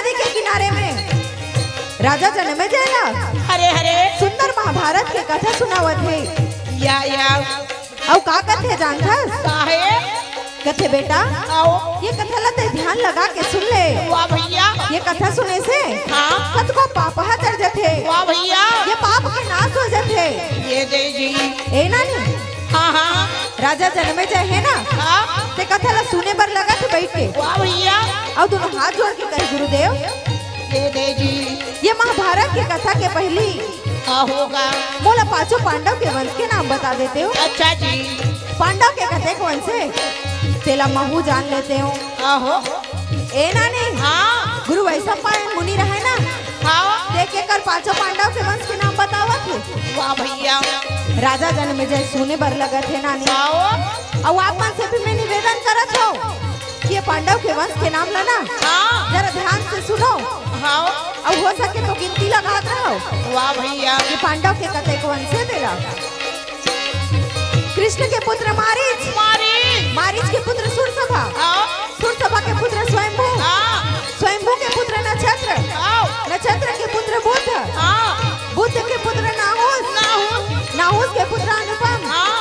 नदी के किनारे में राजा जन्मे जाएगा। हरे हरे सुंदर महाभारत के कथा सुनावत है। या और का कथे जानथस? काहे कथे बेटा आओ ये कथा ला ते ध्यान लगा के सुन ले। वाह भैया ये कथा सुने से हाँ खत को पाप हतर जथे। वाह भैया ये पाप के नाश हो जथे। ये दे जी ए नानी हाँ हाँ राजा जन्मे जाए है ना हाँ ते कथा ला सुने बर लगा थे बैठ के। वाह भैया और दोनों हाथ जोड़ के कहे गुरुदेव ये दे जी ये महाभारत की कथा के पहली का होगा मोला पांचों पांडव के वंश के नाम बता देते हो। अच्छा जी पांडव के कथे कौन से तेला महू जान लेते हो। आहो ए नानी हाँ गुरु वैसा पायन मुनि रहे ना हाँ देख के कर पांचों पांडव के वंश के नाम बतावत हो। वाह भैया राजा जन्मे जाए सुने बर लगत है नानी। आओ और आप मन से भी मैं निवेदन करत हो कि ये पांडव के वंश के नाम लेना हाँ जरा ध्यान से सुनो हाँ और हो सके तो गिनती लगात रहो। वाह भैया ये पांडव के कथे कौन से तेरा कृष्ण के पुत्र मारीच मारी मारीच के पुत्र सुरसभा आओ सुरसभा के पुत्र स्वयंभू हाँ स्वयंभू के पुत्र नक्षत्र आओ नक्षत्र के पुत्र बुध हाँ बुध के पुत्र नाहुस नाहू नाहुस के पुत्र अनुपम हाँ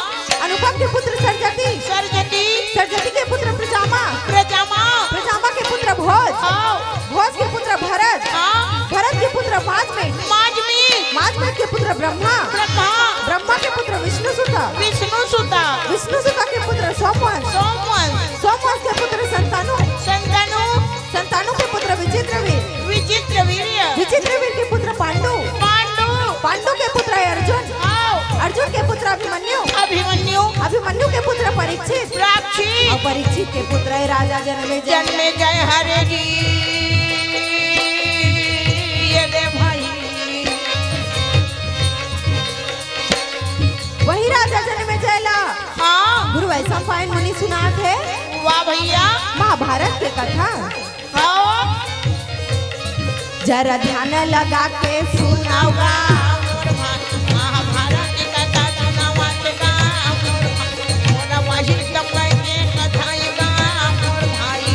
अनुपम के पुत्र सरजती सरजती सरजती के पुत्र प्रजामा प्रजामा प्रजामा के पुत्र भोज आओ भोज के पुत्र भरत हाँ भरत के पुत्र माजमेट माजमी माजमेट के पुत्र ब्रह्मा ब्रह्मा ब्रह्मा के पुत्र विष्णुसुता विष्णु सुता विष्णुसुता के पुत्र सोमवंश सोमवंश सोमवंश के पुत्र संतानु संतनु संतानु के पुत्र विचित्रवीर विचित्र वीर्य विचित्रवीर के पुत्र पांडु पांडु पांडु के पुत्र अर्जुन आओ अर्जुन के पुत्र अभिमन्यु अभिमन्यु अभिमन्यु के पुत्र परीक्षित प्राक्षी और परीक्षित के पुत्र है राजा जन्मे जन्मे जय हरे जी ये दे भाई वही राजा जन्मे जयला हाँ गुरु वैसा पायन मुनि सुनात है वाह भैया महाभारत के कथा। आओ जरा ध्यान लगा के सुनाओगा महाभारत की कथा सुनावाएगा मोर वही तमय के कथाएगा मोर भाई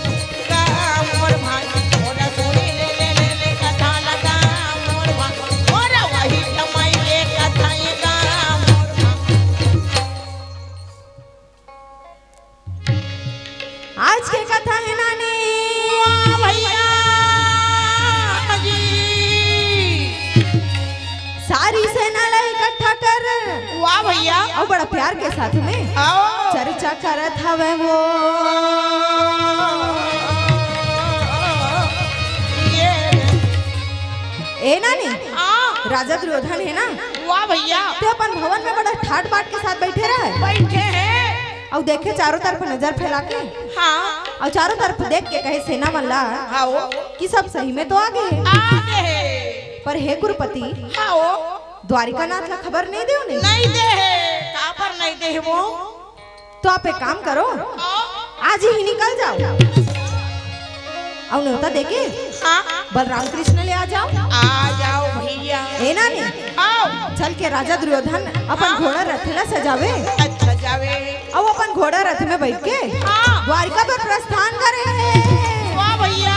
मोर भाई मोर सुनी ले कथा लगा मोर भाई मोर वही तमय के कथाएगा मोर भाई आज के कथा है नानी वाह भैया जी सारी सेना ला इकट्ठा कर वाह भैया और बड़ा प्यार के साथ में आओ चर्चा करत हवे वो ये ए नानी हाँ राजा दुर्योधन है ना वाह भैया ते अपन भवन में बड़ा ठाट बाट के साथ बैठे रहे बैठे हैं और देखे चारों तरफ नजर फैला के हाँ और चारों तरफ देख के कहे सेना मल्ला आओ कि सब सही में तो आगे है आगे है पर हे गुरुपति आओ द्वारिका नाथ ला खबर नहीं दे उन्हें नहीं दे है कहाँ पर नहीं दे है वो तो आप एक काम करो आओ आज ही निकल जाओ और न्योता देके हाँ बलराम कृष्ण ले आ जाओ। आ जाओ भैया ए नानी आओ चल के राजा दुर्योधन अपन घोड़ा रथ ला सजावे अच्छा जावे और अपन घोड़ा रथ में बैठ के हाँ द्वारिका पर प्रस्थान करे। वाह भैया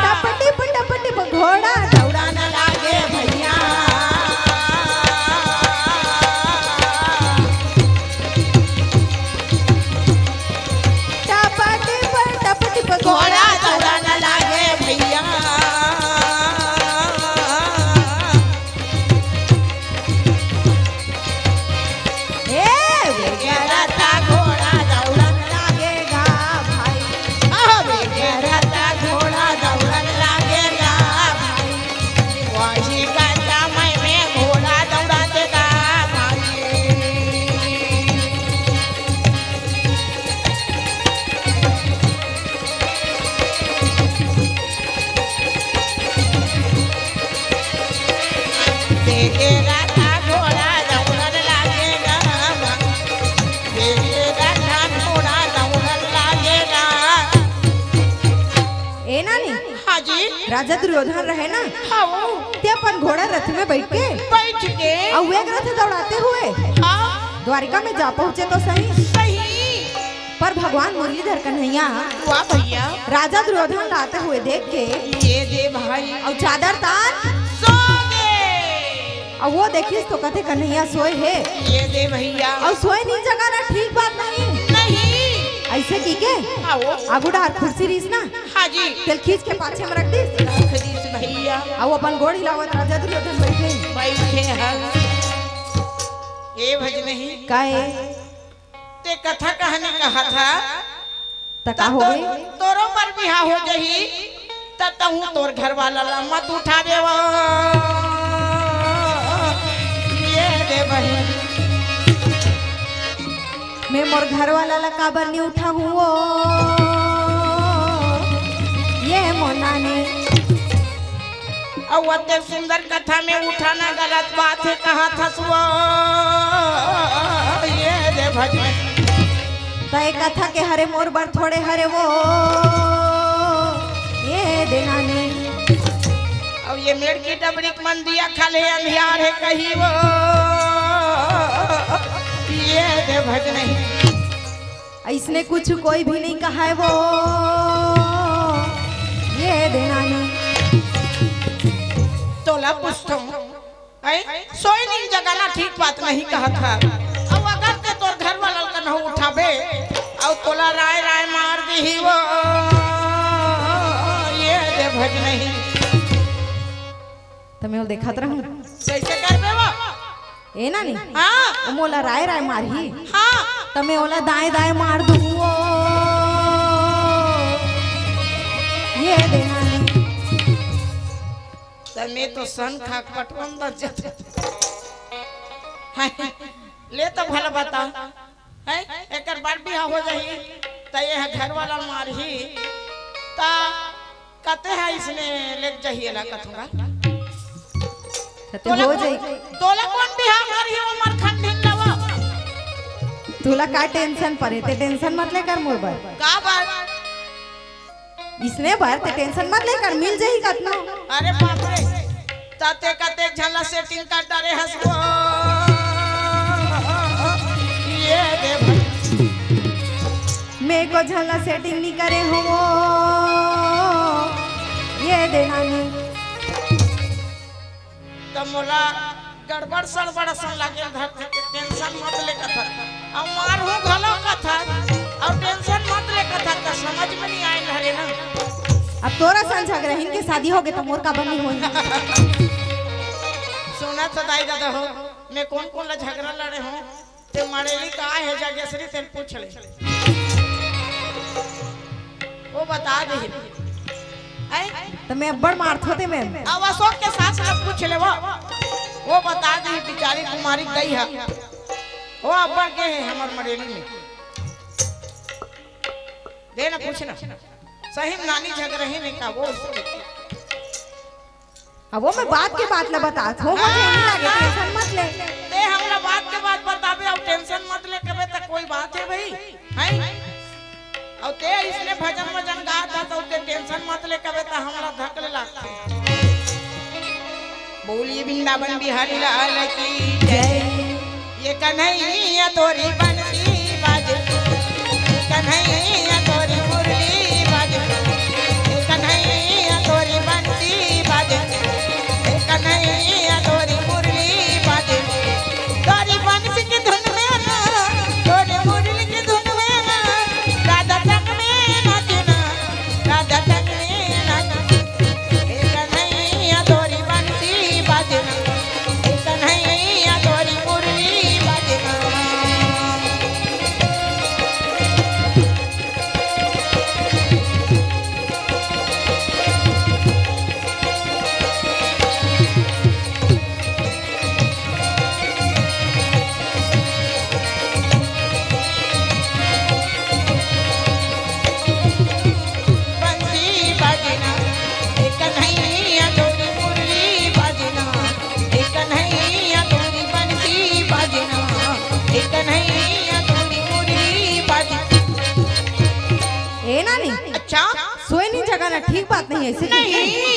टपटी टपटी घोड़ा दौड़ाना लागे भैया टपटी घोड़ा दौड़ाना लागे भैया रथा घोड़ा दौड़न लागेगा भाई रथा घोड़ा दौड़न लागेगा भाई वही का समय में घोड़ा दौड़ा देगा भाई देखे रथा घोड़ा दौड़न लागेगा देखे रथा घोड़ा दौड़न लागेगा ए नानी हाँ जी राजा दुर्योधन रहे ना, हाँ ते अपन घोड़ा रथ में बैठ के बैठ के और एक रथ दौड़ाते हुए हाँ द्वारिका में जा पहुँचे तो सही, सही पर भगवान मुरलीधर कन्हैया वाह भैया राजा दुर्योधन लाते हुए देख के ये दे भाई और चादर तान सो दे और वो देखिस तो कथे कन्हैया सोए है ये दे भैया और सोए नहीं जगाना ठीक बात नहीं, नहीं ऐसे की के हाँ आगू डार कुर्सी रीस ना हाँ जी तेल खींच के पाछे में रख दिस खदीस भैया और वो अपन गोड़ हिलावत राजा दुर्योधन बैठे बैठे हैं ये भज नहीं काहे ते कथा कहानी कहा था तका हो गई तोरो पर बिहा हो जही तहू तोर घर वाला ला मत उठा देवा ये दे बहन मैं मोर घर वाला ला काबर नहीं उठा हूँ वो ये मोना ने और अत्य सुंदर कथा में उठाना गलत बात है कहा था सुआ ये दे भजन तय कथा के हरे मोर बर थोड़े हरे वो ये देना ने अब ये मेड़ की डबरी मन दिया खले अंधियार है कहीं वो ये दे भजन इसने कुछ कोई भी नहीं कहा है वो ये देना ने तोला पूछता हूँ सोई नहीं जगाना ठीक बात नहीं कहा था अब अगर ते तोर घर वाला का न उठाबे और तोला राय राय मार दी वो ये दे भज नहीं तमे वो देखत रहूं कैसे करबे वो ए ना नहीं हाँ ओ मोला राय राय मारही हाँ तमे ओला दाएं दाएं मार दूं वो ये देना ने तमे तो सन खा पटवन द जत ले तो भला बता है एकर बार बिहा हो जाही त ये घर वाला मारही ता कते है इसने ले जाही ला कथुगा तो हो जाई तोला कौन बिहा मारही वो मर खंडिन लवा तुला का टेंशन परे ते टेंशन मत ले कर मोर बर का बात इसने बार ते टेंशन मत ले कर मिल जाही कतना अरे बाप रे ताते कते झला सेटिंग कर डरे हंसबो ये दे भाई मैं को झला सेटिंग नहीं करे हो वो ये देना नहीं तमोला गड़बड़ सड़बड़ सन लगे धर टेंशन मत ले कथा अब मार हो घलो कथा और टेंशन मत ले कथा त समझ में नहीं आइल हरे ना अब तोरा संग झगड़हिन के शादी हो गए तो मोर का बनी होई सुना तो दाई दादा हो मैं कौन कौन ला झगड़ा लड़े हो ते मारेली का है जगेश्वरी तेन पूछ ले वो बता दे तो मैं अब्बड़ मारथो ते मैं अब अशोक के साथ सब पूछ ले वो बता दे बिचारी कुमारी गई है वो अब्बड़ के है हमर मरेली में देना पूछना सही में नानी झगड़े ही नहीं का वो अब वो मैं बात के बात ला बात हो मुझे नहीं लगे टेंशन मत ले ते हमरा बात के बात बताबे और टेंशन मत ले कबे तक कोई बात है भाई हैं और ते इसने भजन भजन गा था तो ते टेंशन मत ले कबे त हमरा धकले लागते बोलिए वृंदावन बिहारी लाल की जय ये कन्हैया तोरी बंसी बाजे कन्हैया तोरी मुरली बाजे कन्हैया तोरी बंसी बाजे कन्हैया तोरी मुरली बाजे तोरी बंसी की धुन में ना तोरी मुरली की धुन में ना राधा तक में नाचना राधा तक में नाचना कन्हैया तोरी बंसी बाजे कन्हैया तोरी मुरली बाजे ठीक बात नहीं ऐसे नहीं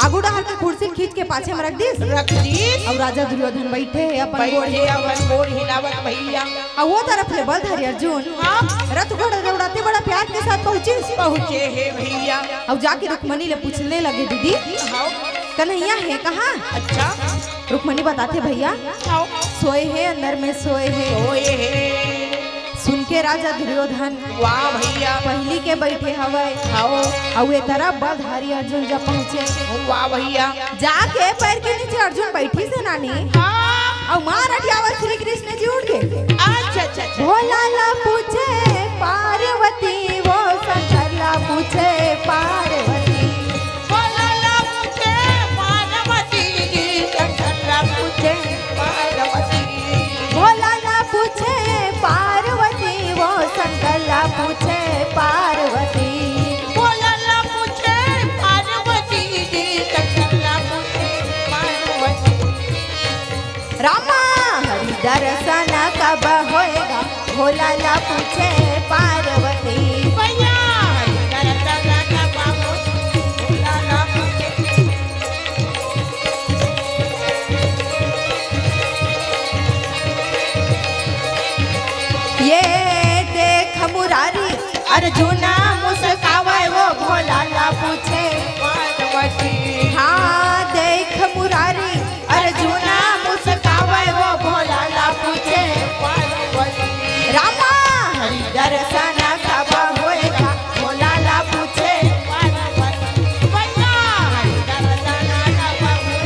आगू डाल के कुर्सी खींच के पाछे में रख दी रख दी और राजा दुर्योधन बैठे है अपन गोड़ बैठे अपन गोड़ हिलावत भैया और वो तरफ ले बलधारी अर्जुन रथ घोड़ा दौड़ाते बड़ा प्यार के साथ पहुँचे है भैया और जाके रुक्मणी ले पूछने लगे दीदी हाँ कन्हैया है कहाँ? अच्छा रुक्मणी बताते भैया हाँ सोए है अंदर में सोए है सोए है सुन के राजा दुर्योधन वाह भैया पहली के बैठे हवाए आओ और ये तरफ बलधारी अर्जुन जब पहुँचे वाह भैया जाके पैर के नीचे अर्जुन बैठी से नानी हाँ और मार अटियावर श्री कृष्ण जी उठ गए अच्छा अच्छा अच्छा भोला ला पूछे पार्वती वो शंकर ला पूछे पार्वती भोला ला पूछे पार्वती शंकर ला पूछे पार्वती भोला ला पूछे पार्वती वो शंकर ला पूछे पार्वती भोला ला पूछे पार्वती शंकर ला पूछे पार्वती रामा हरि दर्शन कब होएगा भोला ला पूछे पार्वती भैया करता का बाबू भोला ला पूछे ये देख मुरारी अर्जुना मुस्कावे वो भोला ला पूछे पार्वती हाँ देख मुरारी अर्जुना मुस्कावे वो भोला ला पूछे पार्वती रामा हरि दर्शन कब होएगा भोला ला पूछे पार्वती भैया करता का बाबू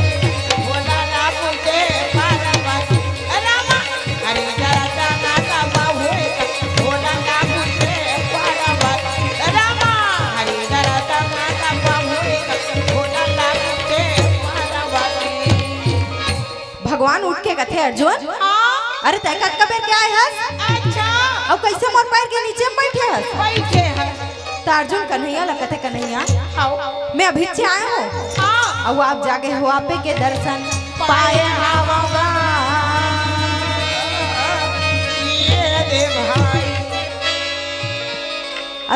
भोला ला पूछे पार्वती रामा हरि करता का बाबू भोला ला पूछे पार्वती रामा हरि करता का बाबू भोला ला पूछे पार्वती भगवान उठ के कथे अर्जुन हाँ अरे तय कत कबेर क्या है हस अच्छा अब कैसे मोर पैर के नीचे बैठे हस बैठे हैं तो अर्जुन कन्हैया लगते कन्हैया हाँ मैं अभी से आया हूँ हाँ और आप जागे हो आपे के दर्शन पाए हावगा ये दे भाई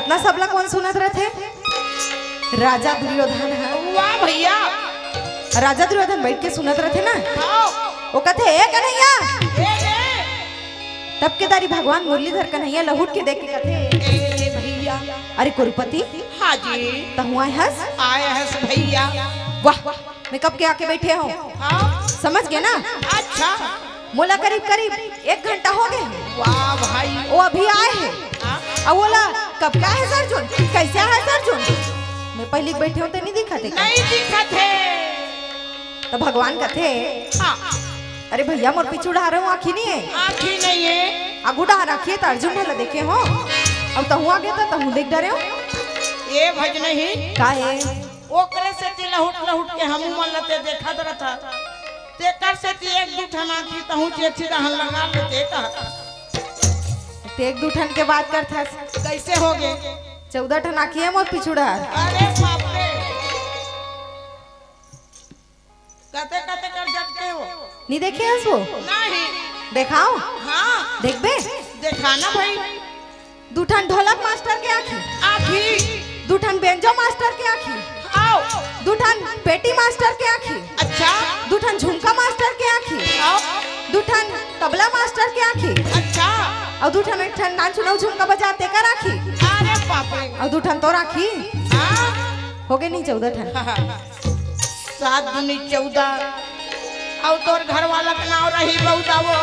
अतना सबला कौन सुनत रहे राजा दुर्योधन है वाह भैया राजा दुर्योधन बैठ के सुनत रहे ना हाँ वो कहते ए कन्हैया ये ले तब के दारी भगवान मुरलीधर कन्हैया लहुट के देख के कहते ए भैया अरे कुरुपति हाँ जी तहुआ हंस आए हैं भैया वाह मैं कब के आके बैठे हूँ हाँ समझ गए ना अच्छा मोला करीब करीब 1 घंटा हो गए वाह भाई वो अभी आए हैं हाँ अब बोला कब क्या है सरजुन कैसे है सरजुन मैं पहले बैठे हूँ तो नहीं दिखाते का? नहीं दिखत है तो भगवान कहते हाँ अरे भैया मोर पीछू उड़ा रहा हूँ आँखी नहीं है आँखी नहीं है आगू उड़ा रखिए तो अर्जुन भला देखे हो अब तहु आ गया था तहु देख डरे हो ये भज नहीं का है ओकरे से ती लहुट लहुट के हम मन लते देखत रहता ते कर से ती एक दू ठन आँखी तहु चेठी रहन लगा लेते का ते 1 2 ठन के बात करता कैसे हो गए 14 ठन आँखी है मोर पिछुड़ा अरे बाप रे कते कते कर जगते हो नहीं देखे हंस वो नहीं देखाओ हाँ देख बे देखाना भाई 2 ठन ढोलक मास्टर के आँखी आँखी 2 ठन बेंजो मास्टर के आँखी आओ 2 ठन पेटी मास्टर के आँखी अच्छा 2 ठन झुमका मास्टर के आँखी आओ 2 ठन तबला मास्टर के आँखी अच्छा और 2 ठन 1 ठन नाच चुनाव झुमका बजाते कर आँखी अरे बाप रे और 2 ठन तो राखी हाँ हो गए नहीं 14 ठन 7 दूनी 14 और तोर घर वाला का नाम रही बहुता वो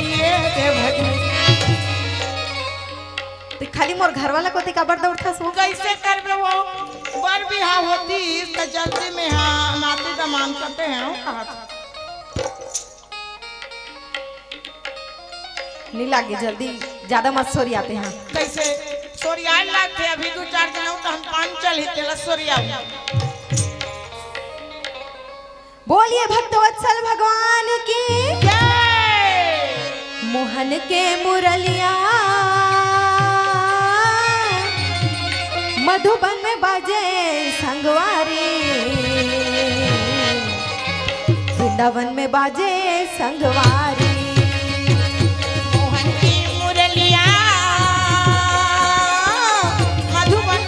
ये दे भजन तो खाली मोर घर वाला को ते काबर दौड़ता सो कैसे करबे वो बर बिहाव होती तो जल्दी में हाँ नाती दमान करते हैं वो कहा था नहीं लागे जल्दी ज्यादा मत सोरी आते हैं कैसे सोरिया लागते अभी 2-4 दिन तो हम पानी चल ही तेला सोरिया बोलिए भक्तवत्सल भगवान की जय मोहन के मुरलिया मधुबन में बाजे संगवारी वृंदावन में बाजे संगवारी मोहन की मुरलिया मधुबन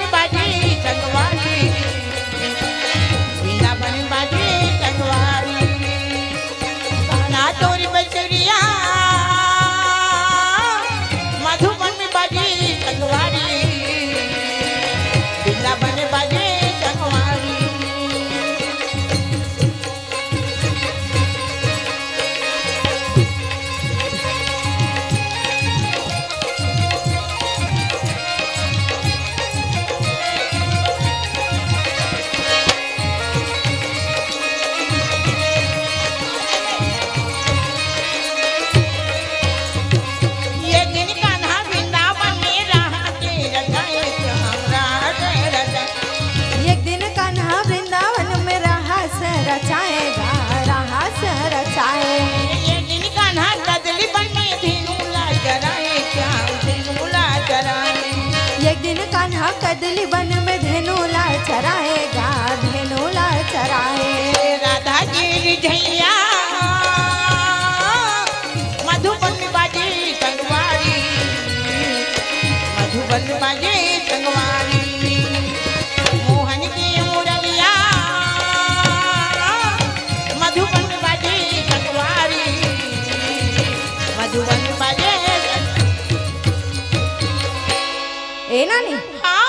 कदली वन में धेनु लाल चराएगा, धेनु लाल चराए। राधा जी झैया मधुबन बाजे संगवारी, मधुबन बाजे संगवारी। मोहन की मुरलिया मधुबन बाजे संगवारी, मधुबन बाजे। ए नानी, हाँ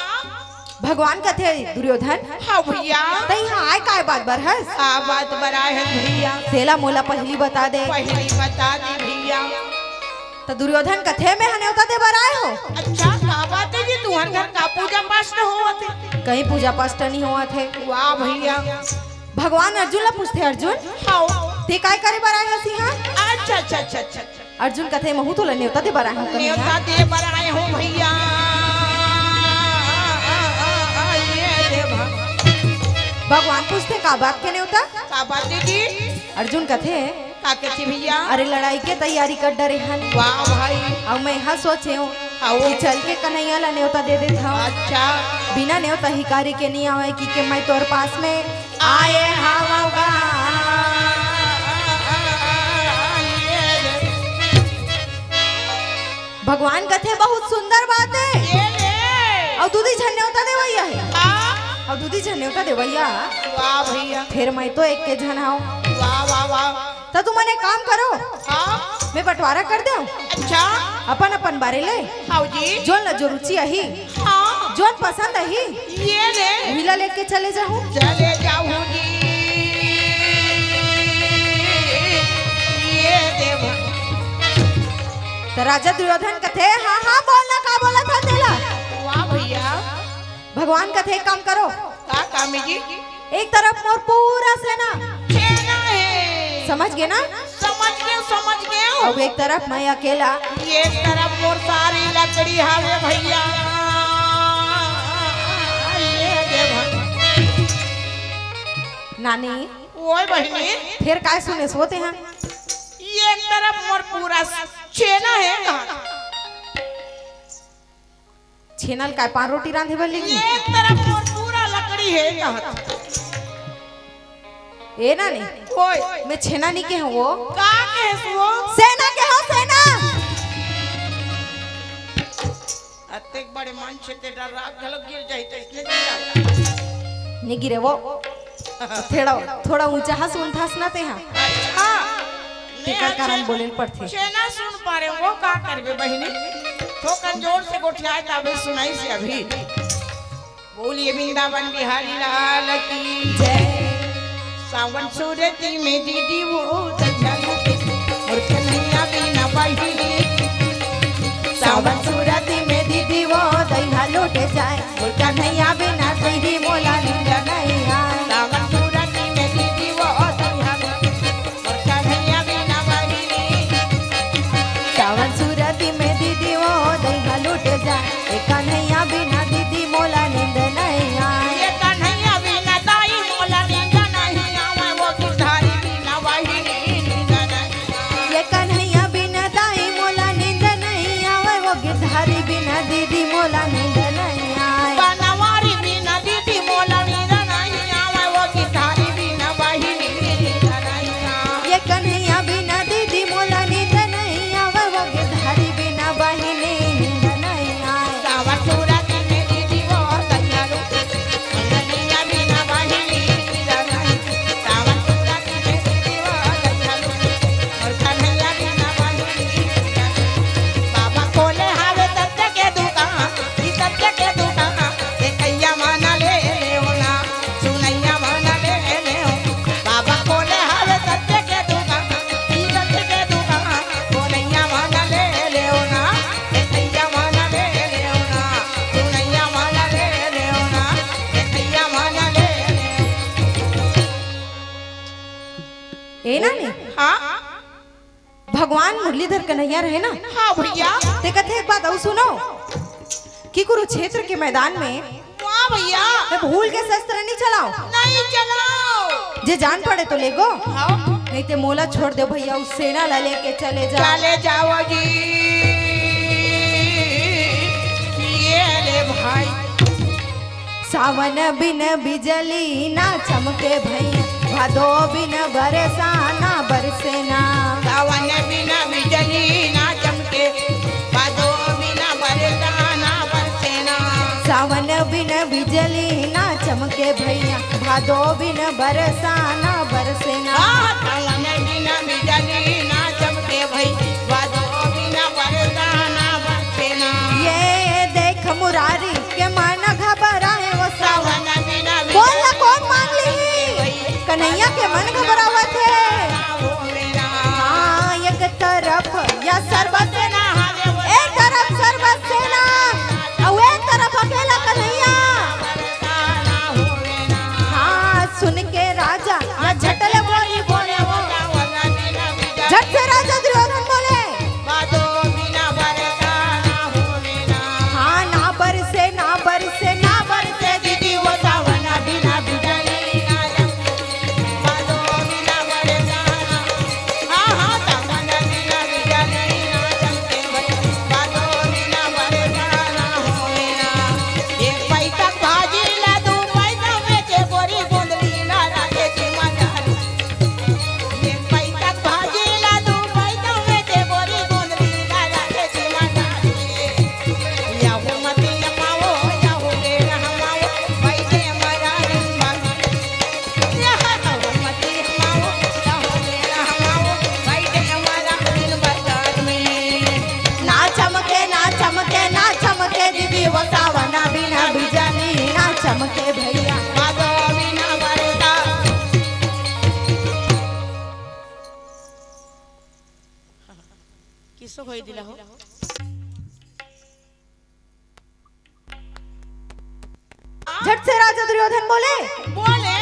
भगवान कथे दुर्योधन हाँ भैया, तई हाँ आय काय बात बरहस? हाँ बात बड़ा है भैया, तेला मोला पहली बता दे। पहली बता दी भैया। तो दुर्योधन कथे में हनेवता दे बराए हो? अच्छा का बात है जी, तुहर घर का पूजा पाठ न होवत है? कहीं पूजा पाठ नहीं हुआ थे। वाह भैया। भगवान अर्जुन ला पूछते, अर्जुन हाँ ते काय करे बराए हसी? हाँ अच्छा अच्छा अच्छा अच्छा। अर्जुन कथे महू तो न्योता दे बराए हो कहीं? न्योता हाँ? दे बराए हो भैया। ये दे भगवान पूछते का बात के न्योता? का बात है जी? अर्जुन कथे का कहती भैया? अरे लड़ाई के तैयारी कर डरे हन। वाह भाई। अब मैं यहाँ सोचे हूँ हाँ। कि चल के कन्हैया ला न्योता दे देता हूँ। अच्छा बिना न्योता हिकारी के नहीं आवे कि मैं तोर पास में आए हावगा। भगवान कथे बहुत सुंदर बात है। ये ले। और दूधी झन न्योता देवैया है। हाँ। और दूधी झन न्योता देवैया। वाह भैया। फिर मैं तो एक के झन हूँ। वाह वाह वाह। तो तुम एक काम करो, हाँ मैं बंटवारा कर दे अच्छा। अपन अपन बारे ले। हाँ जी। जोन ला जो रुचि अही, हाँ जोन पसंद अही, ये ले। विला लेके चले जाऊँ। चले जाऊँ जी। ये देव। तो राजा दुर्योधन कथे हाँ हाँ बोलना का बोला था तेला। वाह भैया। भगवान कथे एक काम करो, का काम है जी? एक तरफ मोर पूरा सेना, सेना है। समझ गए ना? समझ गए समझ गए। और एक तरफ मैं अकेला। ये तरफ मोर सारी लकड़ी हावे भैया। ये देव। नानी ओए बहनी, फिर काय सुने सोते हैं? ये तरफ मोर पूरा सेना है कहाँ? छेनल काय पान रोटी रांधे वाली? ये तरफ मोर पूरा लकड़ी है कहाँ? ए नानी, ओए मैं छेना नहीं के हूँ वो, का कहस वो? सेना के हूँ सेना। अतेक बड़े मन से ते डर रात झलक गिर जाए तो इसलिए गिरा। नहीं गिरे वो, थोड़ा थोड़ा ऊंचा हंस उन्थास ना ते हाँ। अच्छा तेकर कारण बोले पड़ते। सेना सुन पा रहे वो का करबे बहनी? तो कंजोर से गोठियाए ताबे सुनाई से अभी। बोलिए वृंदावन बिहारी लाल की जय। सावन सूरती में दीदी वो दयालु और कन्हैया बिना बहिनी। सावन सूरती में दीदी वो दहिया लौटे जाए, और कन्हैया बिना दही मोला नींद नहीं आए। सावन सूरती में दीदी वो दयालु और कन्हैया बिना बहिनी। सावन सूरती में दीदी वो दहिया लौटे जाए, और कन्हैया बिना दीदी मोला नींद नहीं आए। ये कन्हैया बिना दाई मोला नींद नहीं आवे, वो गिरधारी बिना बहिनी नींद नहीं आवे। ये कन्हैया बिना दाई मोला नींद नहीं आवे, वो गिरधारी बिना दीदी मोला नींद नहीं आए। बनवारी बिना दीदी मोला नींद नहीं आवे, वो गिरधारी बिना बहिनी नींद नहीं आवे। ये कन्हैया बिना दीदी मोला नींद नहीं आवे, वो गिरधारी बिना बहिनी नींद नहीं आए। सावन सूरती में दीदी वो दयालु और कन्हैया बिना बहिनी नींद नहीं। सावन सूरती में दीदी वो दयालु और कन्हैया बिना बहिनी नींद नहीं। बाबा खोले हावे सत्य के दुकान, ई सत्य के दुकान। देखैया माना ले लेओ ना, सुनैया माना ले लेओ। बाबा खोले हावे सत्य के दुकान, ई सत्य के दुकान। खोलैया माना ले लेओ ना, देखैया माना ले लेओ ना, सुनैया माना ले लेओ ना, देखैया माना ले लेओ। ए नानी, हाँ भगवान मुरलीधर कन्हैया रहे ना, हाँ भैया। ते कथे एक बात और सुनो कि कुरुक्षेत्र के मैदान में वाह भैया। मैं भूल के शस्त्र नहीं चलाओ। नहीं चलाओ। जे जान पड़े तो ले गो, हाँ नहीं ते मोला छोड़ दे भैया, उस सेना ला लेके चले जाओ। चले जाओ जी। ये ले भाई सावन बिन बिजली ना चमके भैया, भादो बिन बरसा ना बरसे ना। सावन बिना बिजली ना चमके, भादो बिना बरसा ना बरसे ना। सावन बिन बिजली ना चमके भैया, भादो बिन बरसा ना बरसे ना। सावन बिना बिजली ना चमके भई, भादो बिना बरसा ना बरसे ना। ये देख मुरारी के मन घबराए वो सावन। सावन बिना बोल ना कौन मांग ली, कन्हैया के मन घबरावत है। हाँ एक तरफ या सर्वत सेना, एक तरफ सर्वत सेना और एक तरफ अकेला कन्हैया। हाँ सुन के राजा या झटले बोली बोले वो, झट से राजा दुर्योधन बोले हाँ ना बरसे ना बरसे ना बरसे दीदी वो सावन बिना बिजली। ना चमके ना चमके ना चमके दीदी वो सावन बिना बिजली ना चमके भैया। किसो होई दिला हो झट से राजा दुर्योधन बोले बोले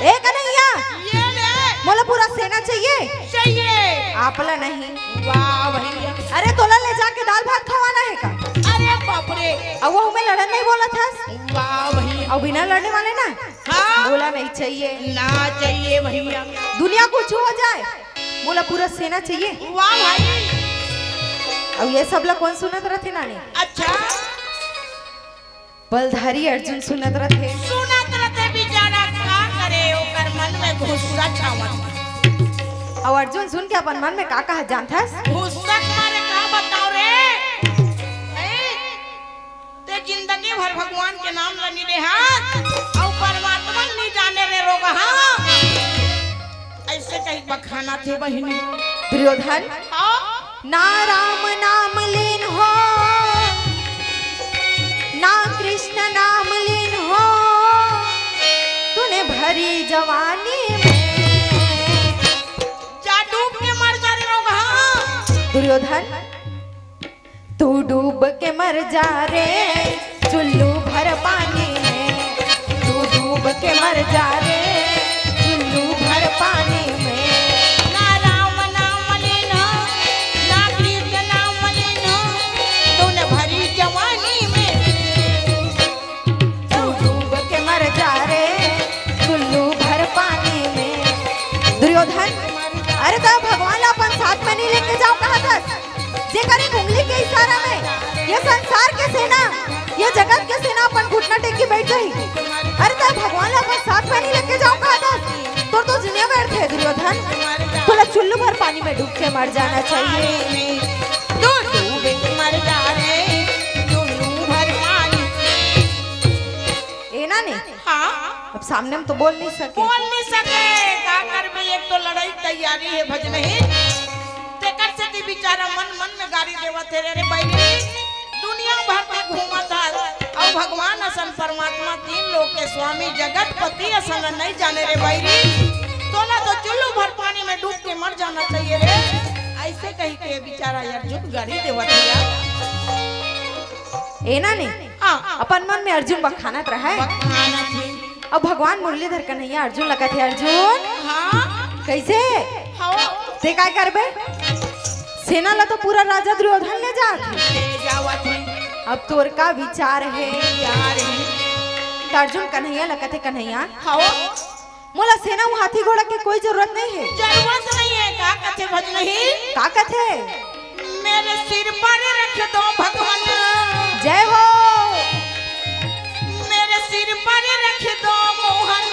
ए कन्हैया ये ले मोला पूरा सेना चाहिए, चाहिए। आपला नहीं। वाह भैया, अरे तोला ले जाके दाल भात खवाना है का? अरे बाप रे, अब वो हमें लड़न नहीं बोला था। वाह भैया, और बिना लड़ने वाले ना हाँ बोला नहीं चाहिए, ना चाहिए भैया। दुनिया कुछ हो जाए बोला पूरा सेना चाहिए। वाह भाई, अब ये सब लोग कौन सुनत रहते नानी? अच्छा बलधारी अर्जुन सुनत रहते। सुनत रहते बेचारा, का करे ओकर मन में गुस्सा छावत। और अर्जुन सुन के अपन मन में का कहा जानता? गुस्सा मारे का बताओ रे, ए, ते जिंदगी भर भगवान के नाम लनी रे हाथ और परमात्मा नहीं जाने रे रोग। हाँ ऐसे कहीं बखाना थे बहिनी। दुर्योधन ना राम नाम लीन हो ना कृष्ण नाम लीन हो, तूने भरी जवानी में जा डूब के मर जा रे लोग। हाँ दुर्योधन तू डूब के मर जा रे चुल्लू भर पानी में, तू डूब के मर जा रे चुल्लू भर पानी में। ना राम नाम लेना ना कृष्ण नाम लेना, तूने भरी जवानी में तू डूब के मर जा रे चुल्लू भर पानी में। दुर्योधन अरे तो भगवान अपन साथ में नहीं लेके जाओ कहा था? जे करे उंगली के इशारा में ये संसार के सेना, ये जगत के सेना अपन घुटना टेक के बैठ गई। अरे तो भगवान अपन साथ में नहीं लेके जाओ कहा था? तो जिन्हें बैठ थे दुर्योधन, थोड़ा चुल्लू भर पानी में डूब के मर जाना चाहिए। तू डूब के मर जा रे चुल्लू भर पानी। ए ना ने हाँ अब सामने हम तो बोल नहीं सके। बोल नहीं सके, का करबे? एक तो लड़ाई तैयारी है भज नहीं, तेकर से ती बेचारा मन मन में गाड़ी देवत है रे बैरी। दुनिया भर में घूमा था और भगवान असन परमात्मा तीन लोक के स्वामी जगतपति असन नहीं जाने रे बैरी। तोला तो चुल्लू भर पानी में डूब के मर जाना चाहिए रे। ऐसे कही के बेचारा अर्जुन गाड़ी देवत है यार। ए ना ने हाँ अपन मन में अर्जुन बखानत रहा है। बखाना थी। अब भगवान मुरलीधर कन्हैया अर्जुन लगा थे। अर्जुन हाँ कैसे हाँ ते काय करबे? सेना ला तो पूरा राजा दुर्योधन ले जात। ले जावत है अब तोर का विचार है? यार तो अर्जुन कन्हैया लगा थे कन्हैया हाँ मोला सेना वो हाथी घोड़ा के कोई जरूरत नहीं है। जरूरत नहीं है, का कथे भज नहीं। का कथे? मेरे सिर पर रख दो भगवान, जय हो। मेरे सिर पर रख दो मोहन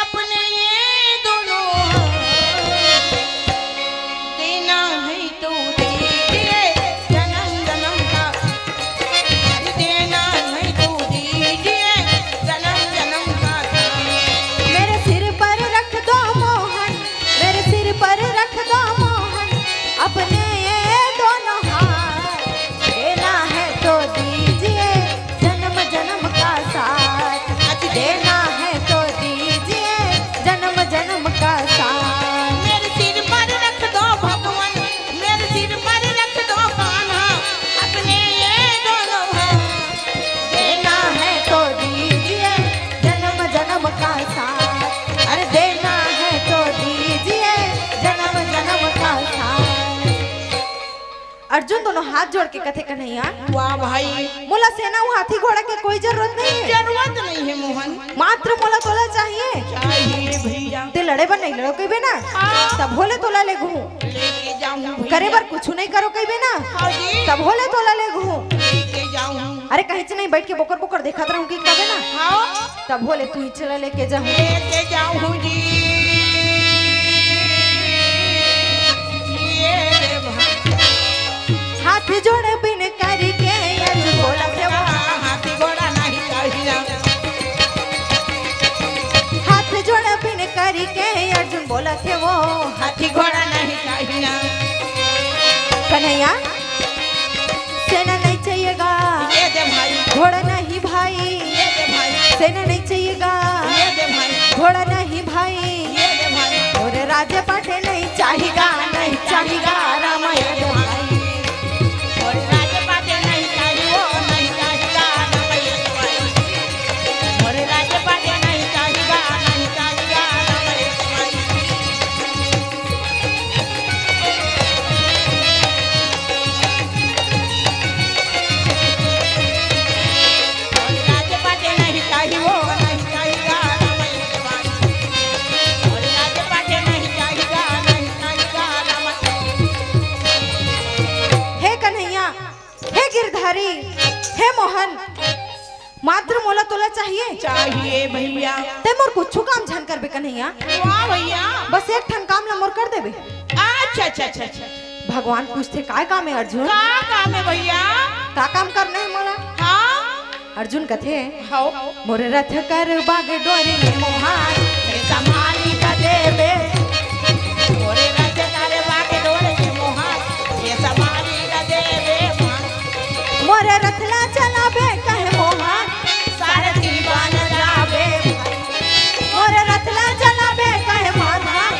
अपने ये दोनों हाथ। देना है तो दीजिए जन्म जन्म का, देना है तो दीजिए जन्म जन्म का। मेरे सिर पर रख दो मोहन, मेरे सिर पर रख दो मोहन अपने ये दोनों हाथ। देना है तो दीजिए जन्म जन्म का साथ, देना है तो दीजिए जन्म जन्म का साथ। मेरे सिर पर रख दो भगवान, मेरे सिर पर रख दो कान्हा अपने ये दोनों हाथ। देना है तो दीजिए जन्म जन्म का साथ, अरे देना है तो दीजिए जन्म जन्म का साथ। अर्जुन दोनों हाथ जोड़ के कथे कन्हैया, वाह भाई, मोला सेना उ हाथी घोड़ा के कोई जरूरत नहीं है, जरूरत नहीं है मोहन, मात्र मोला तोला चाहिए। चाहिए भैया। ते लड़े बर नहीं लड़ो कहीं ना, तब होले तोला ले घू, लेके जाऊं भैया। करे बर कुछ नहीं करो कहीं ना, हाँ जी, तब होले तोला ले घू। लेके जाऊं। अरे कहीं से नहीं बैठ के बोकर बोकर देखा रहूं कि कबे ना, हाँ, तब होले तू ही चला लेके जाऊं। लेके जाऊं जी। ये रे भाई, हाथ जोड़े बिन करके अर्जुन बोला थे वो, हाथी घोड़ा नहीं चाहिए। हाथ जोड़े बिन करके अर्जुन बोला थे वो, हाथी घोड़ा नहीं चाहिए। कन्हैया सेना नहीं चाहिएगा, ये दे भाई, घोड़ा नहीं भाई, ये दे भाई, सेना नहीं चाहिएगा, ये दे भाई, घोड़ा नहीं भाई, ये दे भाई, और राजे पाटे नहीं चाहिएगा, नहीं चाहिएगा रामायण भाई। और राजपाटे नहीं चाहिए, वो नहीं चाहिए रामायण भाई। और राजपाटे नहीं चाहिए, नहीं चाहिए रामायण भाई। और राजपाटे नहीं चाहिए, वो नहीं चाहिए रामायण भाई। और राजपाटे नहीं चाहिए, नहीं चाहिए रामायण। हे कन्हैया, हे गिरधारी, हे मोहन, मात्र मोला तोला चाहिए। चाहिए भैया। ते मोर कुछ काम झन करबे कन्हैया, वाह भैया। बस एक ठन काम ला मोर कर देबे। अच्छा अच्छा अच्छा अच्छा, भगवान पूछते काय काम है अर्जुन, का काम है भैया? का काम करना है मोला? हाँ, अर्जुन कथे हाओ, मोर रथ कर बाग डोरी में मोहार, ये समानी का देवे मोरे रथ करे बाके डोरे के मोहार, ये समानी का देवे मोहार। मोर रथला चलाबे कहे मोहार, सारथी बन जावे, मोर रथला चलाबे कहे मोहार,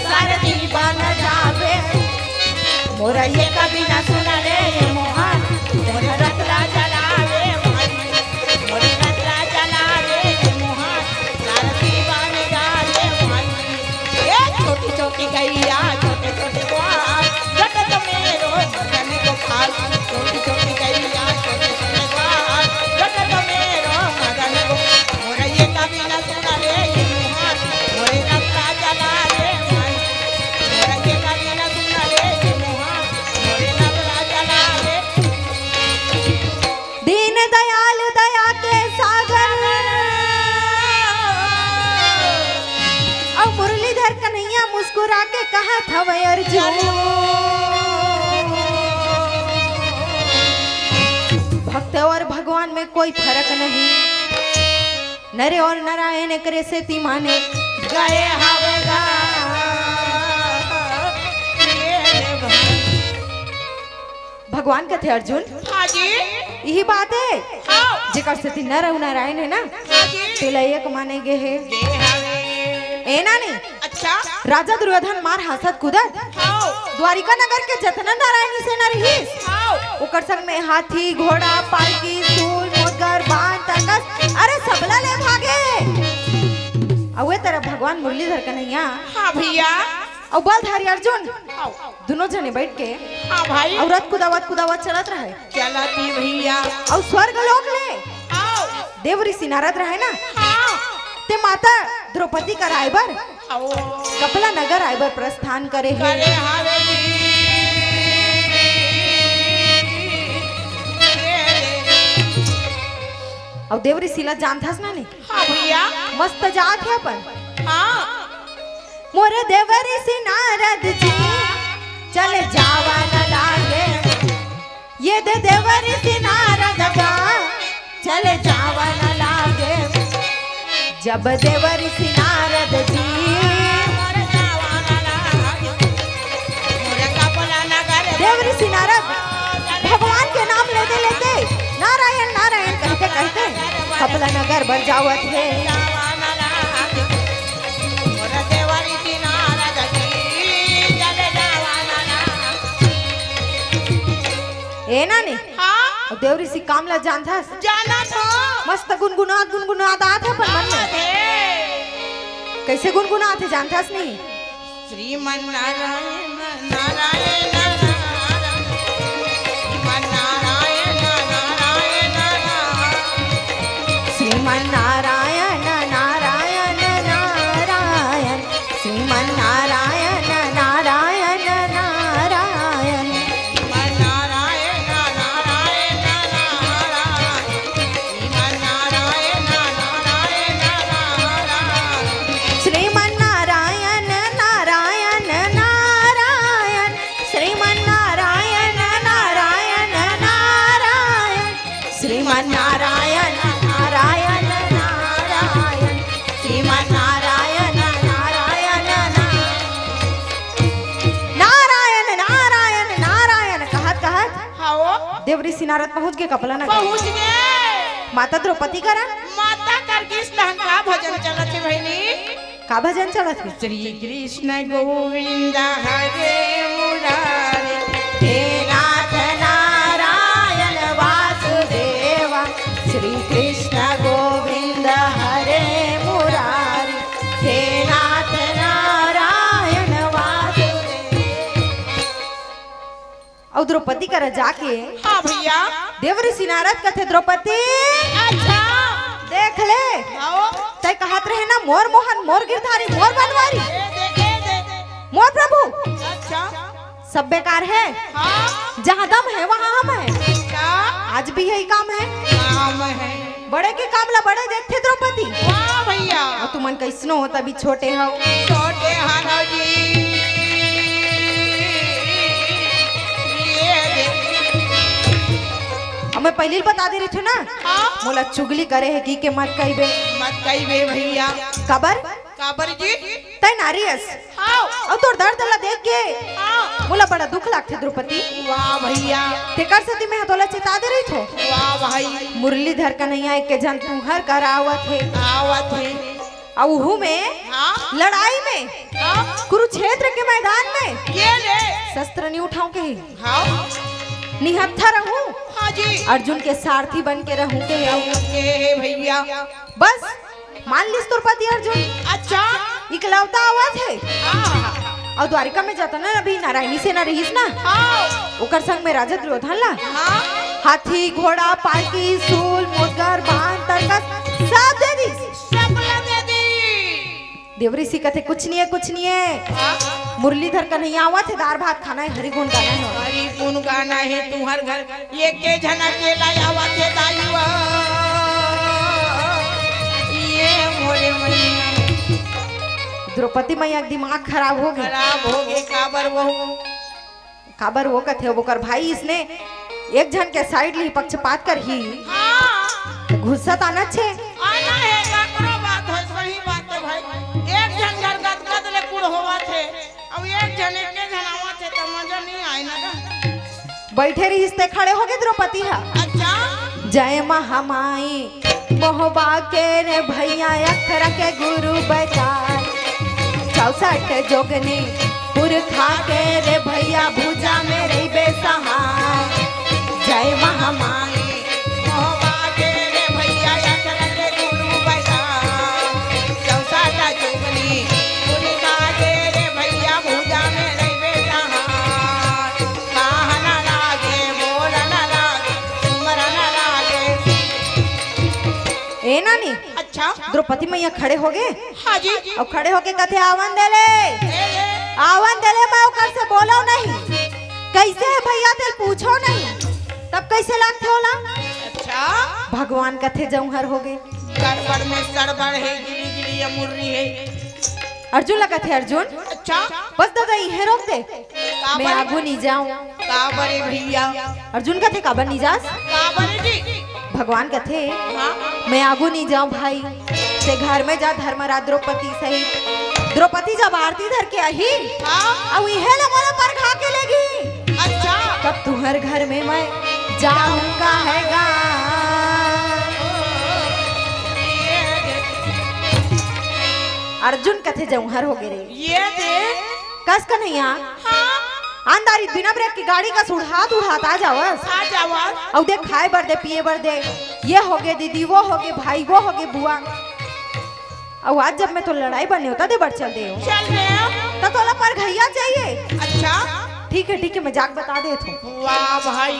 सारथी बन जावे। मोरा ये कभी ना सुना रे ये मोहार, मोरे रथला चलावे भाई, मोरे रथला चलावे ये मोहार, सारथी बन जावे भाई। ये छोटी छोटी गैया, छोटे छोटे ग्वाल, जगत में रोज मदन को खाल। छोटी छोटी गैया, छोटे छोटे ग्वाल, जगत में रोज मदन को। मोरा ये कभी ना सुना रे ये मोहार, मोरे रथला चलावे भाई, मोरा ये कभी ना सुना रे ये मोहार, मोरे रथला चलावे। दीन दयाल दया के सागर, और मुरलीधर कन्हैया मुस्कुरा के कहा था वह अर्जुन, भक्त और भगवान में कोई फर्क नहीं, नरे और नारायण करे से ती माने। गए हवेगा ये रे भाई। भगवान कथे अर्जुन हाँ जी, यही बात है, हाँ, जेकर से ती नर और नारायण है ना, हाँ जी, तिला एक माने गे है। ये हवे। ए ना नहीं, अच्छा, राजा दुर्योधन मार हंसत कूदत हाँ, द्वारिका नगर के जतना नारायणी सेना रही, हाँ, ओकर संग में हाथी घोड़ा पालकी सूल मोदगर बाण तंगस, अरे सबला ले भागे। अवे तरह भगवान मुरलीधर कन्हैया हाँ भैया, और बलधारी अर्जुन हाँ, दोनों जने बैठ के हाँ भाई, और रथ कुदावत चलत रहे, चलाती भैया, और स्वर्ग लोक ले हाँ, देव ऋषि नारद रहे ना, हाँ, ते माता द्रौपदी का रायबर हाँ, कपला नगर आयबर प्रस्थान करे है। करे हवे जी। ये रे। और देवरी सिला जानथस ना नहीं हाँ भैया मस्त जात है अपन हाँ मोरे देवरी सी नारद जी चले जावा न लागे ये दे देवरी सी नारद का चले जावा न लागे जब देवरी सी नारद जी देवरी सी नारद भगवान के नाम लेते लेते नारायण नारायण कहते कहते कपला नगर भर जावत है ए नानी हाँ देवरी सी कामला जानथा जाना था मस्त गुनगुनात आत है पर मन में कैसे गुनगुनात है जानथास नहीं श्रीमन नारायण नारायण श्रीमन नारायण नारायण नारायण श्रीमन नारायण नारायण नारायण श्रीमन नारायण नारायण नारायण श्रीमन नारायण नारायण नारायण श्रीमन नारायण नारायण नारायण श्रीमन नारायण नारायण नारायण नारायण नारायण कहत कहत हाँ देवरी सिनारत पहुंच गए कपला नगर पहुंच गए माता द्रौपदी करा माता कर कृष्ण का भजन चलत है भैनी का भजन चलत है श्री कृष्ण गोविंद हरे मुरारी हे नाथ नारायण वासुदेवा श्री कृष्ण गोविंद हरे मुरारी हे नाथ नारायण वासुदेवा और द्रौपदी कर जाके हाँ भैया देवरी सिनारत कथे द्रौपदी अच्छा देख ले आओ तय कहत रहे ना मोर मोहन मोर गिरधारी मोर बनवारी दे मोर प्रभु अच्छा सब बेकार है हाँ जहाँ दम है वहाँ हम है क्या आज भी यही काम है काम है बड़े के कामला बड़े देखते द्रौपदी वाह भैया और तुमन कैसनो हो तभी छोटे हो छोटे हानो जी ये दे अब मैं पहले ही बता दे रही थी ना हाँ मोला चुगली करे है की के मत कहिबे मत कही बे भैया कबर काबर जी तय नारियस हाँ और तोर दर्द ला देख के हाँ मोला बड़ा दुख लागथे द्रौपदी वाह भैया तेकर सती में तोला चिता दे रही थो वाह भाई मुरलीधर कन्हैया के जन तू हर करावत है आवत है और उहू में हाँ लड़ाई में हाँ कुरुक्षेत्र के मैदान में ये ले शस्त्र नहीं उठाऊं के हाँ निहत्था रहूं हाँ जी अर्जुन के सारथी बन के रहूं के ये भैया बस मान लिस द्रौपदी अर्जुन अच्छा इकलौता आवाज है हाँ और द्वारिका में जाता ना अभी नारायणी से ना रहीस ना हाँ ओकर संग में राजा दुर्योधन ला हाँ हाथी घोड़ा पालकी सूल मोटगर बाण तरकस सब दे दी सब दे दी देवरी सी कथे कुछ नहीं है हाँ मुरलीधर कन्हैया आवा थे दार भात खाना है हरि गुण गाना है हरी गुण गाना है तुम्हार घर ये के जना के लाया थे दाईवा ये मोरे मैया द्रौपदी मैया का दिमाग खराब हो गया खराब हो गए काबर वो कथे वो कर भाई इसने एक जन के साइड ली पक्षपात कर ही हाँ घुस्सा आना छे आना है काकरो बात है सही बात है भाई एक जन घर गदगद ले कुड़ होवा थे अब एक जने के जनावा थे तो मजा नहीं आई ना बैठे रही इसते खड़े हो गए द्रौपदी हा अच्छा जय महामाई मोहबा के रे भैया अखर के गुरु बचाए 64 जोगनी पुरखा के रे भैया भुजा में रही बेसहाय जय महामाई मोहबा के रे भैया अखर के गुरु बचा चौसाटा चुगली पुरखा के रे भैया भुजा में रही बेसहाय कहना लागे बोलना लागे सुमरना लागे ए नानी अच्छा द्रौपदी मैया खड़े हो गए हाँ जी और खड़े होके कथे आवन दे ले मैं ओकर से बोलो नहीं कैसे है भैया तेल पूछो नहीं तब कैसे लागते होला अच्छा भगवान कथे जौहर हो गए। गड़बड़ में सड़बड़ है, गिली गिली अमुर्री है। अर्जुन लगा थे अर्जुन। अच्छा बस दादा यहीं रोक दे, मैं काबर आगू नहीं जाऊं। काबरे भैया, अर्जुन कथे काबर नहीं जास? काबरे जी। भगवान कथे हाँ मैं आगू नहीं जाऊं भाई, ते घर में जा धर्मराज द्रौपदी सहित। द्रौपदी जब आरती धर के आई हाँ अब इहे ले मोला पर खा के लेगी। अच्छा तब तुहर घर में मैं जाऊंगा हैगा। अर्जुन कथे जौहर हो गए रे। ये दे कस कन्हैया हाँ अंधारी बिना ब्रेक की गाड़ी का सुड़हात उड़ात आ जावस। आ जावा। अब देख खाए बर दे पिए बर दे, ये हो गए दीदी, वो हो गए भाई, वो हो गए बुआ। अब आज जब मैं तो लड़ाई बने होता दे बर चल दे चल रहे हो। तो तोला पर घैया चाहिए। अच्छा ठीक है मैं जाके बता दे तू। वाह भाई।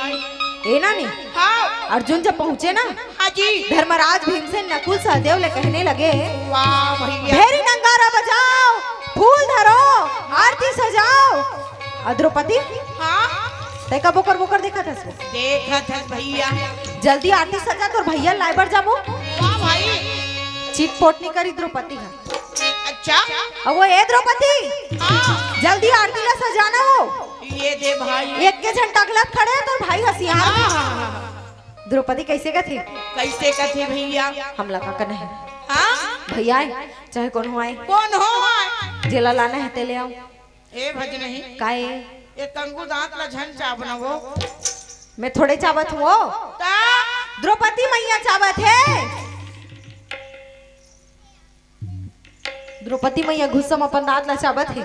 ए ना नहीं हाँ अर्जुन जब पहुंचे ना हाँ जी। धर्मराज भीमसेन नकुल सहदेव ले कहने लगे वाह भैया। भेरी नंगारा बजाओ, फूल धरो, आरती सजाओ। और द्रौपदी हाँ ते का बोकर बोकर देखा था सो। देखा था भैया। जल्दी आरती सजा तो भैया लाइबर जामो। वाह भाई। चीट पोट नहीं करी द्रौपदी का। अच्छा अब वो ए द्रौपदी हाँ जल्दी आरती ला सजाना हो। ये दे भाई। एक के झंटा गलत खड़े हैं तो भाई हसियार। हाँ द्रौपदी कैसे का थी? कैसे कथे भैया? हम लगा कर नहीं हाँ भैया आए चाहे कौन हो आए, कौन हो? जेला लाना है ते ले आओ। ए भज नहीं काए ये कंगू दांत ला झन चावना वो मैं थोड़े चावत हूँ। ता द्रौपदी मैया चावत है। द्रौपदी मैया गुस्सा अपन दांत ला चावत है।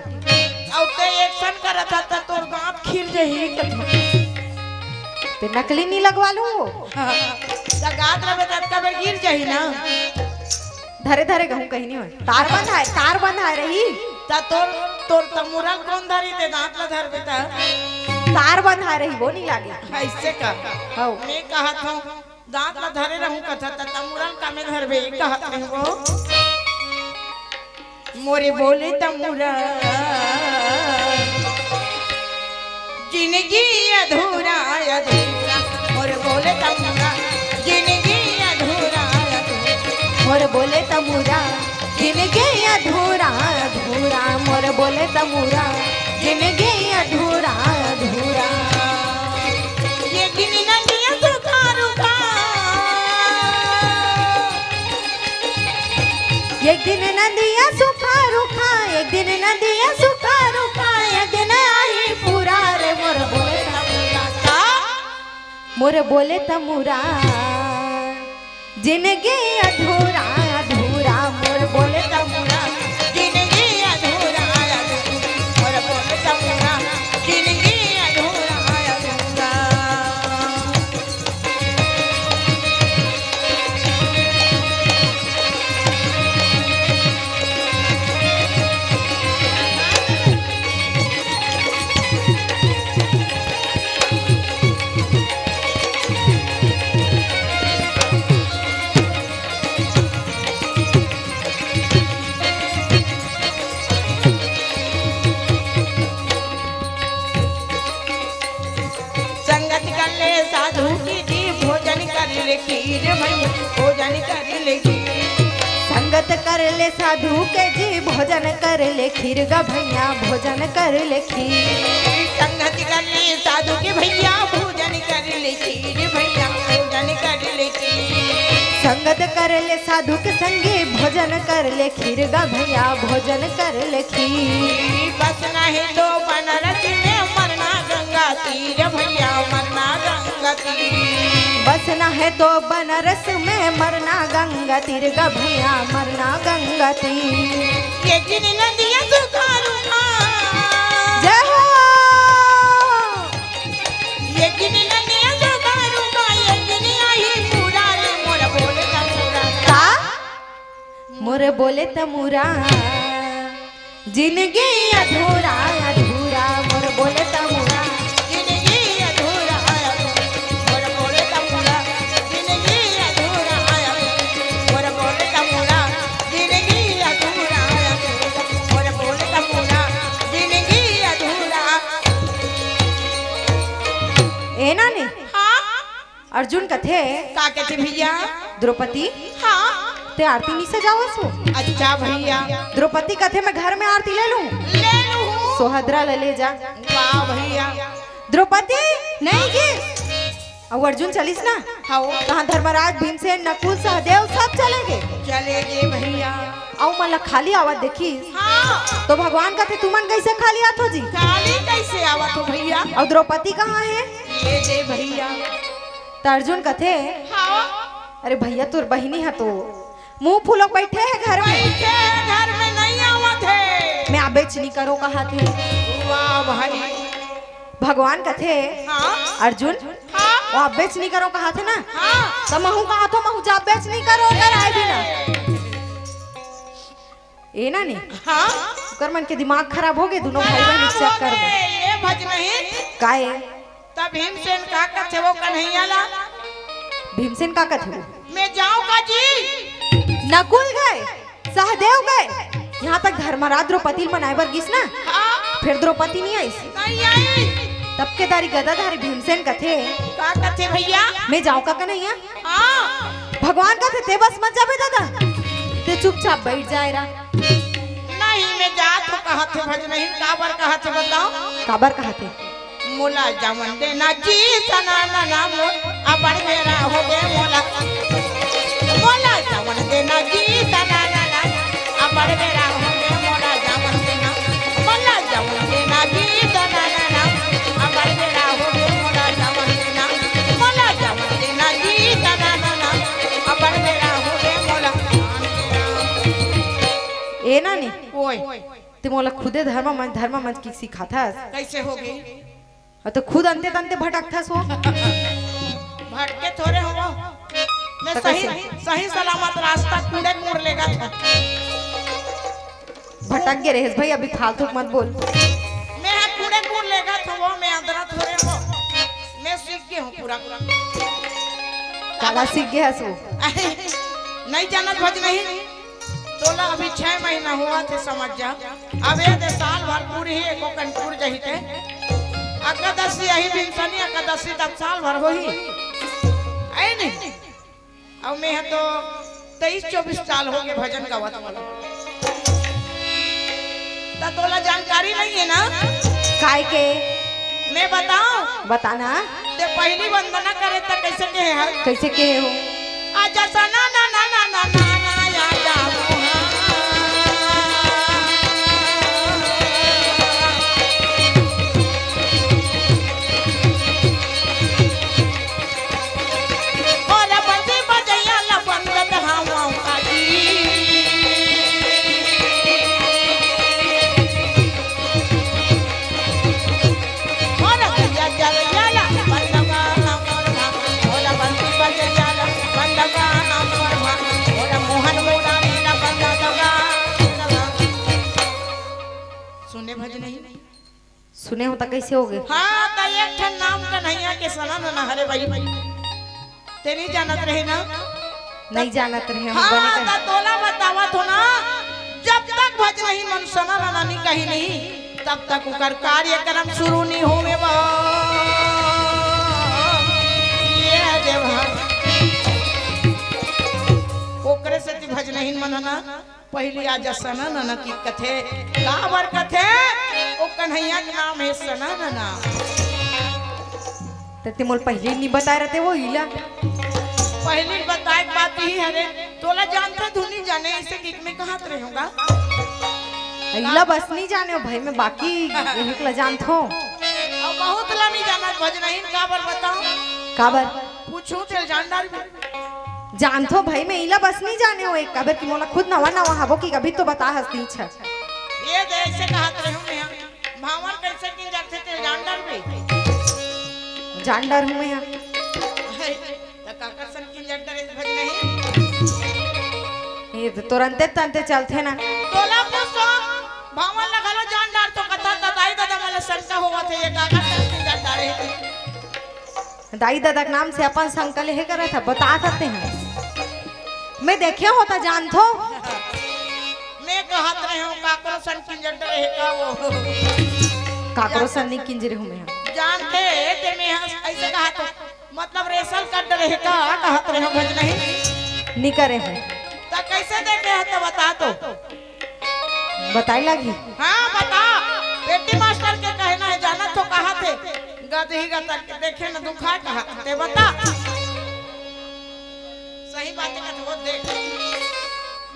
और ते एक्शन करत था त तोर दांत खिल जही ते नकली नहीं लगवा लूं। त गात रहे त कबर गिर जही ना। धरे धरे कहूँ कहीं नहीं हो। तार बंद है रही। त तोर तमुरा कौन धरी ते दांत ला धर बेटा। तार बंद है रही वो नहीं लागे। ऐसे का हो मैं कहत हूं दांत ला धरे रहूं कथा त तमुरा का में धरबे कहत नहीं वो। मोरे बोले तमुरा जिंदगी अधूरा अधूरा। मोरे बोले तमुरा जिंदगी अधूरा अधूरा। मोर बोले तमुरा जिनगे अधूरा अधूरा। मोर बोले तमुरा जिनगे अधूरा अधूरा। ये गिन नदिया सुखा रुखा। एक दिन नदिया सुखा रुखा, एक दिन नदिया सुखा रुखा, एक दिन आई पूरा रे। मोर बोले तमुरा, मोर बोले तमुरा जिनगे अधूरा अधूरा। मोर बोले तमुरा जिंदगी अधूरा अधूरा। मोरे बोले तमुरा जिंदगी अधूरा अधूरा। संगत कर ले साधु की जी भोजन कर ले खीर भैया भोजन कर ले खीर। संगत कर ले साधु के जी भोजन कर ले खीर गा भैया भोजन कर ले खीर। संगत कर ले साधु के भैया भोजन कर ले खीर भैया भोजन कर ले खीर। संगत कर ले साधु के संगे भोजन कर ले खीर गा भैया भोजन कर ले खीर। बस नहीं तो बनारस में मरना गंगा तीर भैया मरना गंगा तीर। बस न है तो बनारस में मरना गंगा तीर गा भैया मरना गंगा तीर। ये गिन नदिया सुखा रुखा। जय हो। ये गिन नदिया सुखा रुखा। ये गिन आई पूरा रे। मोर बोले तमुरा ता मोरे बोले तमुरा जिनगी अधूरा अधूरा। मोर बोले तमुरा जिंदगी अधूरा अधूरा। मोर बोले तमुरा जिंदगी अधूरा अधूरा। मोर बोले तमुरा जिंदगी अधूरा अधूरा। मोर बोले तमुरा जिंदगी अधूरा। ए ना ने हाँ अर्जुन कथे का कहते भैया? द्रौपदी हाँ ते आरती नहीं सजाओ सो। अच्छा भैया द्रौपदी कथे मैं घर में आरती ले लूं। ले लूं। सोहद्रा ले जा। वाह भैया। द्रौपदी नहीं की और अर्जुन चलिस ना। हाँ कहाँ धर्मराज भीमसेन नकुल सहदेव सब चलेंगे। चलेगे भैया। औ मला खाली आवाज देखी हाँ तो भगवान कहते तुमन कैसे खाली आत हो जी। खाली कैसे आवा तो भैया? और द्रौपदी कहाँ है? ये दे भैया। तो अर्जुन कहते हाँ अरे भैया तुर बहिनी है तो मुंह फूलों बैठे है घर में। बैठे घर में नहीं आवत है। मैं आबेच नहीं करो कहा थे। वाह भाई। भगवान कथे हाँ अर्जुन हाँ वो आबेच नहीं करो कहा थे ना। हाँ तो महू कहा तो महू जा बेच नहीं करो कर आए भी ना। ए ना नहीं हाँ कर मन के दिमाग खराब हो गए दोनों भाई बहन चेक कर दो। ये भज नहीं काए तब भीमसेन का कथे वो कन्हैया ला। भीमसेन का कथे मैं जाऊं का जी? नकुल गए सहदेव गए यहाँ तक धर्मराज द्रौपदी मनाए बर गिस ना। हाँ फिर द्रौपदी नहीं आई नहीं आई। तब के दारी गदाधारी भीमसेन कथे का कथे भैया? मैं जाऊं का कन्हैया। हाँ भगवान कहते ते बस मत जाबे दादा ते चुपचाप बैठ जाए रा। नहीं मैं जात हो कहा थे भज नहीं काबर कहा थे बताओ? काबर कहा थे मोला जमन देना जी सना ना ना मोल अबर मेरा हो गए मोला। मोला जमन देना जी सना ना ना अबर मेरा हो गए मोला जमन देना। मोला जमन देना जी सना ना ना अबर मेरा हो गए मोला जमन देना। मोला जमन देना जी सना ना ना अबर मेरा हो गए मोला। ए ना नहीं ओए ते मोला खुदे धर्म मंच की सिखाथा कैसे होगी? तो खुद अंते तंते भटकथा सो। भटके थोड़े हो मैं तो सही कैसे? सही सलामत रास्ता कूड़े कूड़ लेगा था। भटक गए रहे भाई अभी फालतू मत बोल। मैं कूड़े कूड़ लेगा था वो मैं अंदर थोड़े हो। मैं सीख गया हूँ पूरा पूरा। काला सीख गया सो। नहीं जानत भज नहीं तोला अभी 6 महीना हुआ थे समझ जा। अब ये दे साल भर पूरी ही एको कंटूर जही थे। अकादशी यही भीमसनी अकादशी तब साल भर हो ही आई नहीं। अब मैं तो 23-24 साल हो गए भजन गावत वाला। ता तोला जानकारी नहीं है ना? काय के मैं बताऊं बताना ते पहली वंदना करे तो कैसे के है? कैसे के हो। आजा सना ना ना ना ना ना ना या जा मोहा। और बंदी बजैया ला बंद हावा काजी। और दिया जल ला बंदगा ना मोरवा। और बंदी बजैया ला बंदगा ना मोरवा। और मोहन मोरानी ला बंदगा। सुने भज नहीं? सुने होता कैसे हो गए। हाँ तो एक ठन नाम कन्हैया के सना ना हरे भाई ते नहीं जानत रहे ना? नहीं जानत रहे हम हाँ बने तो तोला बतावा तो ना जब तक भज नहीं मन सना ना नहीं कहीं नहीं तब तक उकर कार्यक्रम शुरू नहीं होवे बा। ये देव ओकरे से ती भज नहीं मनना पहली आज सना ना की कथे काबर कथे ओ कन्हैया के नाम है सना ना। ते मोल पहले नहीं बताए रहते वो इला। पहली बताए बात ही हरे तोला जानता धुनी जाने इसे गीत में कहाँ रहेगा? इला बस नहीं जाने हो भाई मैं बाकी एकला जानत हो। अब बहुत ला नहीं जाना भज नहीं काबर बताओ? काबर पूछूं तेरे जानदार भी जानत हो भाई मैं इला बस नहीं जाने हो एक काबर की मोला खुद नवा नवा हबो की कभी तो बता हस्ती छ। ये जैसे कहत रहे हूं मैं भावर कैसे की जाते तेरे जानदार भी जान डर हूँ मैं यहाँ। तो काकर सन की जानदार भज नहीं ये तो तुरंते तंते चलते ना। तोला पूछो भावर लगालो जानदार तो कथा दाई दादा मला शंका हुआ थे ये काकर सन की जानदार है। दाई दादा के नाम से अपन संकल है करे था बता सकते हैं। मैं देखे होता जानत हो। मैं कहत रहे हूं काकरो सन की जानदार है का वो काकरो सन नहीं किंजरे हूँ मैं यहाँ। जानते ते मैं ऐसे कहा तो मतलब रेसल कट रहे का कहत रहे भज नहीं नहीं करे हैं तो कैसे देखे है तो बता तो बताई लगी। हाँ बता बेटी मास्टर के कहना है जाना तो कहा थे गदही गतर के देखे न दुखा कहा ते बता सही बात है तो देख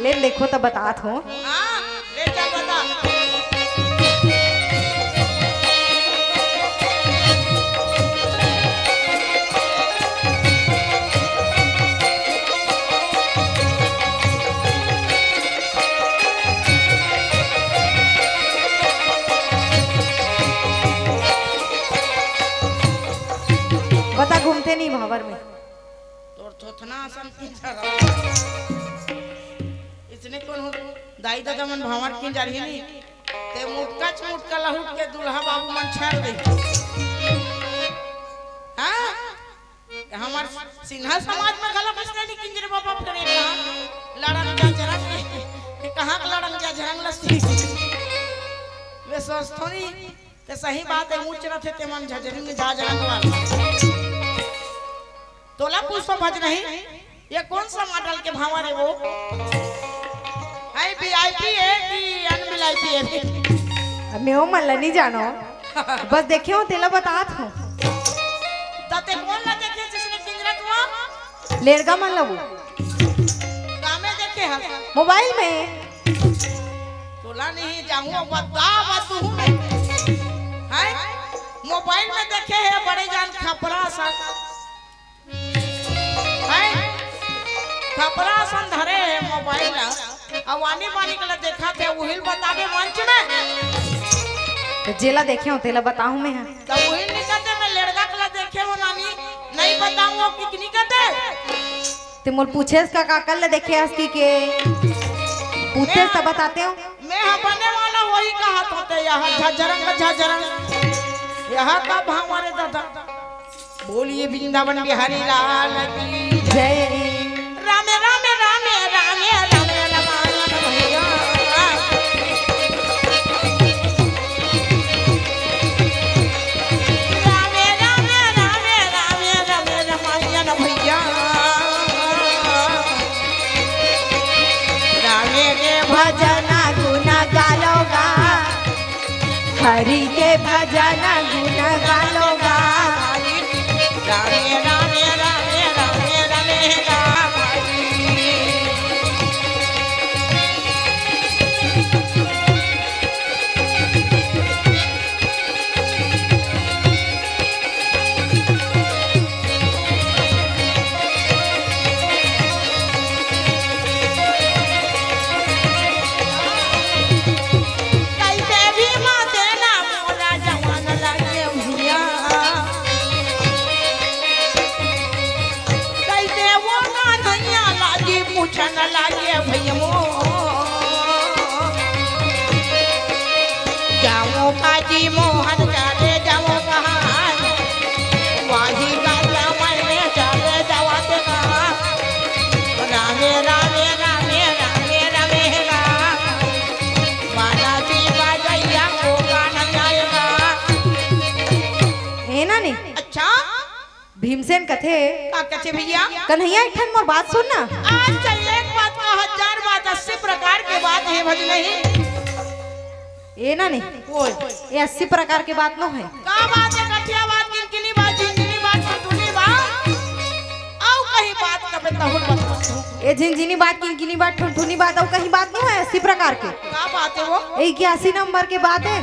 ले देखो तो बतात हो। हाँ ले चल बता बता घूमते नहीं भावर में तोर थोथना आसन की जरा इसने कौन हो दाई दादा मन भावर की जा रही नहीं ते मुटका लहुट के दुल्हा बाबू मन छाड़ दे हां हमार सिन्हा समाज में गला बसने नहीं किंजरे बाबा करे कहां लड़न जा जरा के कहां लड़न जा झरंग लस्ती वे सोचथोनी ते सही बात है ऊंच रथे ते मन झजरिंग जा जरंग वाला तोला पुष्प भज नहीं ये कौन सा मॉडल के भावा रे वो है वीआईपी है कि अनवीआईपी है अब मैं हो मन नहीं जानो बस देखे हो तेला बतात हो तते कौन ला देखे जिसने पिंजरत हुआ लेड़गा मन लबू कामे देखे है मोबाइल में तोला नहीं जाऊं बता तू है मोबाइल में देखे है बड़े जान खपरा सा खपरा सन धरे है मोबाइल अब वानी वानी के देखा थे उहिल बतावे मंच में तो जेला देखे हो तेला बताऊं मैं तो उहिल निकलते मैं लड़का के देखे हो नानी नहीं बताऊं कितनी कहते ते मोल पूछे का काकल ले देखे हस की के पूछे तो बताते हो मैं बने वाला वही कहा होते यहाँ झजरंग यहाँ का हमारे दादा बोलिए वृंदावन बिहारी लाल की जय रामे रामे रामे रामे रामे रमान भैया रामे रामे रामे रामे रामे रमान भैया रामे के भजना गुना गालोगा हरि के भजना गुना गालोगा रामे रामे रामे रामे रामे राम कैसे भी माँ देना मोला जवान लगे भैया कैसे वो कान्हैया लागी पूछन लागे भैया जाओ काजी मोहन चले जाओ कहाँ वाही गाजा मैंने चले जावाते कहाँ रामे रामे रामे रामे रामे राम माना जी बाजैया को गाना जाएगा है ना नहीं अच्छा भीमसेन कथे का कचे भैया कन्हैया एक ठन मोर बात सुन ना आज चल एक बात का 1000 बात 80 प्रकार के बात है भज नहीं ये ना नहीं ओए ये 80 प्रकार के बात नो है का बात है कठिया बात किनकिनी बात झिनझिनी बात टुटुनी बात आओ कहीं बात कबे तहुल बता ये झिनझिनी बात किनकिनी बात ठुनठुनी बात और कहीं बात नहीं है 80 प्रकार के का बात है वो 81 नंबर के बात है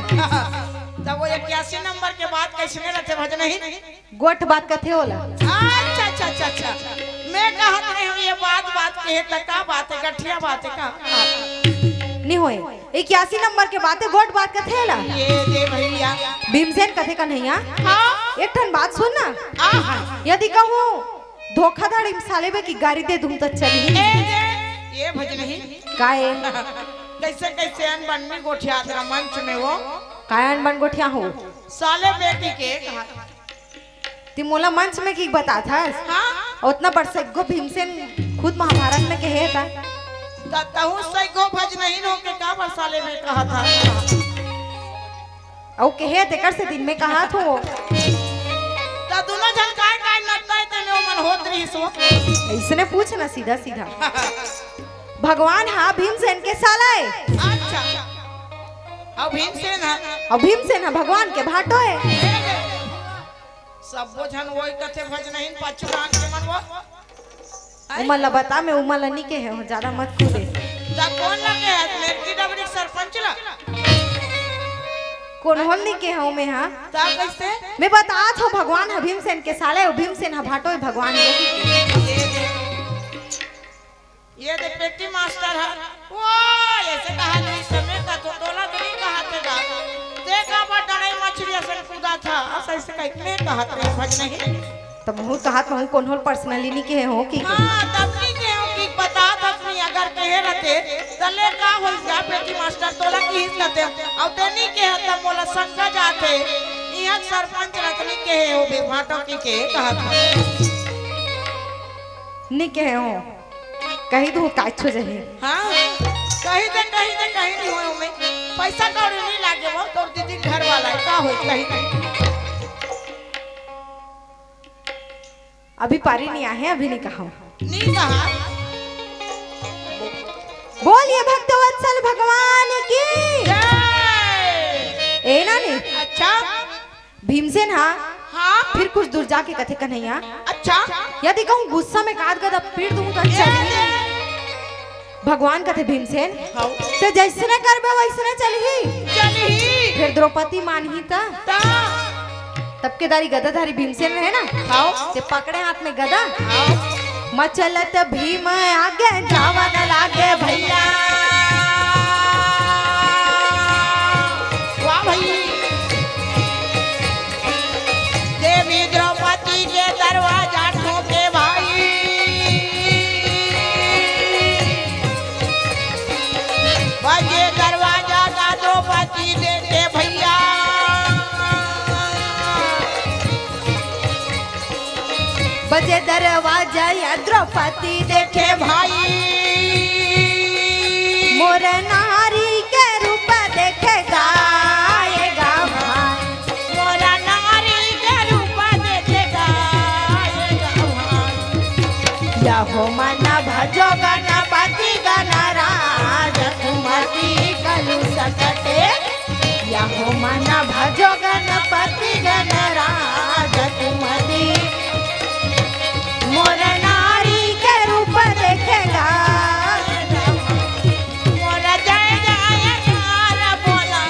तब वो 81 नंबर के बात कैसे रहते भज नहीं गोठ बात कथे होला अच्छा अच्छा अच्छा अच्छा मैं कहत रही हूँ ये बात बात के है का बात है गठिया बात है का नहीं होए 81 नंबर के बात है गोठ बात कथे होला ये दे भैया भीमसेन कथे कन्हैया हाँ एक ठन बात सुन ना आहा यदि कहूँ धोखाधड़ी में साले बे की गाड़ी दे दूं तो चली ये भज नहीं काए कैसे कैसे अनबन में गोठिया तेरा मंच में वो कायन बन गोठिया हो साले बेटी के कहा ती मोला मंच में की बता था हाँ उतना बड़ सगो भीमसेन खुद महाभारत में कहे था तहु सैगो भज नहीं हो के का बरसाले में कहा था और कहे तेकर से दिन में कहा थो ता दोनों जन काय काय नटता है मन होत रही सो इसने पूछ ना सीधा सीधा। भगवान हाँ भीमसेन के साला है। अच्छा अब भीमसेन है और भीमसेन हाँ भगवान के भाटो है। सब बोझन वही कथे भजनहीन पछुरान के मनवा उमला बता मैं उमला नहीं के है ज्यादा मत कूदे। ता कौन लगे है मेरकी डबरी सरपंच ला कौन होल नहीं के हूँ मैं हाँ ता कैसे मैं बता था भगवान है भीमसेन के साले है भीमसेन है भाटो है भगवान योगी के। ये दे पेटी मास्टर है वो ऐसे कहा नहीं समय का तो तोला तो नहीं कहा था देखा बटड़े मछली असन कूदा था ऐसे कहने कहा रे भजनहीन तो मुँह कहा तो हूँ कौन होल पर्सनली नहीं के हो कि हां तब नहीं के हो कि बता तब नहीं अगर कहे रहते तले का हो जा पेटी मास्टर तोला की हित लेते अब ते नहीं के त मोला संग जाते यहां सरपंच रतनी के हो बे भाटो की के कहा था नहीं के हो कहीं तो काछो जहे। हां कहीं नहीं हो में पैसा कौड़ी नहीं लागे वो तोर दीदी घर वाला है का हो कहीं अभी पारी नहीं आए अभी नहीं कहा नहीं कहा बोलिए भक्तवत्सल भगवान की जय ए ना नहीं अच्छा भीमसेन हाँ हाँ फिर कुछ दूर जाके कथे कन्हैया अच्छा यदि कहूँ गुस्सा में काट गदा पीट दूँ तो अच्छा नहीं। भगवान कथे भीमसेन हाँ तो जैसे न करबे वैसे न चलही चली फिर द्रौपदी मानही ता ता तब के दारी गदाधारी भीमसेन रहे ना हाँ ते पकड़े हाथ में गदा हाँ मचलत भीम आगे जावा न लागे भैया वाह भाई देवी द्रौपदी के दरवाजा ठोके भाई बजे दरवाजा का द्रौपदी देखे भैया बजे दरवाजा या द्रौपदी देखे भाई मोर नारी के रूप देखे गाएगा भाई मोरा नारी के रूप देखेगा या हो मना भजो गणपति गणराज कुमति कलु सकटे या हो मना भजो गणपति गणराज कुमति मोर नारी के रूप देखेगा मोरा जय जयकार बोला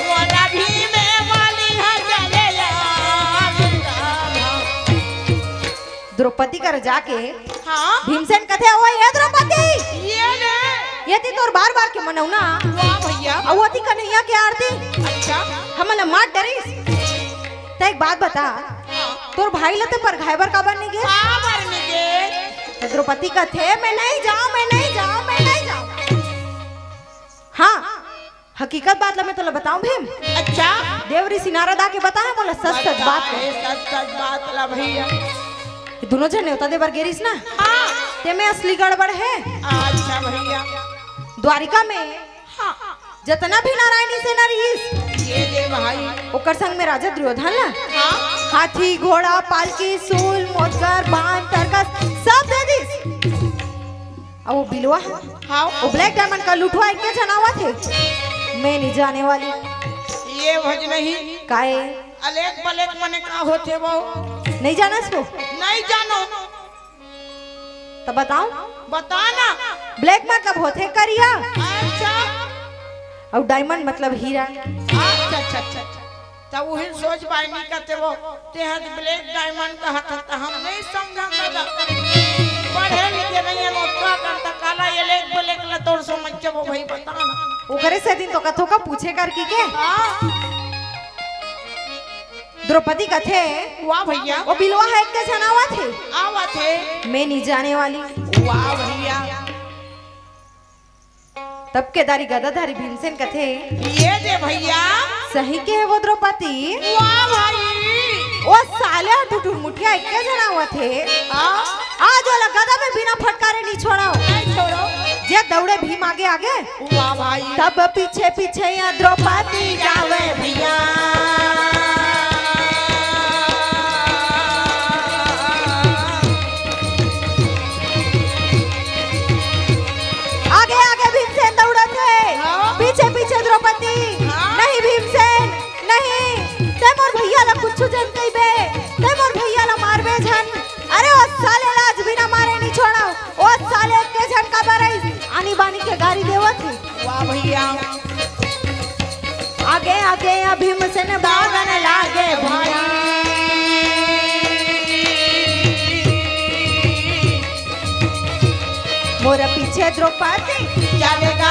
मोरा भीमे वाली है चले द्रौपदी कर जाके हाँ भीमसेन कथे हुआ है द्रौपदी ये ने यदि तोर बार बार के मनौना वाह भैया अवती कन्हैया के आरती अच्छा हमला मार डरिस तो एक बात बता तोर भाई लते पर घायबर का बनने गे बाबर में गे तो द्रौपदी का थे मैं नहीं जाऊं हाँ हकीकत बात ला मैं तोला बताऊं भीम अच्छा देव ऋषि नारद आके बताए बोला सच सच बात है सच बात ला भैया ये दोनों जन नेवता दे बर गेरिस ना हाँ ते में असली गड़बड़ है अच्छा भैया द्वारिका में हाँ जतना भी नारायणी से नरीस ये दे भाई ओकर संग में राजा दुर्योधन ला हाँ हाथी घोड़ा पालकी सूल मोटकर बाण तरकस सब दे दिस अब वो बिलवा हाँ वो ब्लैक डायमंड का लुटवा एक के जनावा थे मैं नहीं जाने वाली ये भज नहीं काहे अलेक बलेक मने का होते वो नहीं जाना इसको नहीं जानो तो बताऊं बताना ब्लैक मतलब होते करिया अच्छा और डायमंड मतलब हीरा अच्छा तब वही सोच पाए नहीं करते वो ते हाथ ब्लैक डायमंड का हाथ था हम नहीं समझा दादा पढ़े लिखे नहीं है नोटका करता काला ये लेक ब्लैक ला तोड़ समझ के वो भाई बताना वो करे से दिन तो कथो का पूछे कर की के हाँ द्रौपदी का थे वाह भैया वो बिलवा है एक के जनावा थे आवा थे मैं नहीं जाने वाली वाह भैया तब के दारी गदाधारी भीमसेन कथे ये दे भैया सही के है वो द्रौपदी वाह भाई वो साले टुटुर मुठिया एक के जनावा थे आज वाला गदा में बिना फटकारे नहीं छोड़ाओ नहीं छोड़ो जे दौड़े भीम आगे आगे वाह भाई तब पीछे पीछे यहाँ द्रौपदी जावे भैया भैया आगे आगे भीमसेन भागन लागे भैया मोर पीछे द्रौपदी जावेगा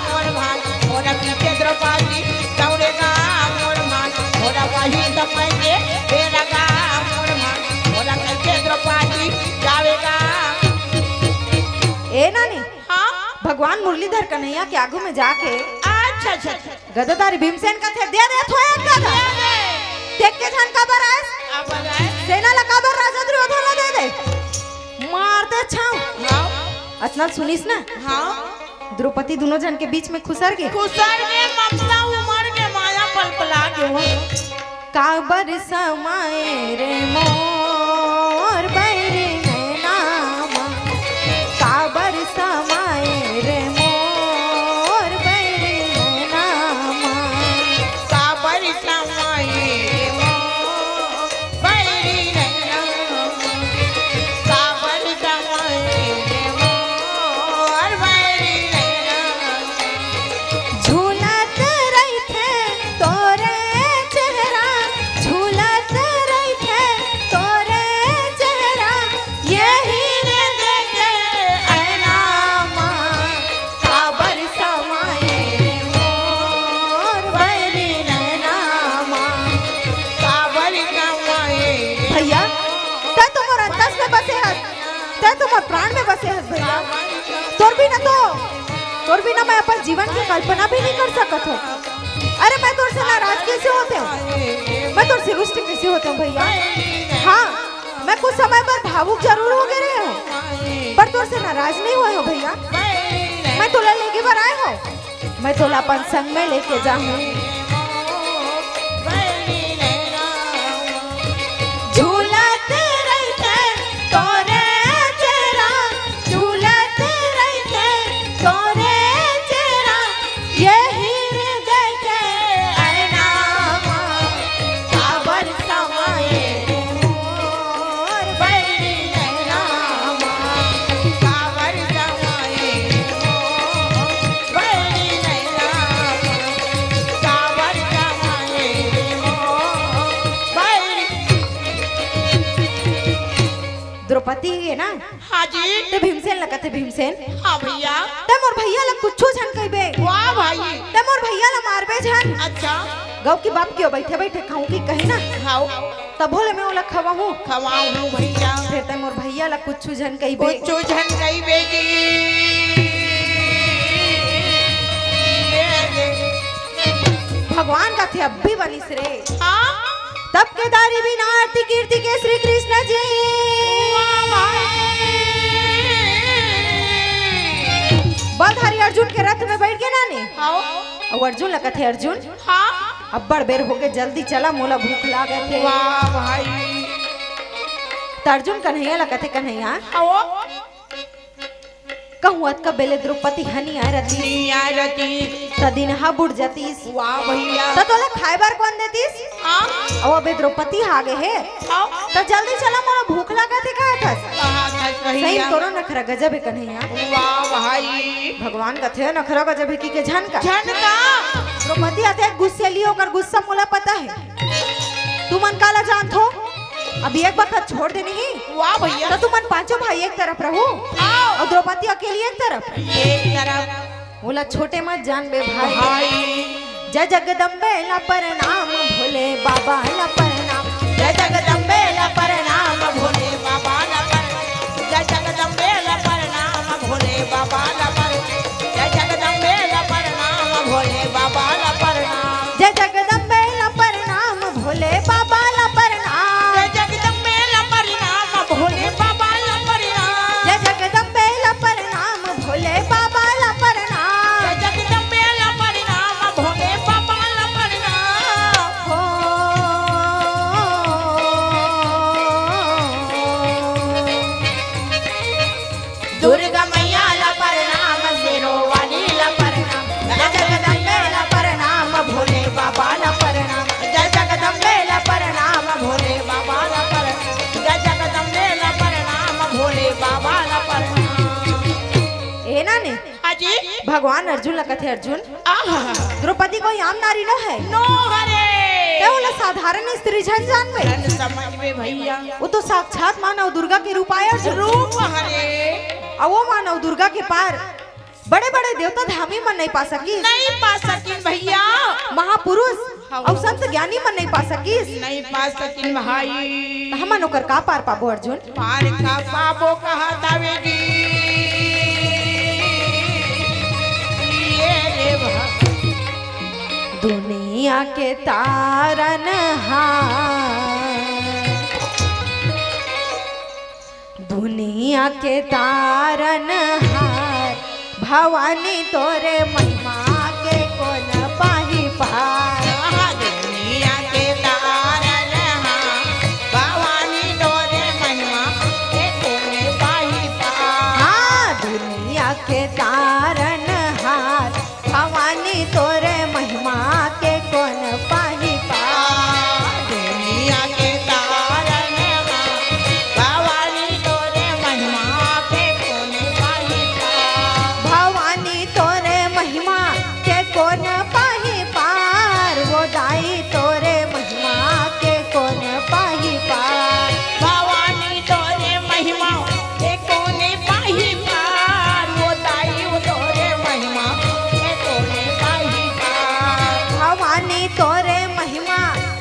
मोर भान मोर पीछे द्रौपदी दौड़ेगा मोर मान मोरा वही समय के बेलगा मोर मान मोरा पीछे द्रौपदी जावेगा। ए नानी हाँ भगवान मुरलीधर कन्हैया के आगू में जाके अच्छा अच्छा गदाधारी भीमसेन का थे दे थोया गदा देख के झन काबर आए अब बताए सेना ला काबर राजा दुर्योधन ला दे मारते छाव हाँ अतना सुनिस ना हाँ द्रौपदी दोनों जन के बीच में खुसर के कुसर के ममता उमर के माया पलपला के हो काबर समाए रे मोर बैरी नामा काबर समाए रे मोर बैरी नामा काबर समाए मो बैरी नैना काबर समाए मोर बैरी नैना झूलत रही थे तोरे चेहरा झूलत रही थे तोरे चेहरा यही रे देखे ऐनामा काबर समाए रे मोर बैरी नामा काबर समाए भैया ते तुमर अंतस में बसे हस ते तुमर प्राण में बसे हस भैया तोर भी ना मैं अपन जीवन की कल्पना भी नहीं कर सकत हूँ। अरे मैं तोर से नाराज कैसे होते हूँ मैं तोर से रुष्ट कैसे होते हूँ भैया हाँ मैं कुछ समय पर भावुक जरूर हो गए रहे हूँ पर तोर से नाराज नहीं हुए हो भैया मैं तोला लेके बार आए हो मैं तोला अपन संग में लेके जाऊँ झूलत रही थे तोरे चेहरा झूलत रही थे तोरे चेहरा यही रे देखे ऐनामा काबर समाए रे मोर बैरी नामा काबर समाए बैरी नैना काबर समाए बैरी द्रौपदी है ना हाँ जी ते भीमसेन लगते भीमसेन हाँ भैया ते मोर भैया ला कुछो झन कइबे वाह भाई ते मोर भैया ला मारबे झन अच्छा गौ की बाप क्यों बैठे बैठे खाऊं की कहे ना खाओ तब बोले मैं ओला खवाऊं खवाऊं भैया फिर ते मोर भैया ला कुछ झन कइबे कुछ झन गई बेटी भगवान का थे अब भी बनिस रे हाँ तब के दारी बिना आरती कीर्ति के श्री कृष्ण जी बलधारी अर्जुन के रथ में बैठ के नानी आओ अब अर्जुन लगा थे अर्जुन हाँ अब बड़ बेर होके जल्दी चला मोला भूख लागे थे वाह भाई त अर्जुन कन्हैया लगा थे कन्हैया आओ कहूत का बेले द्रौपदी हनी आ रती निया रती तदिन हा बुड़ जातीस वाह भैया त तोला खाए बार कौन देतीस हाँ अब अबे द्रौपदी आगे है आओ त जल्दी चला मोला भूख लगा थे का थस कहाँ था सही भैया तोरो नखरा गजब है कन्हैया वाह भाई भगवान का थे नखरा गजब है की के झन का झन का द्रौपदी आते गुस्से लियो कर गुस्सा मोला पता है तू मन काला जानत हो अब एक वक्त छोड़ दे नहीं वाह भैया तो तू मन पांचों भाई एक तरफ रहो आओ और द्रौपदी अकेली एक तरफ एक तरफ बोला छोटे मत जान बे भाई भाई जय जगदम्बे ला प्रणाम भोले बाबा ला प्रणाम जय जगदम्बे ला प्रणाम भोले बाबा ला प्रणाम जय जगदम्बे ला प्रणाम भोले बाबा ला प्रणाम जय जगदम्बे ला प्रणाम भोले बाबा ला प्रणाम जय जगदम्बे ला प्रणाम भोले बाबा ला प्रणाम जय जगदम्बे ला प्रणाम भोले बाबा ला प्रणाम जय जगदम्बे ला प्रणाम भोले बाबा ला प्रणाम जय जगदम्बे ला प्रणाम भोले बाबा ला प्रणाम भगवान अर्जुन लगत है अर्जुन आहा द्रौपदी कोई आम नारी न है नो हरे ते उला साधारण स्त्री झन जान में धन समझ में भैया वो तो साक्षात मानव दुर्गा के रूप आया अर्जुन रूप हरे और वो मानव दुर्गा के पार बड़े बड़े देवता धामी मन नहीं पा सकी नहीं पा सकिन भैया महापुरुष और संत ज्ञानी मन नहीं पा सकी नहीं पा सकिन भाई हमन ओकर का पार पाबो अर्जुन पार का पाबो कहा दावेगी ये रे दुनिया के तारन दुनिया के तारन हार भवानी तोरे महिमा के कोन पाही पार दुनिया के तारन भवानी तोरे महिमा के कोने पाही पार हाँ दुनिया के तारन हार भवानी तोरे महिमा के कोन पाही पार दुनिया के तारन भवानी तोरे महिमा के कोने पाही पार भवानी तोरे महिमा के कोन पाही पार वो दाई तोरे महिमा के कोन पाही पार भवानी तोरे महिमा के कोने पाही पार वो दाई वो तोरे महिमा के कोने पाही पार भवानी तोरे महिमा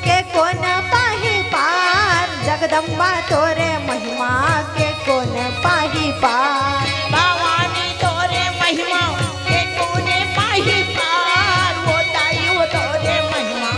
के कोन पाही पार जगदम्बा तोरे महिमा के कोन पाही पार भवानी तोरे महिमा के कोने पाही पार वो दाई वो तोरे महिमा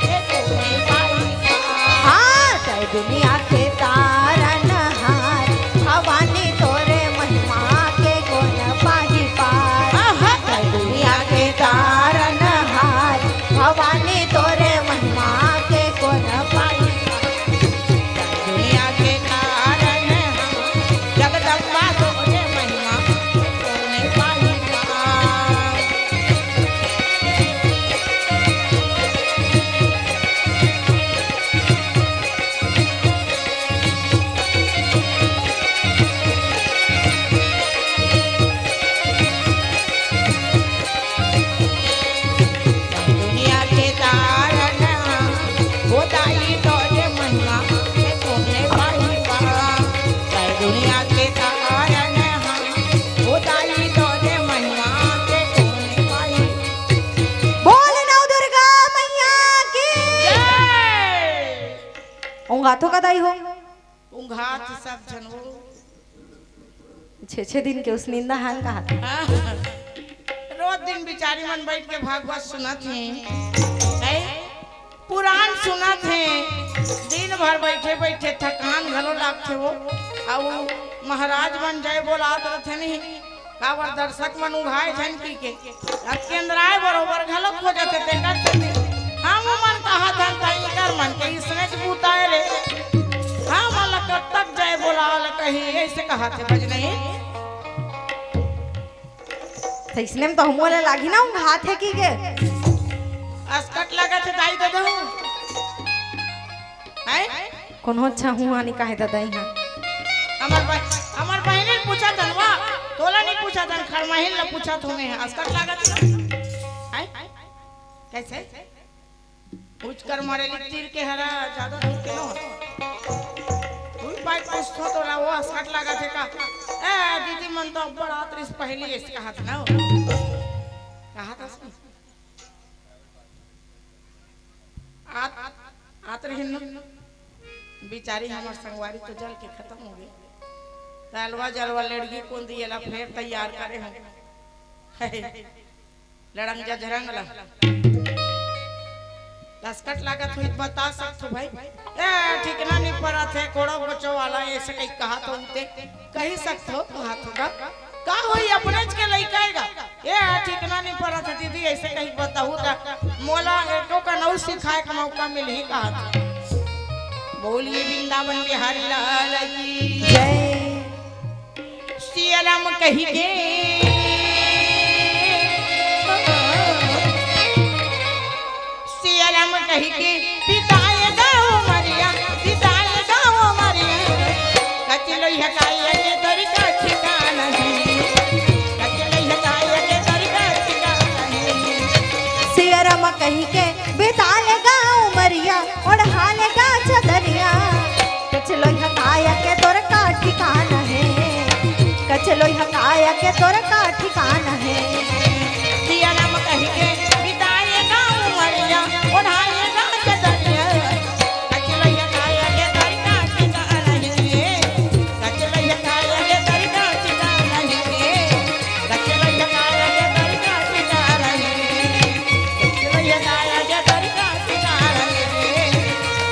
के कोने पाही पार हाँ तय दुनिया के तारन हार भवानी तोरे महिमा के कोन पाही पार आहा तय दुनिया के तारन हार भवानी तोरे महिमा के कोन पाही दुनिया के कारण जगदम्बा तोरे महिमा के कोने पाही पार दुनिया के कारण वो दाई तोरे महिमा के कोने पाही पार दुनिया के कारण वो दाई तोरे महिमा के कोने पाही बोल नौ दुर्गा मैया की जय उंगाथो का दाई हो उंघात सब जनवो 6 दिन के उस निंदा हान कहा रोज दिन बिचारी मन बैठ के भागवत सुनत हैं पुराण सुनत हैं दिन भर बैठे बैठे थकान घलो लागथे वो और महाराज मन जय बोलात रहथे नहीं काबर दर्शक मन उघाए झनकी के अब केंद्राए बरोबर घलो खोजत ते करते हम मन कहा था कर मन के इसने बूताए रे हम कब तक जय बोलाल कही ऐसे कहा थे बज नहीं तो इसने में तो हमोला लागी ना उंगाथ है की के अस्कट लगा थे दाई दे दो हैं कौन अच्छा हूँ आनी काहे दादा यहाँ हमार बहन ने पूछा तनवा तोला नहीं पूछा तन खरमहिन ला पूछा तुम्हें अस्कट लगा थे हैं कैसे पूछ कर मारे ली तीर के हरा ज्यादा दूर के नो कोई बात पूछतो तो ला वो अस्कट लगा थे का ए दीदी मन तो बड़ा त्रिस पहली ऐसे कहा था ना कहा था आत रही बिचारी हमार संगवारी तो जल के खत्म हो गई तालवा जलवा लड़की कौन दिएला फिर तैयार करे हम लड़ंग जझरंग ला दसकट लागत हुई बता सकते भाई ए ठिकना नहीं पड़ा थे कोड़ो बच्चों वाला ऐसे कहीं कहा तो उते कही सकते हो तो हाथ होगा का होई अपने के लइकाएगा ए ठिकना नहीं पड़ा था दीदी ऐसे कहीं बताऊं तो मोला एको का नौ सिखाए का मौका मिल ही कहा बोलिए वृंदावन बिहारी लाल की जय सियाराम कही के सियाराम कही के पिताए गाओ मरिया पिताए गाओ मरिया कचलो हकाई के तोरी का ठिकाना नहीं कचलो हकाई के तोरी का कही के बिता लेगा उमरिया ओढ़ा लेगा चदरिया कचलो हकाया के तोर का ठिकाना है कचलो हकाया के तोर का ठिकाना है दिया नाम कही के बिताएगा उमरिया ओढ़ाएगा चदरिया कचलैया काया के तरीका ठिकाना है कचलैया काया के तरीका ठिकाना है कचलैया काया के तरीका ठिकाना है कचलैया काया के तरीका ठिकाना है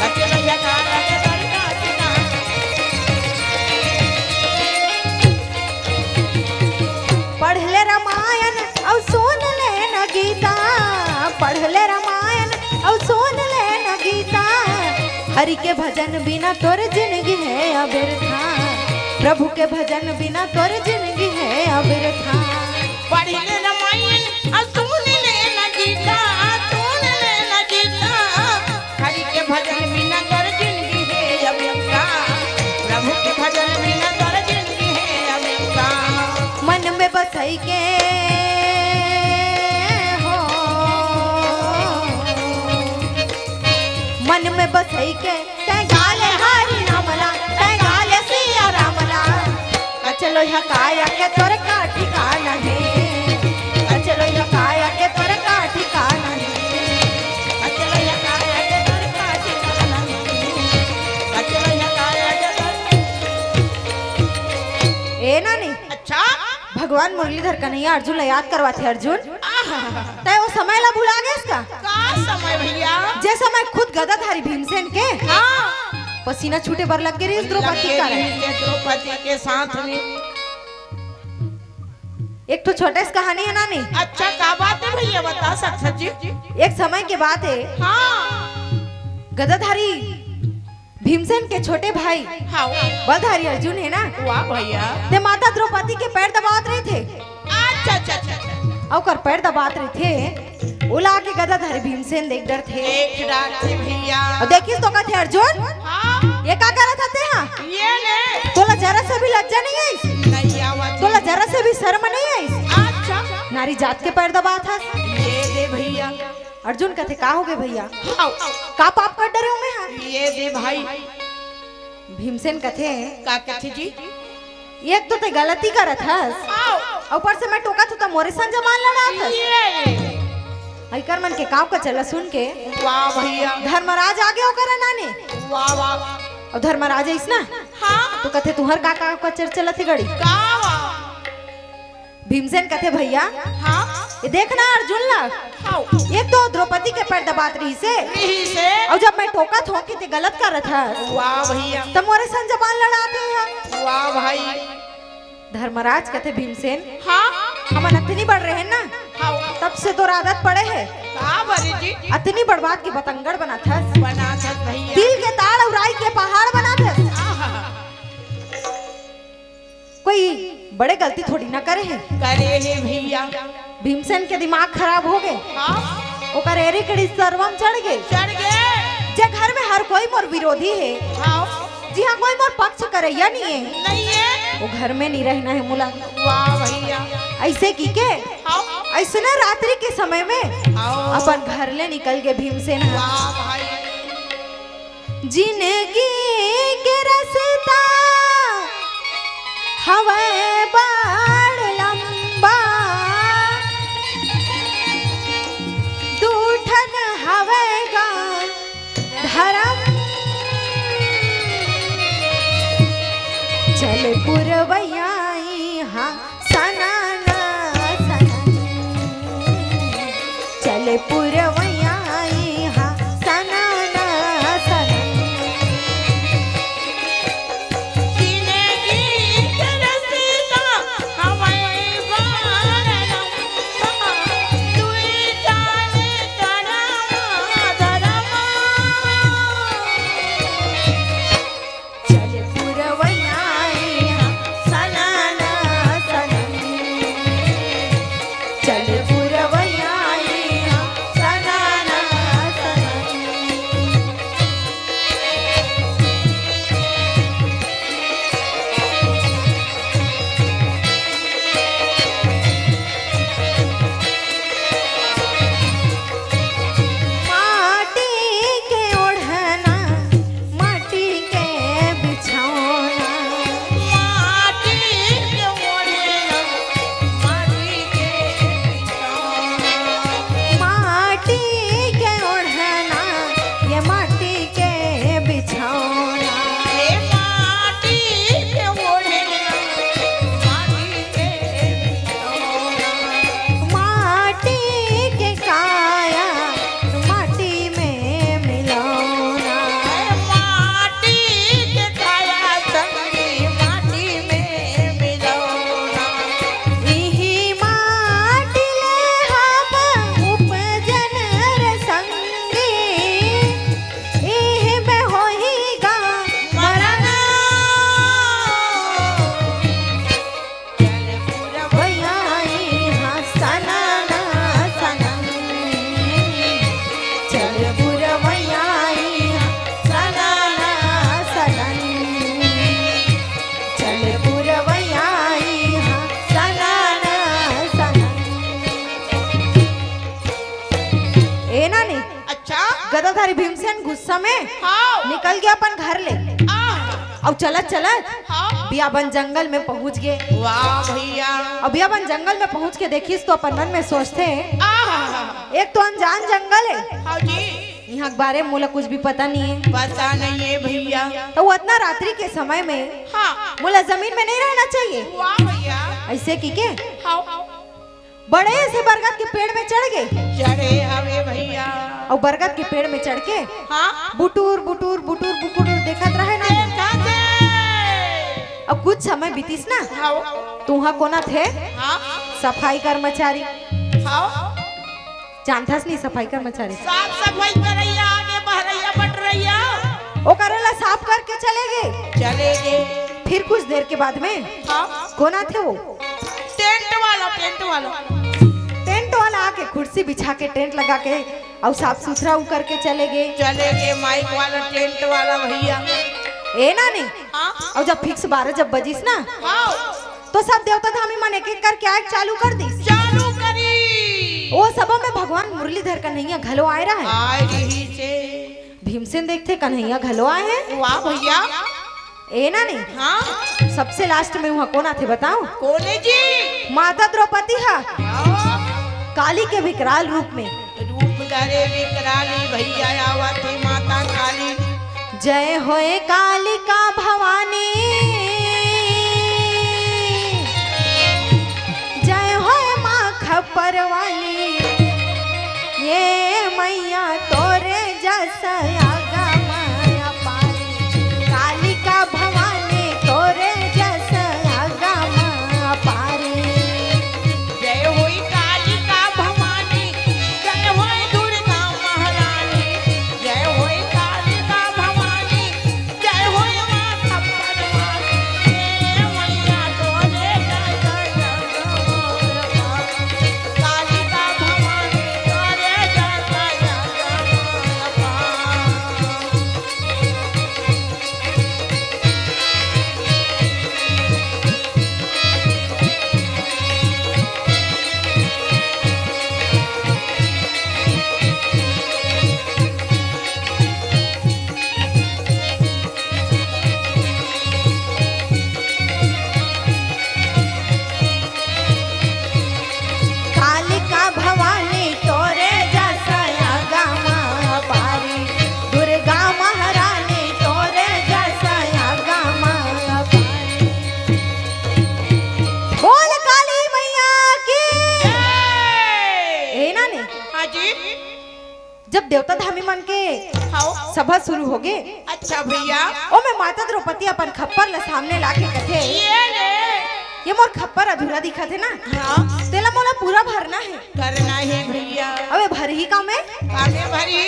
कचलैया काया के तरीका ठिकाना पढ़ ले रामायण और सुन ले न गीता पढ़ ले रामायण और सुन ले न गीता हरि के भजन बिना तोर जिंदगी है अबिरथा प्रभु के भजन बिना तोर जिंदगी है अबिरथा पढ़ ले रामायण और सुन ले न गीता सुन ले न गीता हरि के भजन बिना तोर जिंदगी है अव्यक्ता प्रभु के भजन बिना तोर जिंदगी है अव्यक्ता मन में बसई के हो मन में बसई के तै गाले हरि नामला तै गाले सिया रामला कचलो हकाया के तोर का ठिकाना है कचलो हकाया के तोर का ठिकाना है कचलैया काया के तोर का ठिकाना है कचलैया काया के तोर ए नानी अच्छा भगवान मुरलीधर कन्हैया अर्जुन ला याद करवाते अर्जुन तय वो समय ला भुला गए इसका का समय भैया जे समय खुद गदाधारी भीमसेन के हाँ पसीना छूटे बर लग गई द्रौपदी का द्रौपदी के साथ में एक तो छोटे से कहानी है नानी अच्छा का बात है भैया बता सकते जी एक समय की बात है हाँ गदाधारी भीमसेन के छोटे भाई हाँ बलधारी अर्जुन है ना वाह भैया ते माता द्रौपदी के पैर दबात रहे थे अच्छा अच्छा अच्छा और कर पैर दबात रहे थे उला के गदाधारी भीमसेन देख डर थे एक डाक से भैया और देखिस तो कहते अर्जुन हाँ ये का करत थे हाँ ये ने तोला जरा से भी लज्जा नहीं आई नहीं आवा तोला जरा से भी शर्म नहीं आई अच्छा नारी जात के पैर दबा था ये दे भैया अर्जुन कहते का हो गए भैया हाँ का पाप कर डरे होंगे हाँ ये दे भाई भीमसेन कहते का कहते जी एक तो ते गलती करत हस आओ ऊपर से मैं टोका तो मोरे संग जमान लड़ा था ये हईकर मन के काव का चला सुन के वाह भैया धर्मराज आगे होकर नाने वाह वाह और धर्मराज है ना हाँ तो कहते तुहर का का चला थी गड़ी का वाह भीमसेन कहते भैया हाँ ये देखना अर्जुन ला हाँ एक तो द्रौपदी के पैर दबात रही से यही से और जब मैं टोका थो कि ते गलत करत हस वाह भैया तब मोरे संग जबान लड़ाते हैं वाह भाई धर्मराज कहते भीमसेन हाँ हम अतनी बढ़ रहे हैं ना हाँ तब से तो आदत पड़े है का बड़ी जी अतनी बर्बाद की बतंगड़ बना था बना था भैया तिल के ताड़ और राई के पहाड़ बना था आहा, कोई बड़े गलती थोड़ी ना करे है करे है भैया भीमसेन के दिमाग खराब हो गए हाँ ओकर एरी कड़ी सर्वम चढ़ गए चढ़ गए जे घर में हर कोई मोर विरोधी है हाँ जी हाँ कोई मोर पक्ष करैया नहीं है नहीं है वो घर में नहीं रहना है मुला वाह भैया ऐसे की के हाँ ऐसे ना रात्रि के समय में आओ अपन घर ले निकल के भीमसेन वाह भाई जिंदगी के रास्ता हवे बड़ लंबा दूठन हवे गा धर्म चल पुरवैयाई हाँ सनाना सनन चल पुरवैयाई हाँ सनाना सनन जिंदगी के रास्ता हमें बार लंबा तू जाने धर्म चल पुरवैयाई हाँ सनाना सनन चल पुरवैयाई हाँ भीमसेन गुस्सा में हाँ निकल गया अपन घर ले। अब चलत चलत हाँ बियाबन जंगल में पहुंच गए। वाह भैया अब बियाबन जंगल में पहुंच के देखिस तो अपन मन में सोचते हैं आहा, एक तो अनजान जंगल है, हाँ जी यहाँ के बारे में मोला कुछ भी पता नहीं है। पता नहीं है भैया। तो वो इतना रात्रि के समय में हाँ मोला जमीन में नहीं रहना चाहिए। वाह भैया ऐसे की के हाँ बड़े से बरगद के पेड़ में चढ़ गए चढ़े हवे भैया। और बरगद के पेड़ में चढ़ के हाँ बुटूर बुटूर बुटूर बुटूर देखत रहे ना। देखा थे। अब कुछ समय बीतीस ना हाँ तो वहाँ कोना थे हाँ सफाई कर्मचारी। हाँ जानथस नहीं सफाई कर्मचारी साफ सफाई करैया आगे बहरैया बटरैया वो करेला साफ करके चले गए। चले गए। फिर कुछ देर के बाद में हाँ कोना थे वो टेंट वाला टेंट वाला आके कुर्सी बिछा के टेंट लगा के और साफ सुथरा करके चले गए। चले गए माइक वाला टेंट वाला भैया। ए ना नहीं हाँ और जब फिक्स 12 जब बजिस ना हाँ तो सब देवता धामी मन एक एक करके आग चालू कर दी। चालू करी। वो सब में भगवान मुरलीधर कन्हैया घलो आए रहे। आए रही से भीमसेन देखते कन्हैया घलो आए हैं। वाह भैया। ए ना नहीं हाँ सबसे लास्ट में वहाँ कौन थे बताओ? कोने जी माता द्रौपदी हा हाँ, काली के विकराल रूप में। रूप धरे विकराली भैया आवत है माता काली। जय होए कालिका भवानी जय होए माँ खप्पर वाली ये मैया तोरे जैसा आगा माया पारी कालिका भवानी तोरे जैसा आगा माया पारी। जय होई कालिका भवानी जय होई दुर्गा महारानी जय होई कालिका भवानी जय होई माँ खप्पर वाली ये मैया तोरे जैसा कालिका भवानी तोरे जैसा कालिका भवानी तोरे जैसा आगा माया पारी दुर्गा महारानी तोरे जैसा आगा माया पारी। बोल काली मैया की। ए ना नहीं हाँ जी जब देवता धामी मन के हाँ सभा शुरू हो गए अच्छा भैया ओ मैं माता द्रौपदी अपन खप्पर ला सामने लाके कथे ये ले ये मोर खप्पर अधूरा दिखा थे ना हाँ तेला मोला पूरा भरना है। करना है भैया। अबे भर ही का में कामे भरी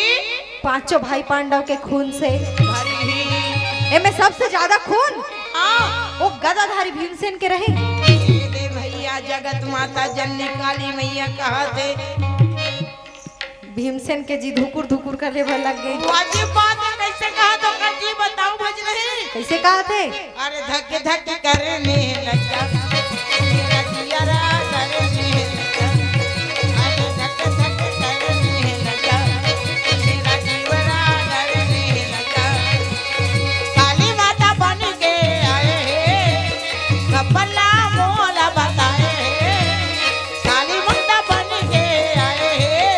पांचों भाई पांडव के खून से भरी ही ए में सबसे ज्यादा खून हाँ वो गदाधारी भीमसेन के रहे। ये दे भैया जगत माता जननी काली मैया कहा थे भीमसेन के जी धुकुर धुकुर करले भर लग गए। वाजिब बात है कैसे कहा तो कर जी बताओ भज नहीं कैसे कहा थे? अरे धक धक करने लगा मेरा जियारा करने लगा अरे धक धक करने लगा मेरा जीवरा करने लगा। काली माता बन के आए हैं कपला मोला बताए हैं काली माता बन के आए हैं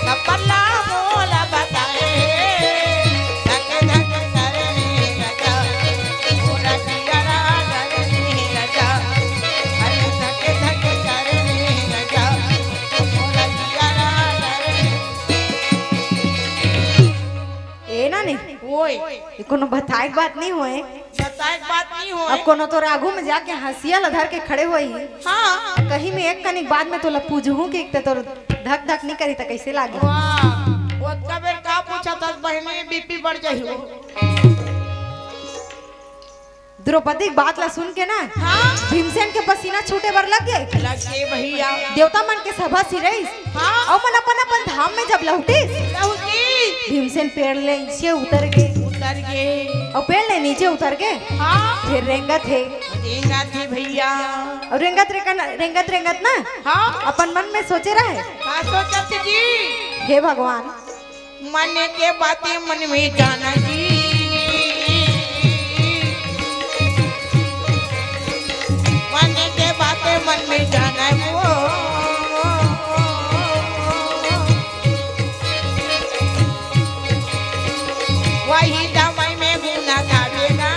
कपला मोला बताए हैं धक धक करने लगा मोरा जियारा करने लगा अरे धक धक करने लगा मोरा जियारा करने। ए ना नहीं ओए ये कोनो बताए बात नहीं होए। बताए बात नहीं हो अब कोनो तो राघु में जाके हंसिया लधर के खड़े होई हाँ कहीं में एक कनिक बाद में तो ला पूजहूं कि तो धक धक नहीं करी तो कैसे लागे। वाह वो कबे का पूछा था बहने बीपी बढ़ जाही हो। द्रौपदी की बात ला सुन के ना हाँ भीमसेन के पसीना छूटे बर लग गए। लगे भैया देवता मन के सभा सिरईस हाँ और मन अपन अपन धाम में जब लौटिस लहुजी भीमसेन पेड़ ले नीचे उतर गए उतर गए और पेड़ ले नीचे उतर गए हाँ फिर रेंगत थे रेंगा थी भैया और रेंगत रेंगत ना हाँ अपन मन में सोचे रहे का सोचत जी हे भगवान मन के बातें मन में जाना जी, मन के बातें मन में जाना वो वही दवाई में गुना गावेगा,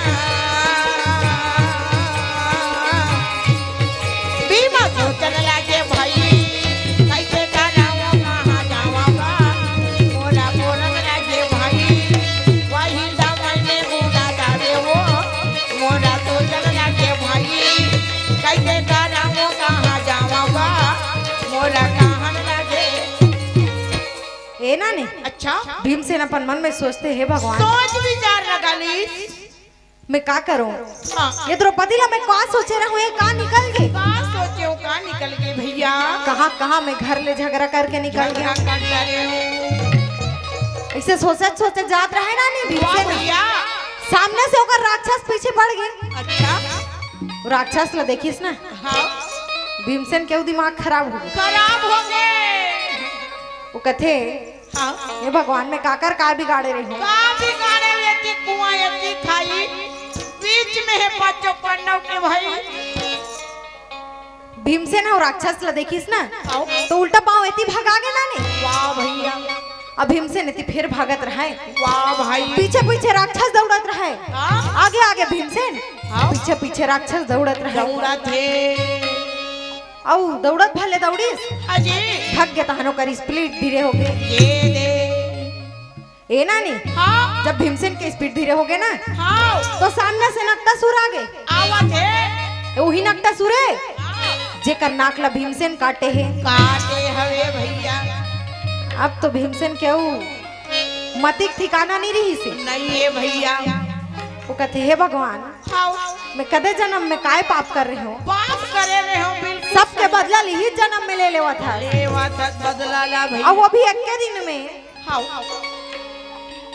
बीमा सोचन लागे भाई कैसे कराऊं कहाँ जाऊंगा, मोरा बोलन लागे भाई वही दवाई में गुना गावे वो, मोरा सोचन लागे भाई कैसे कराऊं कहाँ जाऊंगा, मोरा कहाँ लागे। ए नानी, अच्छा भीमसेन अपन मन में सोचते हे भगवान सोच विचार लगा ली, मैं का करूं? हाँ ये द्रौपदी ला मैं का सोचे रहूं, ये का निकल गई? कहाँ सोचे हो कहाँ निकल गए भैया, कहाँ मैं घर ले झगड़ा करके निकल झगड़ा गया। कर रहे हो इसे सोचत सोचत जात रहे ना नहीं वाह भीमसेन, भैया। सामने से होकर राक्षस पीछे पड़ गए। अच्छा राक्षस ला देखिस ना, हाँ भीमसेन के दिमाग खराब हो गया। खराब हो गए, वो कथे हाँ ये भगवान में काकर का बिगाड़े रहे हो। कहाँ बिगाड़े लेती कुआं यती खाई, बीच में है पांचों पांडव के भाई। भीमसेन और राक्षस ला देखिस ना, आओ। तो उल्टा पाँव एती भागा गए ना नहीं। वाह भैया, अब भीमसेन एती फिर भागत रहे, वाह भाई। पीछे पीछे राक्षस दौड़त रहे, हाँ? आगे आगे भीमसेन, हाँ? पीछे पीछे राक्षस दौड़त रहे। दौड़ा थे औ दौड़त भले दौड़ीस, अजी, थक गए तहनो कर स्पीड धीरे हो गए। ये दे ए नानी, हाँ जब भीमसेन के स्पीड धीरे हो गए ना, हाँ तो सामने से नक्कासुर आ गए। आवा थे वही नक्कासुर है हाँ। जेकर नाक ला भीमसेन काटे है। काटे हवे भैया, अब तो भीमसेन के मतिक ठिकाना नहीं रही से। नहीं है भैया। वो कहते हे भगवान, हाँ मैं कदे जन्म में काय पाप कर रही हूँ, पाप करे रहे हो बिल्कुल, सबके बदला ली ही जन्म में ले लेवा था, लेवा तक बदला ला भैया। और वो भी एक के दिन में। हाँ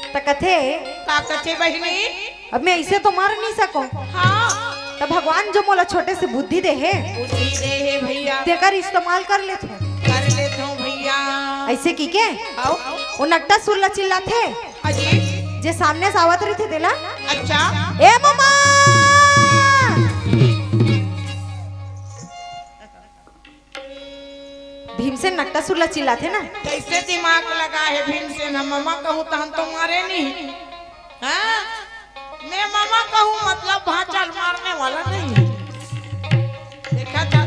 तो कथे का कथे बहनी, अब मैं ऐसे तो मार नहीं सकूं, हाँ तो भगवान जो मोला छोटे से बुद्धि दे है, बुद्धि दे है भैया, तेकर इस्तेमाल कर लेते हैं। कर लेते हो भैया। ऐसे की के आओ वो नक्टा सुरला चिल्ला थे, अजी, जे सामने से आवत रही थे तेला, अच्छा ए मामा भीमसेन नक्टा सुरला चिल्ला थे ना। कैसे दिमाग लगा है भीमसेन, हम मामा कहूँ तो हम तो मारे नहीं, हाँ मैं मामा कहूँ मतलब भाचल मारने वाला नहीं है। देखा था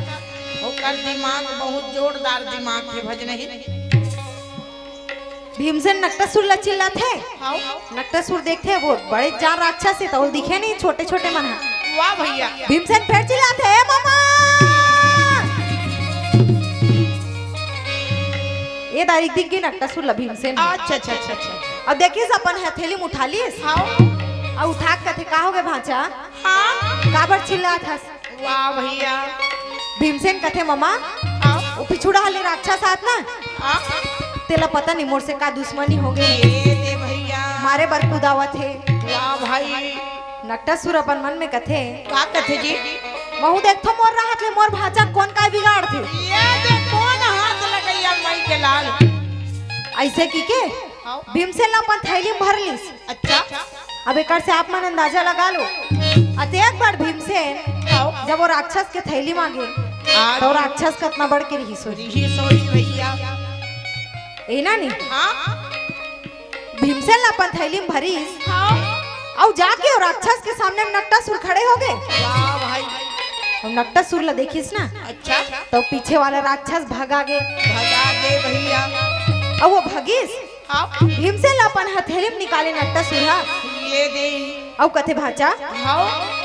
ओकर दिमाग बहुत जोरदार दिमाग है भज नहीं। भीमसेन नक्टा सुरला चिल्ला थे, हाँ नक्टा सुर देखते वो बड़े चार राक्षस है, तो वो दिखे नहीं छोटे छोटे मन। वाह भैया, भीमसेन फिर चिल्लाते ए मामा, ये तारीख दिख गई नक्टा सुरला भीमसेन। अच्छा अच्छा अच्छा अच्छा, अब देखिस अपन हथेली में उठा लिस, हाँ और उठा के कथे का हो गए भाचा, हाँ काबर चिल्ला था। वाह भैया, भीमसेन कथे मामा हाँ वो पिछुड़ा हले राक्षस आत ना, हाँ तेला पता नहीं मोर से का दुश्मनी हो गई, ये दे भैया, मारे बर कुदावत है। वाह भाई, नक्टा सुर अपन मन में कथे का कथे जी, महू देखो मोर राहत ले मोर भाचा कौन का बिगाड़ थे। ये दे कौन हाथ लगैया मई के लाल, ऐसे की के हाँ भीमसेन ला अपन थैली में भर लिस। अच्छा अब एक से आप मन अंदाजा लगा लो, अते एक बार भीमसेन हाँ जब वो राक्षस के थैली मांगे, आज तो राक्षस कितना बढ़ के रही सोरी। ही सोई भैया, ए नानी, हाँ भीमसेन ला अपन थैली में भरीस, हाँ और जाके और राक्षस के सामने नक्टा सुर खड़े हो गए। वाह भाई, और नक्टा सुर ला देखिस ना, अच्छा तो पीछे वाला राक्षस भागा गए, भगा दे भैया, और वो भगीस हाँ भीमसेन ला अपन हथेली में निकाले नक्टा सुरा, ये दे, और कथे भाचा हाँ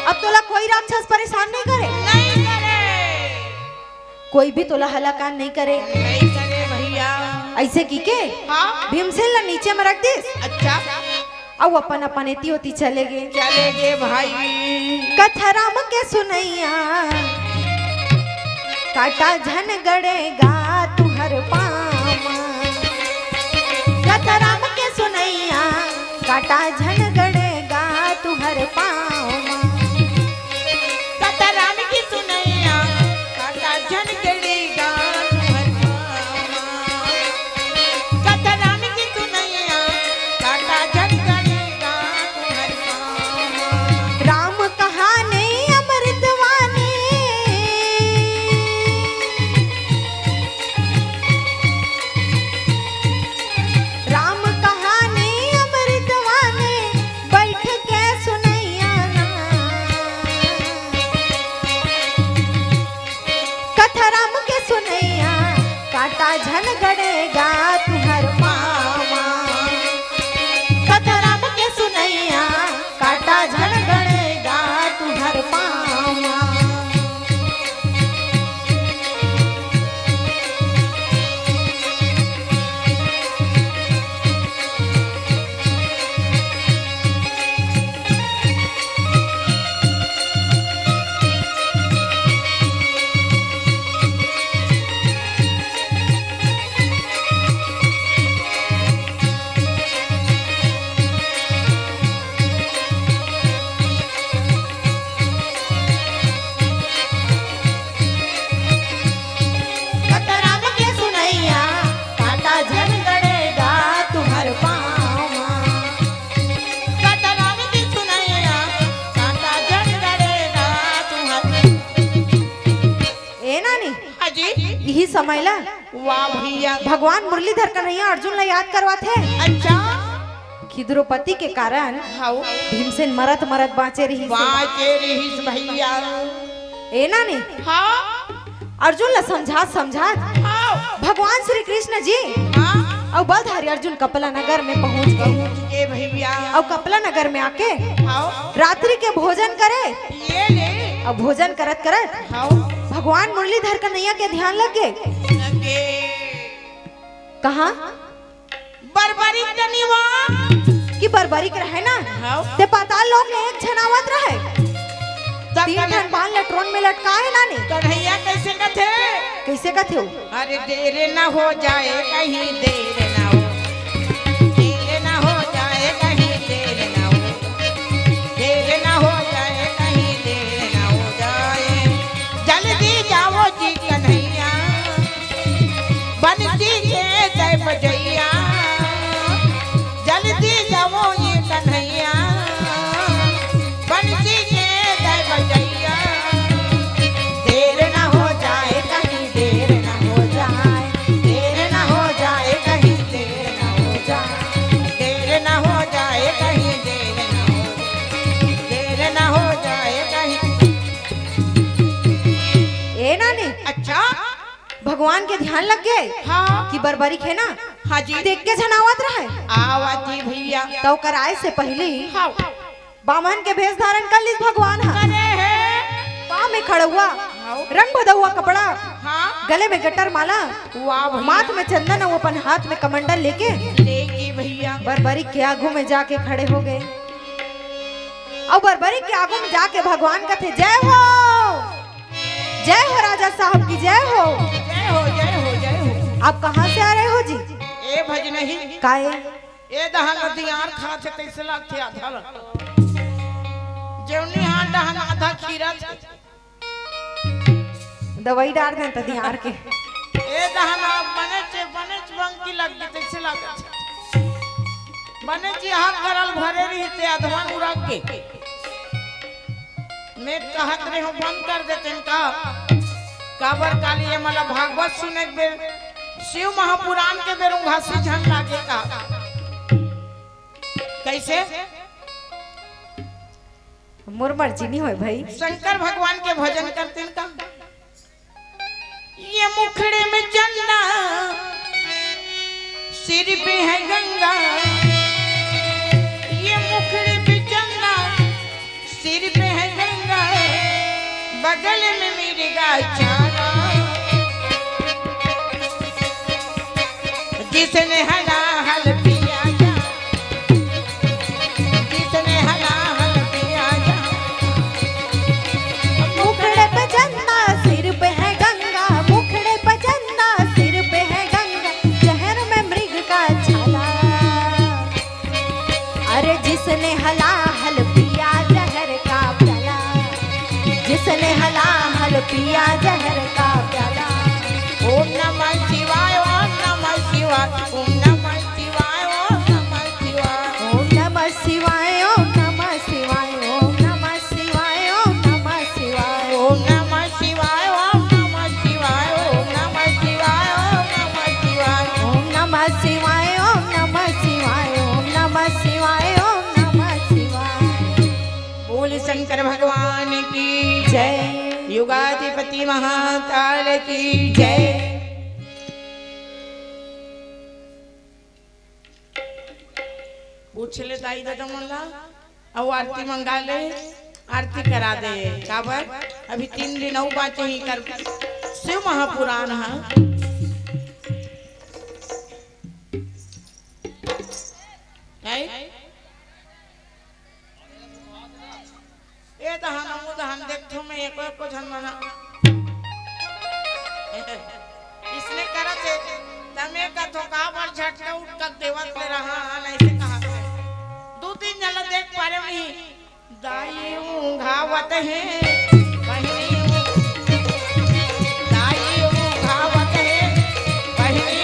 अब तोला कोई राक्षस परेशान नहीं करे, नहीं करे, कोई भी तोला हलाकान नहीं करे। नहीं करे भैया, ऐसे की के हाँ भीमसेन ला नीचे में रख दिस, अच्छा और अपन अपन एती होती चले गए। चले गे भाई, कथा राम के सुनैया काटा झन गड़ेगा तुहर पामा, कथा राम के सुनैया काटा झन गड़ेगा तुहर पामा। कथा राम की सुनैया काटा झन गड़ेगा तुहर पामा, कथा राम की सुनैया यही समय ला वाह भैया। भगवान मुरलीधर कन्हैया अर्जुन ला याद करवाते हैं अच्छा कि द्रौपदी के कारण हाउ भीमसेन मरत मरत बाँचे रही बाँचे रहीस भैया। ए ना ने हाँ अर्जुन ला समझा हाँ भगवान श्री कृष्ण जी हाँ और बलधारी अर्जुन कपला नगर में पहुंच गए ये भैया। और कपला नगर में आके हाउ रात्रि के भोजन करे ये ले और भोजन करत करत हाउ भगवान मुरलीधर कन्हैया के ध्यान लगे लगे कहा बरबरी तनिवा कि बरबरिक रहे ना हाउ ते पाताल लोक में एक छनावत रहे तब तीन ठन बाण लटरोन में लटकाए ना ने कन्हैया कैसे कथे कैसे कथे हो अरे देर ना हो जाए कहीं देर ना हो देर ना हो जाए कहीं देर ना हो देर ना हो जाए कहीं देर ना हो जाए जल्दी जाओ जी कन्हैया बनती के जय बजैया जल्दी जाओ ये कन्हैया बनती के जय बजैया देर ना हो जाए कहीं देर ना हो जाए देर ना हो जाए कहीं देर ना हो जाए देर ना हो जाए कहीं देर ना हो जाए कहीं। ए ना ने अच्छा भगवान के ध्यान लग गए हाँ कि बरबरिक है ना हाँ जी देख के छनावत रहे आवाजी भैया तो कराए से पहले ही हाँ बामन के भेष धारण कर ली भगवान हा करे है पाँव में खड़ा हुआ रंग भदा हुआ कपड़ा हाँ गले में गट्टर माला वाह भैया माथ में चंदन और अपन हाथ में कमंडल लेके लेगी भैया बरबरिक के आगू में जाके खड़े हो गए और बरबरिक के आगू में जाके भगवान कहते जय हो राजा साहब की जय हो। जय हो जय हो जय हो। आप कहाँ से आ रहे हो जी ए भज नहीं काहे ए दहन दियार खा थे कैसे लागते आधा जेवनी हां दहन आधा खीरा थे दवाई डाल दें तो दिहार के ए दहन बने बंकी लग गई कैसे लागत बने जी हां करल भरे रही ते अधवा उड़ा के मैं कहत रहे हूं बंद कर देते इनका काबर काली ये मला भागवत सुने के बेर शिव महापुराण के बेर घासी झन लागे का कैसे मोर मर्जी नहीं होए भाई शंकर भगवान के भजन करते हैं का ये मुखड़े में चंदा सिर पे है गंगा ये मुखड़े पे चंदा सिर पे है गंगा बगल में मेरी गाछाना जिसने हला हल पिया जा जिसने हला हल पिया जा मुखड़े पे चंदा सिर पे है गंगा मुखड़े पे चंदा सिर पे है गंगा शहर में मृग का छाला अरे जिसने हला हल पिया जहर का प्याला जिसने हला हल पिया जहर का प्याला ओम नमः शिवाय ओम नमः शिवाय ओम नमः शिवाय ओम नमः शिवाय ओम नमः शिवाय ओम नमः शिवाय ओम नमः शिवाय ओम नमः शिवाय ओम नमः शिवाय ओम नमः शिवाय ओम नमः शिवाय ओम नमः शिवाय ओम नमः शिवाय ओम नमः शिवाय ओम नमः शिवाय ओम नमः शिवाय। बोल शंकर भगवान की जय युगाधिपति महाकाल की जय। पूछ ले ताई दादा मोला और आरती मंगा ले आरती करा दे काबर अभी 3 दिन और बाचे ही कर शिव महापुराण है ए दहन मु दहन देखो मैं एक को झन मना इसने करत है तमे का तो का बर झटका उठ कर देवत ले रहा नहीं से कहा 2-3 जन देख पारे नहीं दाई घावत है बहिनी दाई घावत है बहिनी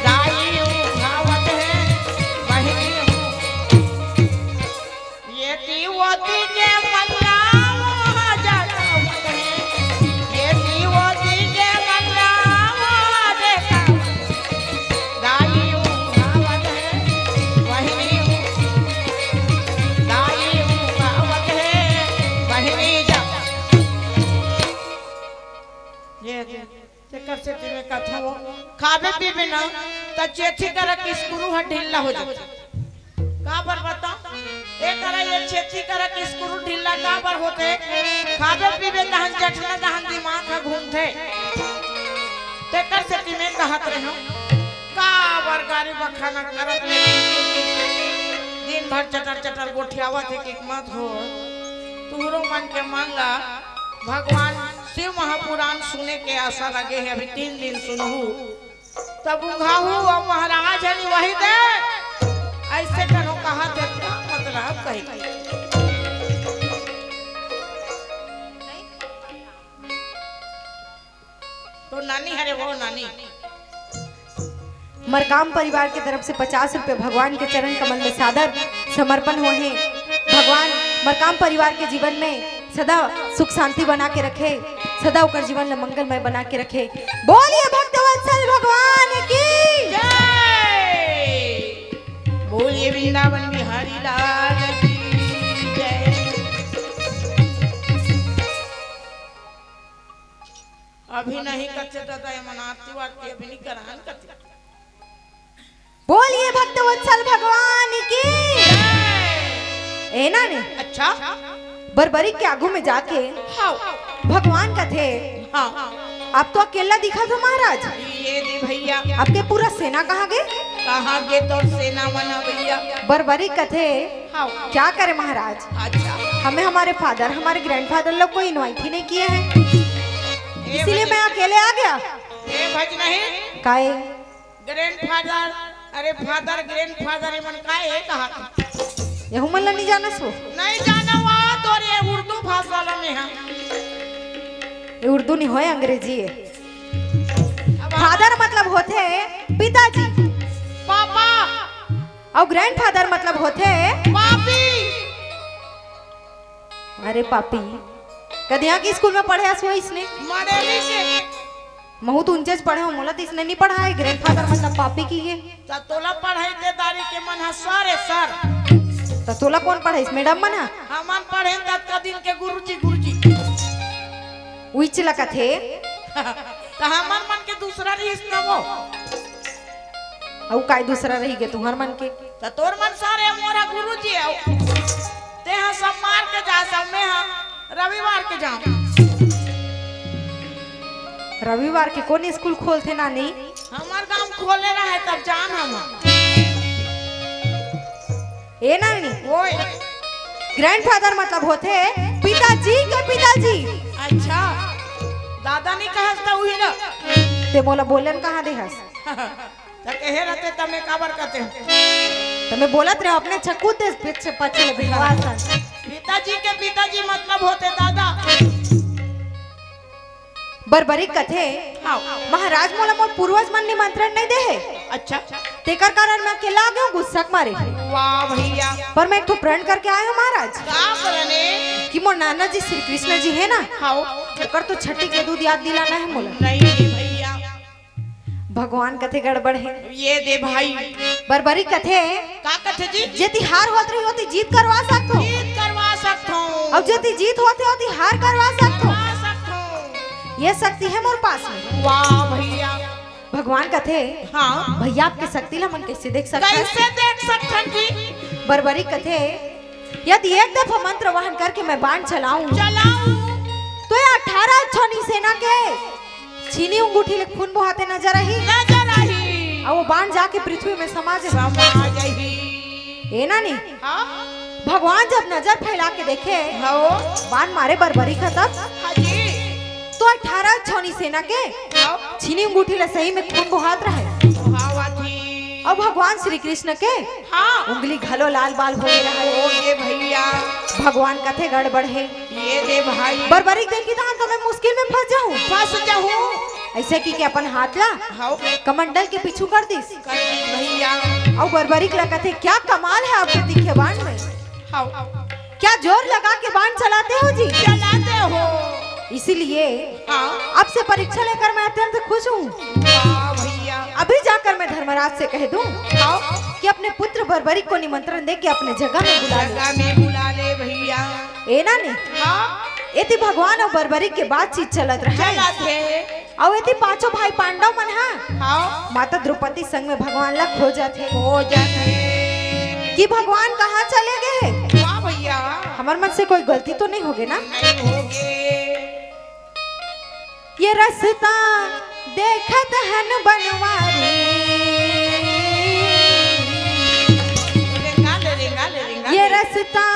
दाई घावत है बहिनी ये दीवती के मल्ला जावत है ये दीवती खावे पीवे ना तो चेथी कर के स्क्रू ह ढीला हो जाता का पर बता ए करे ये चेथी कर के स्क्रू ढीला का पर होते खावे पीवे दहन जठना दहन दिमाग का घूमते तेकर से में कहत रहे का बर गाड़ी बखाना करत रहे दिन भर चटर चटर गोठियावा थे कि मत हो तुहरो मन के मांगा भगवान शिव महापुराण सुने के आशा लगे है अभी 3 दिन सुनहू तब उंघाहू और महाराज हनी वही दे ऐसे कहो कहा थे क्या मतलब कही तो नानी हरे वो नानी मरकाम परिवार की तरफ से 50 रुपए भगवान के चरण कमल में सादर समर्पण हुए हैं। भगवान मरकाम परिवार के जीवन में सदा सुख शांति बना के रखे, सदा उकर जीवन मंगलमय बना के रखे। बोलिए भक्तवत्सल भगवान की जय, बोलिए वृंदावन बिहारी लाल की जय। अभी नहीं कच्चे दादा ये मनाती वाती अभी नहीं करान कच्चे। बोलिए भक्तवत्सल भगवान की ए ना ने अच्छा बरबरी के आगू में जाके हाँ भगवान का थे हाँ आप तो अकेला दिखा था महाराज। ये दे भैया आपके पूरा सेना कहाँ गए? कहाँ गे तो सेना मना भैया बरबरी का थे हाँ क्या करे महाराज। अच्छा हमें हमारे फादर हमारे ग्रैंडफादर लोग को इनवाइट ही नहीं किए हैं, इसीलिए मैं अकेले आ गया। ये भज नहीं काहे ग्रैंडफादर अरे फादर ग्रैंडफादर ये मन काहे कहा यहू मन नहीं जाना सो नहीं जाना वहाँ तो रे उर्दू भाषा में है ये उर्दू नहीं होए अंग्रेजी है। फादर मतलब होते पिताजी, पापा और ग्रैंडफादर मतलब होते पापी। अरे पापी कद यहाँ की स्कूल में पढ़े सो इसने मरेली से महू तो उनचे पढ़े हो मोला तो इसने नहीं पढ़ा है। ग्रैंडफादर मतलब पापी की है तो तोला पढ़ाई दे दारी के मन है सर सर तो तोला कौन पढ़े इस मैडम मना हमन पढ़े तब का दिन के गुरुजी गुरुजी उइच लका थे तो हमन मन के दूसरा रिश्ता वो और काय दूसरा रही गए तुम्हार मन के तो तोर मन सारे मोरा गुरुजी है ते हा सब मार के जा सब में हा रविवार के जाऊं रविवार के कौन स्कूल खोलते नानी? हमार गांव खोले रहा है तब जान हम ए नानी ओए ग्रैंडफादर मतलब होते पिताजी के पिताजी। अच्छा दादा नहीं कहस तो हुई ना ते मोला बोलन कहाँ दे हस तो कहे रहते तमे काबर कहते तमे बोलत रहे अपने छक्कू ते पीछे पछले भिवासन। पिताजी के पिताजी मतलब होते दादा। बरबरी कथे हाँ महाराज मोला मोर पूर्वज मन निमंत्रण नहीं दे है। अच्छा तेकर कारण मैं अकेला आ गया गुस्सा मारे। वाह भैया पर मैं एक तो प्रण करके आया हूँ महाराज का करने कि मोर नाना जी श्री कृष्ण जी है ना हाँ कर तो छठी के दूध याद दिलाना है मोला। नहीं भैया भगवान कथे गड़बड़ है ये दे भाई बरबरी कथे का कथे जी जेती हार होत रही होती जीत करवा सकतो जीत करवा सकता हूँ और जेती जीत होते होती हार करवा सकतो। करवा सकता हूँ ये शक्ति है मोर पास में। वाह भैया भगवान कथे हाँ भैया आपके शक्ति ला मन कैसे देख सकते कैसे देख सकते जी बरबरी कथे यदि एक दफा मंत्र वाहन करके मैं बाण चलाऊं चलाऊं तो ये 18 छनी सेना के छीनी अंगूठी ले खून बहाते नजर आई नजर आई और वो बाण जाके पृथ्वी में समा जाए। ए नानी हाँ भगवान जब नजर फैला के देखे हाँ बाण मारे बरबरी खत्म हाँ जी तो 18 छनी सेना के हाँ छीनी अंगूठी ले सही में खून बहात रहे हाँ थी और भगवान श्री कृष्ण के हाँ उंगली घलो लाल बाल हो गए रहे। ओ ये भैया भगवान कथे गड़बड़ है ये दे भाई बरबरी देखी तो मैं मुश्किल में फंस जाऊं फंस जाऊं ऐसे की अपन हाथ ला हाँ कमंडल के पीछू कर दिस कर दी भैया और बरबरी का कथे क्या कमाल है आपके तीखे बाण में हाँ क्या जोर लगा के बाण चलाते हो जी चलाते हो इसीलिए हाँ आपसे परीक्षा लेकर मैं अत्यंत खुश हूँ। वाह भैया अभी जाकर मैं धर्मराज से कह दूं हाँ कि अपने पुत्र बरबरी को निमंत्रण दे के अपने जगह में बुला ले। जगह में बुला ले भैया ए ना ने हाँ एति भगवान और बरबरी के बातचीत चलत रहे चला थे और ये पांचों भाई पांडव मन हा हाँ माता द्रौपदी संग में भगवान ला खोजत है हो जाते कि भगवान कहाँ चले गए। वाह भैया हमार मन से कोई गलती तो नहीं होगी ना। नहीं होगे ये रास्ता देखत हन बनवारी, ये रास्ता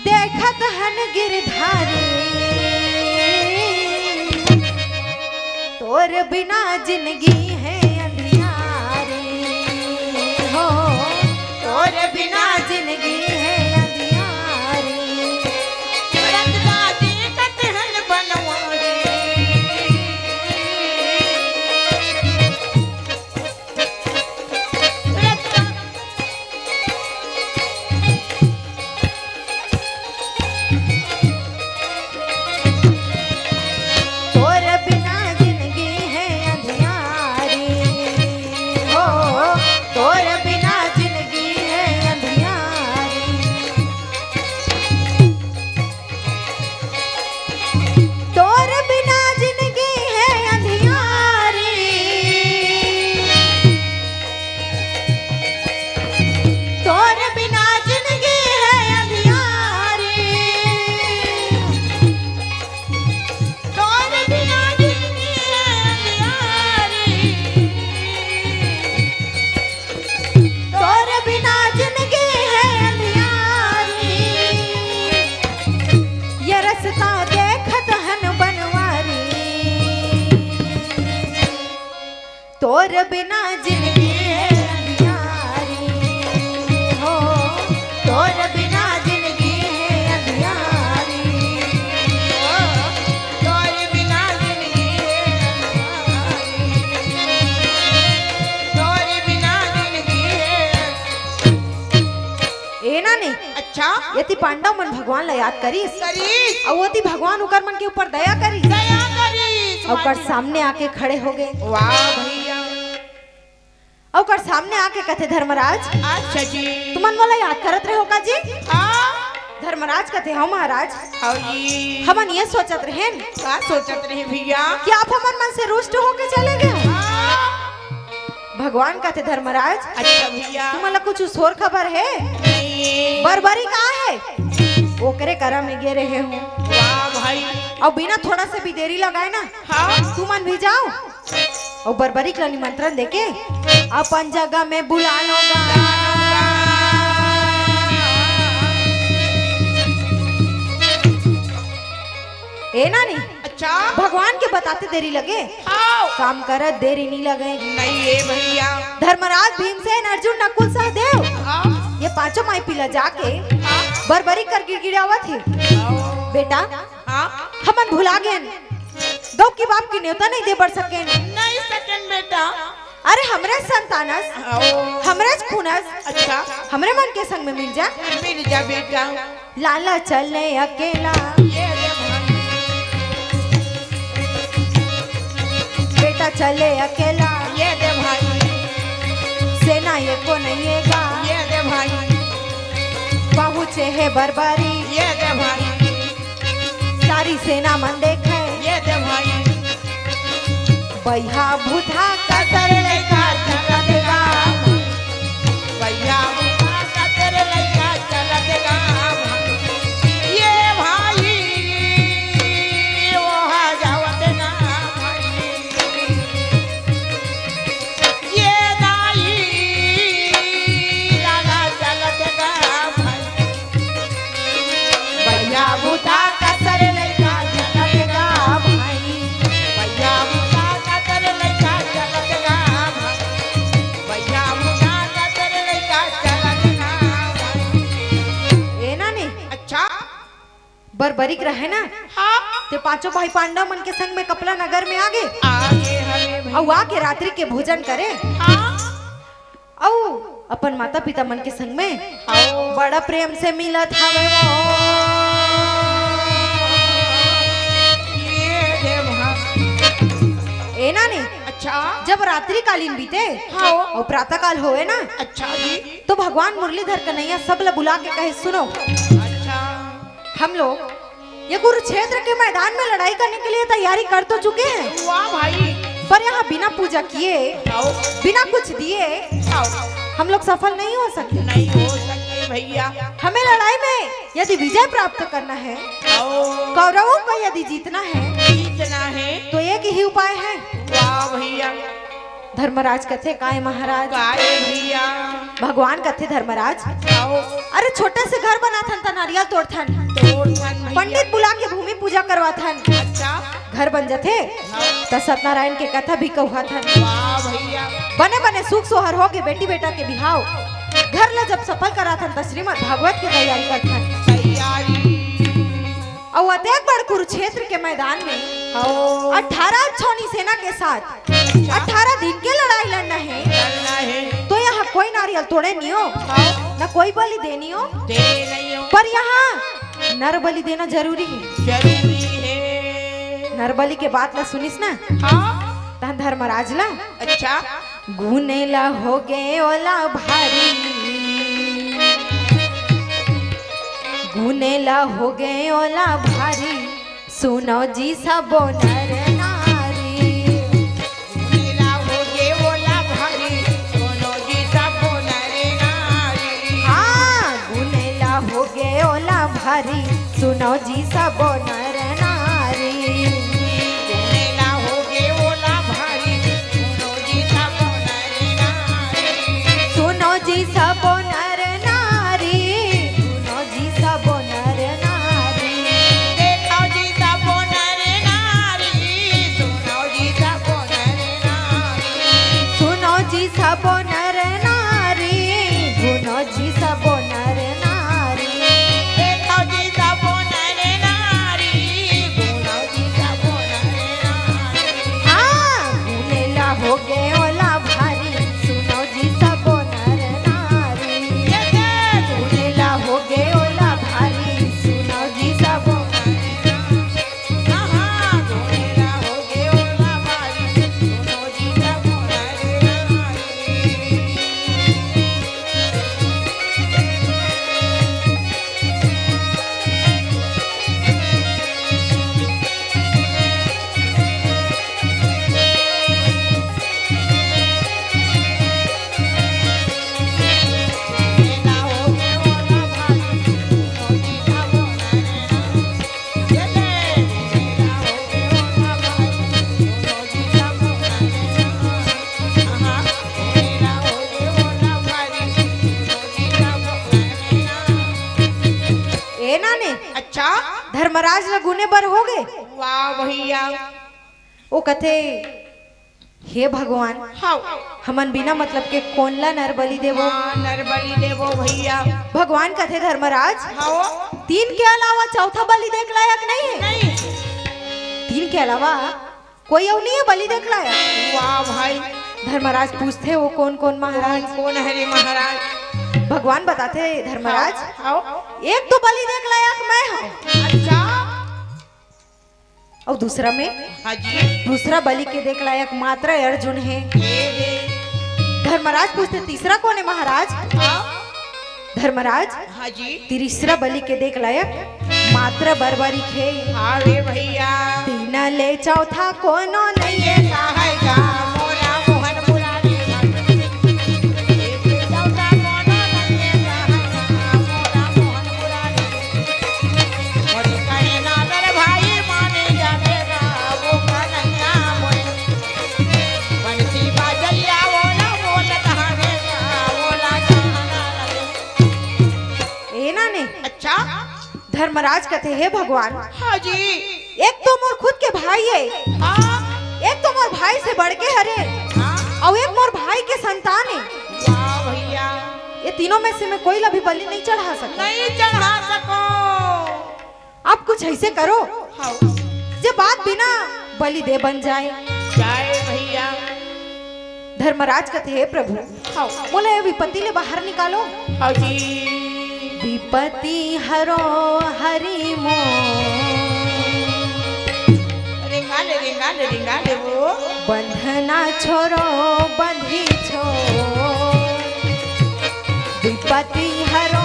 देखत हन गिरधारी, तोर बिना जिंदगी है अंधियारी हो, तोर बिना जिंदगी है अंधियारी। रास्ता देखत हन बनवारी, तोर बिना जिंदगी है अंधियारी हो, तोर बिना जिंदगी है अंधियारी। तोर बिना जिंदगी है अंधियारी, तोर बिना जिंदगी है अंधियारी, तोर बिना जिंदगी है अंधियारी, तोर बिना जिंदगी है अंधियारी। ये रास्ता देखत हन बनवारी, तोर बिना जिंदगी है अंधियारी हो, तोर बिना जिंदगी है अंधियारी हो। तोर बिना जिंदगी है, तोर बिना जिंदगी है। ए ना नहीं अच्छा यति पांडव मन भगवान ला याद करीस करीस और वती भगवान उकर मन के ऊपर दया करी दया करीस और ओकर सामने आके खड़े हो गए वाह भैया और ओकर सामने आके कथे धर्मराज अच्छा जी तुमन वाला याद करत रहे हो का जी। हाँ धर्मराज कथे हो महाराज आओ जी हमन ये सोचत रहेन का सोचत रहे भैया कि आप हमन मन से रुष्ट होके चले गए। हाँ, भगवान कहते धर्मराज अच्छा भैया तुम्हारा कुछ सोर खबर है बरबरी कहाँ है ओकरे करा में गे रहे हो वाह भाई और बिना थोड़ा से भी देरी लगाए ना हाँ तुमन भी जाओ और बरबरी का निमंत्रण देके अपन जगह में बुला लोगा। ए नानी अच्छा भगवान के बताते देरी लगे हाँ काम करत देरी नहीं लगे। नहीं है भैया धर्मराज भीमसेन अर्जुन नकुल सहदेव हाँ ये पांचों माई पिला जाके हाँ बरबरी कर गिड़गिड़ावत थे बेटा हाँ हमन भुला गए दो की बाप की न्योता नहीं दे बढ़ सके। नहीं सकन बेटा अरे हमरे संतानस आओ हमरे खूनस अच्छा हमरे मन के संग में मिल जा मिल जा बेटा लाला चले अकेला ये दे भाई बेटा चले अकेला ये दे भाई सेना ये को नहीं गा ये दे भाई पहुँचे है बरबरी ये दे भाई सारी सेना मन देखे ये दे भाई बैहा भूथा कतर लइका चलत गा भैया मुखा कतर लइका चलत गा ये भाई वहाँ जावत ना भाई ये दाई लाला चलत गा भाई भैया मुखा कतर लइका चलत गा भाई भैया मुखा कतर लइका चलत गा भाई भैया मुखा कतर लइका चलत गा भाई ए नानी अच्छा बरबरी रहे ना हाँ ते पांचों भाई पांडव मन के संग में कपला नगर में आगे आगे हमें भाई और आके रात्रि के भोजन करे हाँ और अपन माता पिता मन के संग में आओ बड़ा प्रेम से मिलत हवे वो ये दे भाई ए नानी अच्छा जब रात्रि कालीन बीते हाँ और प्रातः काल होए ना अच्छा जी तो भगवान मुरलीधर कन्हैया सब ला बुला के कहे सुनो अच्छा हम लोग ये कुरुक्षेत्र के मैदान में लड़ाई करने के लिए तैयारी कर तो चुके हैं वाह भाई पर यहाँ बिना पूजा किए, आओ बिना कुछ दिए आओ, हम लोग सफल नहीं हो सकते। नहीं हो सकते भैया। हमें लड़ाई में यदि विजय प्राप्त करना है, आओ कौरवों को यदि जीतना है, जीतना है तो एक ही उपाय है। वाह भैया, धर्मराज कथे काय महाराज, काहे भैया, भगवान कथे धर्मराज, आओ अरे छोटे से घर बना थन त नारियल तोड़थन, तोड़थन भैया। पंडित बुला के भूमि पूजा करवाथन, अच्छा घर बन जाते त सत्यनारायण के कथा भी कहवाथन। वाह भैया, बने बने सुख सोहर हो के बेटी बेटा के बिहाव घर ला जब सफल कराथन त श्रीमद भागवत की तैयारी करथन। तैयारी और अतेक बड़ कुरुक्षेत्र के मैदान में आओ 18 छौनी सेना के साथ 18 दिन के लड़ाई लड़ना है, करना है। तो यहाँ कोई नारियल तोड़े नहीं हो, आओ न कोई बलि देनी हो, दे नहीं हो, पर यहाँ नर बलि देना जरूरी है। जरूरी है। नर बलि के बात ला सुनिस ना, हाँ तहन धर्मराज ला अच्छा गुनेला हो गए ओला भारी, गुनेला हो गए ओला भारी, सुनो जी सबो नर नारी। नीला हो गे ओला भारी, सोनो जी सबो नरे नारी। हाँ गुनेला हो गए ओला भारी, सुनो जी सबो नर नारी। नीला हो गे ओला भारी, सोनो जी सबो नरे नारी। सुनो जी सबो नर नारी, सुनो जी सबो नर नारी। देखो जी सबो नरे नारी, सोनो जी सबो नरे नारी। सुनो जी सबो नर नारी, सुनो जी सबो नर नारी। देखो जी सबो नरे नारी, सोनो जी सबो नरे नारी। हाँ गुनेला हो गए ओला भारी, सुनो जी सबो नर नारी। गुनेला हो गए ओला भारी, सुनो जी सबो ए नाने अच्छा धर्मराज ला गुने बर हो गए। वाह भैया वो कथे हे भगवान, हाँ हमन बिना मतलब के कौन ला नर बलि देवो। नरबली देवो भैया भगवान कथे धर्मराज हाँ 3 के अलावा चौथा बलि देख लायक नहीं है। नहीं 3 के अलावा कोई और नहीं है बलि देख लायक। वाह भाई धर्मराज पूछते वो कौन कौन महाराज। कौन है रे महाराज। भगवान बताते धर्मराज हाँ एक तो बलि देख लायक मैं हूँ, अच्छा और दूसरा में हाँ जी दूसरा बलि के देख लायक मात्र अर्जुन है। ये धर्मराज पूछते तीसरा कौन है महाराज। हाँ धर्मराज हाँ जी तीसरा बलि के देख लायक मात्र बरबरी खे। हाँ रे भैया तीन ले चौथा कोनो नहीं ये है। कहेगा मोरा मोहन मुरारी ये चौथा मोना नहीं है कहेगा मोरा मोहन मुरारी और कहे ना मेरे भाई माने जाएगा वो कन्हैया मोरे बंसी बाजैया वो ना बोल कहानेगा वो ला कहाना ए नाने अच्छा धर्मराज कहते हे भगवान, हाँ जी एक तो मोर खुद के भाई है, हाँ एक तो मोर भाई से बढ़ के हरे, हाँ और एक मोर भाई के संतान है। वाह भैया ये तीनों में से मैं कोई ला भी बलि नहीं चढ़ा सकता। नहीं चढ़ा सको आप कुछ ऐसे करो हाँ जो बात बिना बलि दे बन जाए। जय भैया धर्मराज कहते हे प्रभु, हाँ बोले ये विपत्ति ले बाहर निकालो। हाँ जी विपत्ति हरो हरि मो, रिंगाले वो बंधना छोरो बंधी छो। विपत्ति हरो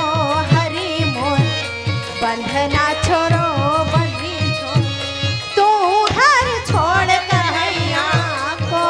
हरि मोर, बंधना छोरो बंधी छो। तू घर छोड़ कन्हैया को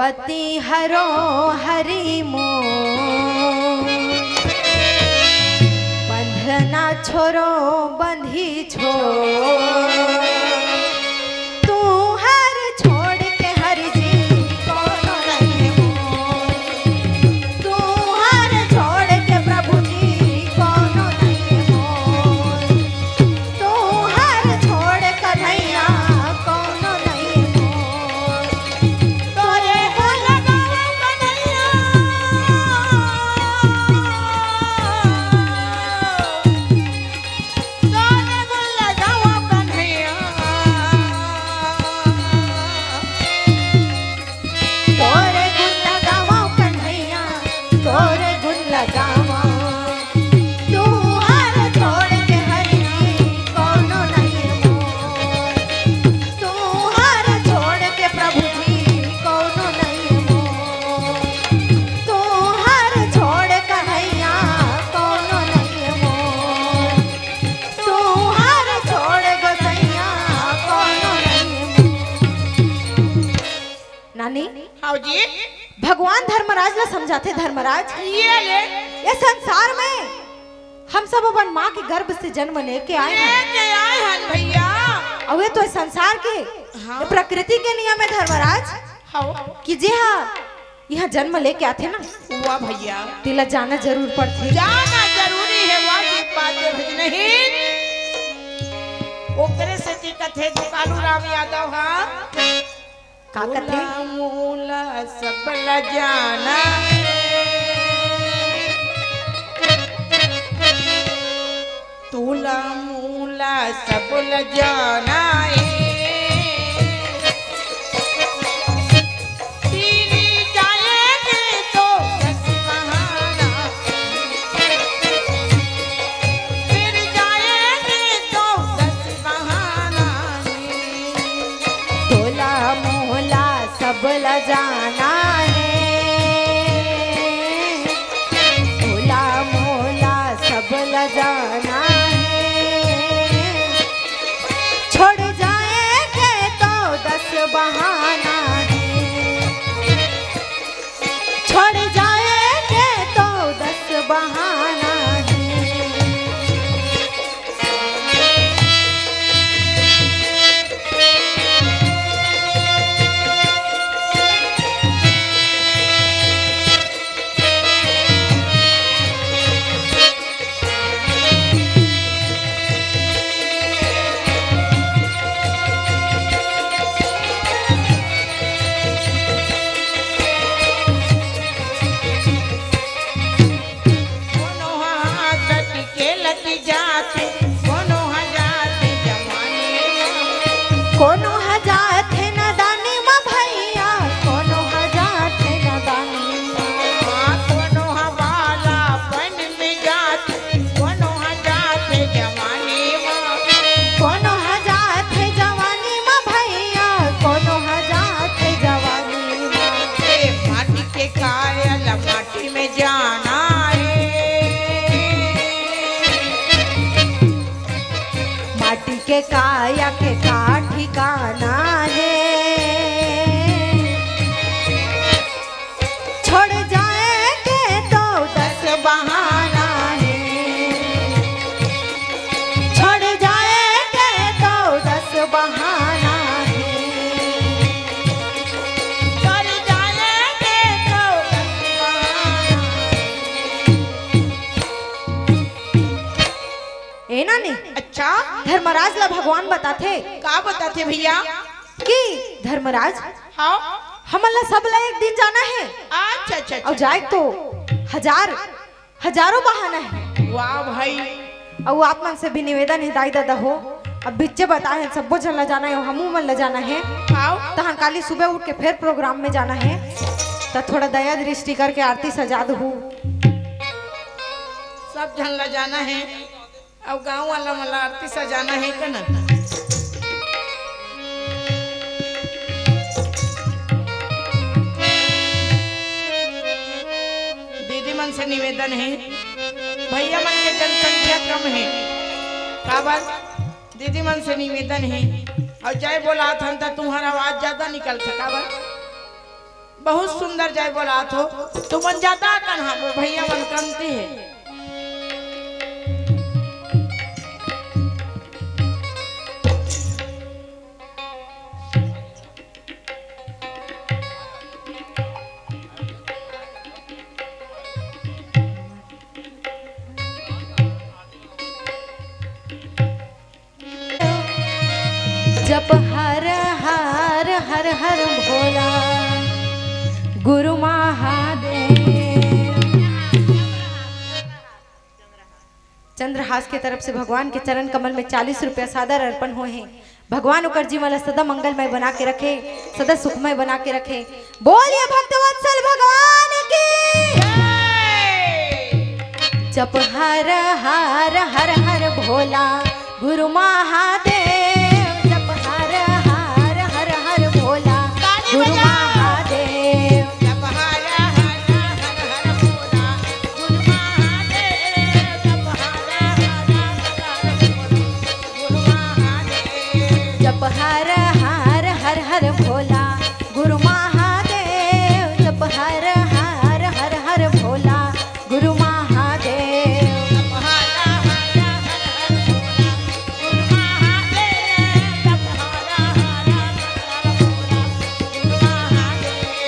बती हरो हरि मोर, बंधना छोरो बंधी छोड़, तू हर छोड़ के हरि जी कोनो नहीं मोर, तू हर छोड़ के प्रभु जी कोनो नहीं मोर, तू हर छोड़ कन्हैया कोनो नहीं मोर, तोरे गुण गाऊं कन्हैया, तोरे गुण गाऊं कन्हैया, तोरे गुण लगावा कन्हैया, तोरे गुण लगावा, तू हर छोड़ के हरि जी कोनो नहीं मोर, तू हर छोड़ के प्रभु जी कोनो नहीं मोर, तू हर छोड़ कन्हैया कोनो नहीं मोर, तू हर छोड़ गोसैया कोनो नहीं मोर। नानी हाँ जी भगवान धर्मराज ला समझाते धर्मराज, ये ले ये संसार में हम सब अपन माँ के गर्भ से जन्म लेके आए हैं, लेके आए हन भैया। और ये तो इस संसार के हाँ। ये प्रकृति के नियम है धर्मराज हाँ कि जी हाँ यहाँ जन्म लेके आते ना हुआ भैया, तिला जाना जरूर पड़ती। जाना जरूरी है, वाजिब बात है भज नहीं। ओकरे से जी कथे जो कालू राम यादव हाँ का कथे मूला सब ल जाना, तूला मूला सब ल जाना, तेरी जाएगी तो दस बहाना, तेरी जाएगी तो दस बहाना, तोला मोला सब ल जाना है, तोला मोला सब ल जाना है, छोड़ जाएंगे तो दस बहाना है, छोड़ जाएंगे तो दस बहाना है। कोनो हाथ के लग जाते, कोनो हाथ जमाने, कोनो हजार थे नदानी माँ भैया, कोनो हजार थे नदानी माँ, कोनो हवाला बन में जाते, कोनो हाथ जमाने, कोनो हजार थे जवानी माँ भैया, कोनो हजार थे जवानी माँ, माटी के कायल माटी में जाना है, माटी के काया के का ठिकाना है, छोड़ जाएंगे तो दस बहाना है, छोड़ जाएंगे तो दस बहाना है, कर जाएंगे तो दस बहाना। ए नानी अच्छा धर्मराज ला भगवान बताते का बताते भैया? कि धर्मराज हाँ हमन ला सब ला एक दिन जाना है, अच्छा अच्छा और जाए तो हजारों बहाना है, वाह भाई, और वो आप मन से भी निवेदन है दाई दादा हो, अब बिच्चे बताए हैं सबो जन ला जाना है, हमू मन ला जाना है, हाँ तहाँ काली सुबह उठ के फिर प्रोग्राम में जाना है, तो थोड़ा दया दृष्टि करके आरती सजा दू। सब जन ला जाना है, अब गांव वाला मला आरती सजाना है का ना। दीदी मन से निवेदन है, भैया मन के जनसंख्या कम है, का बात दीदी मन से निवेदन है, और जय बोला था तो तुम्हारा आवाज ज्यादा निकल सका बा। बहुत सुंदर जय बोला तो तू बन जाता कन्हा भैया बन क्रंति है। जप हर हर हर हर भोला गुरु महादेव। चंद्रहास के तरफ से भगवान के चरण कमल में 40 रुपया सादर अर्पण हुए हैं। भगवान उकर जीवन सदा मंगलमय बना के रखे, सदा सुखमय बना के रखे। बोलिए भक्तवत्सल भगवान की। जप हर हर हर हर भोला गुरु महादेव। जप हर हर हर हर भोला गुरु महादेव। जप हर हर हर हर भोला गुरु महादेव। जप हर हर हर हर भोला गुरु महादेव। जप हर हर हर हर भोला गुरु महादेव। जप हर हर हर हर भोला गुरु महादेव। जप हर हर हर हर भोला गुरु महादेव।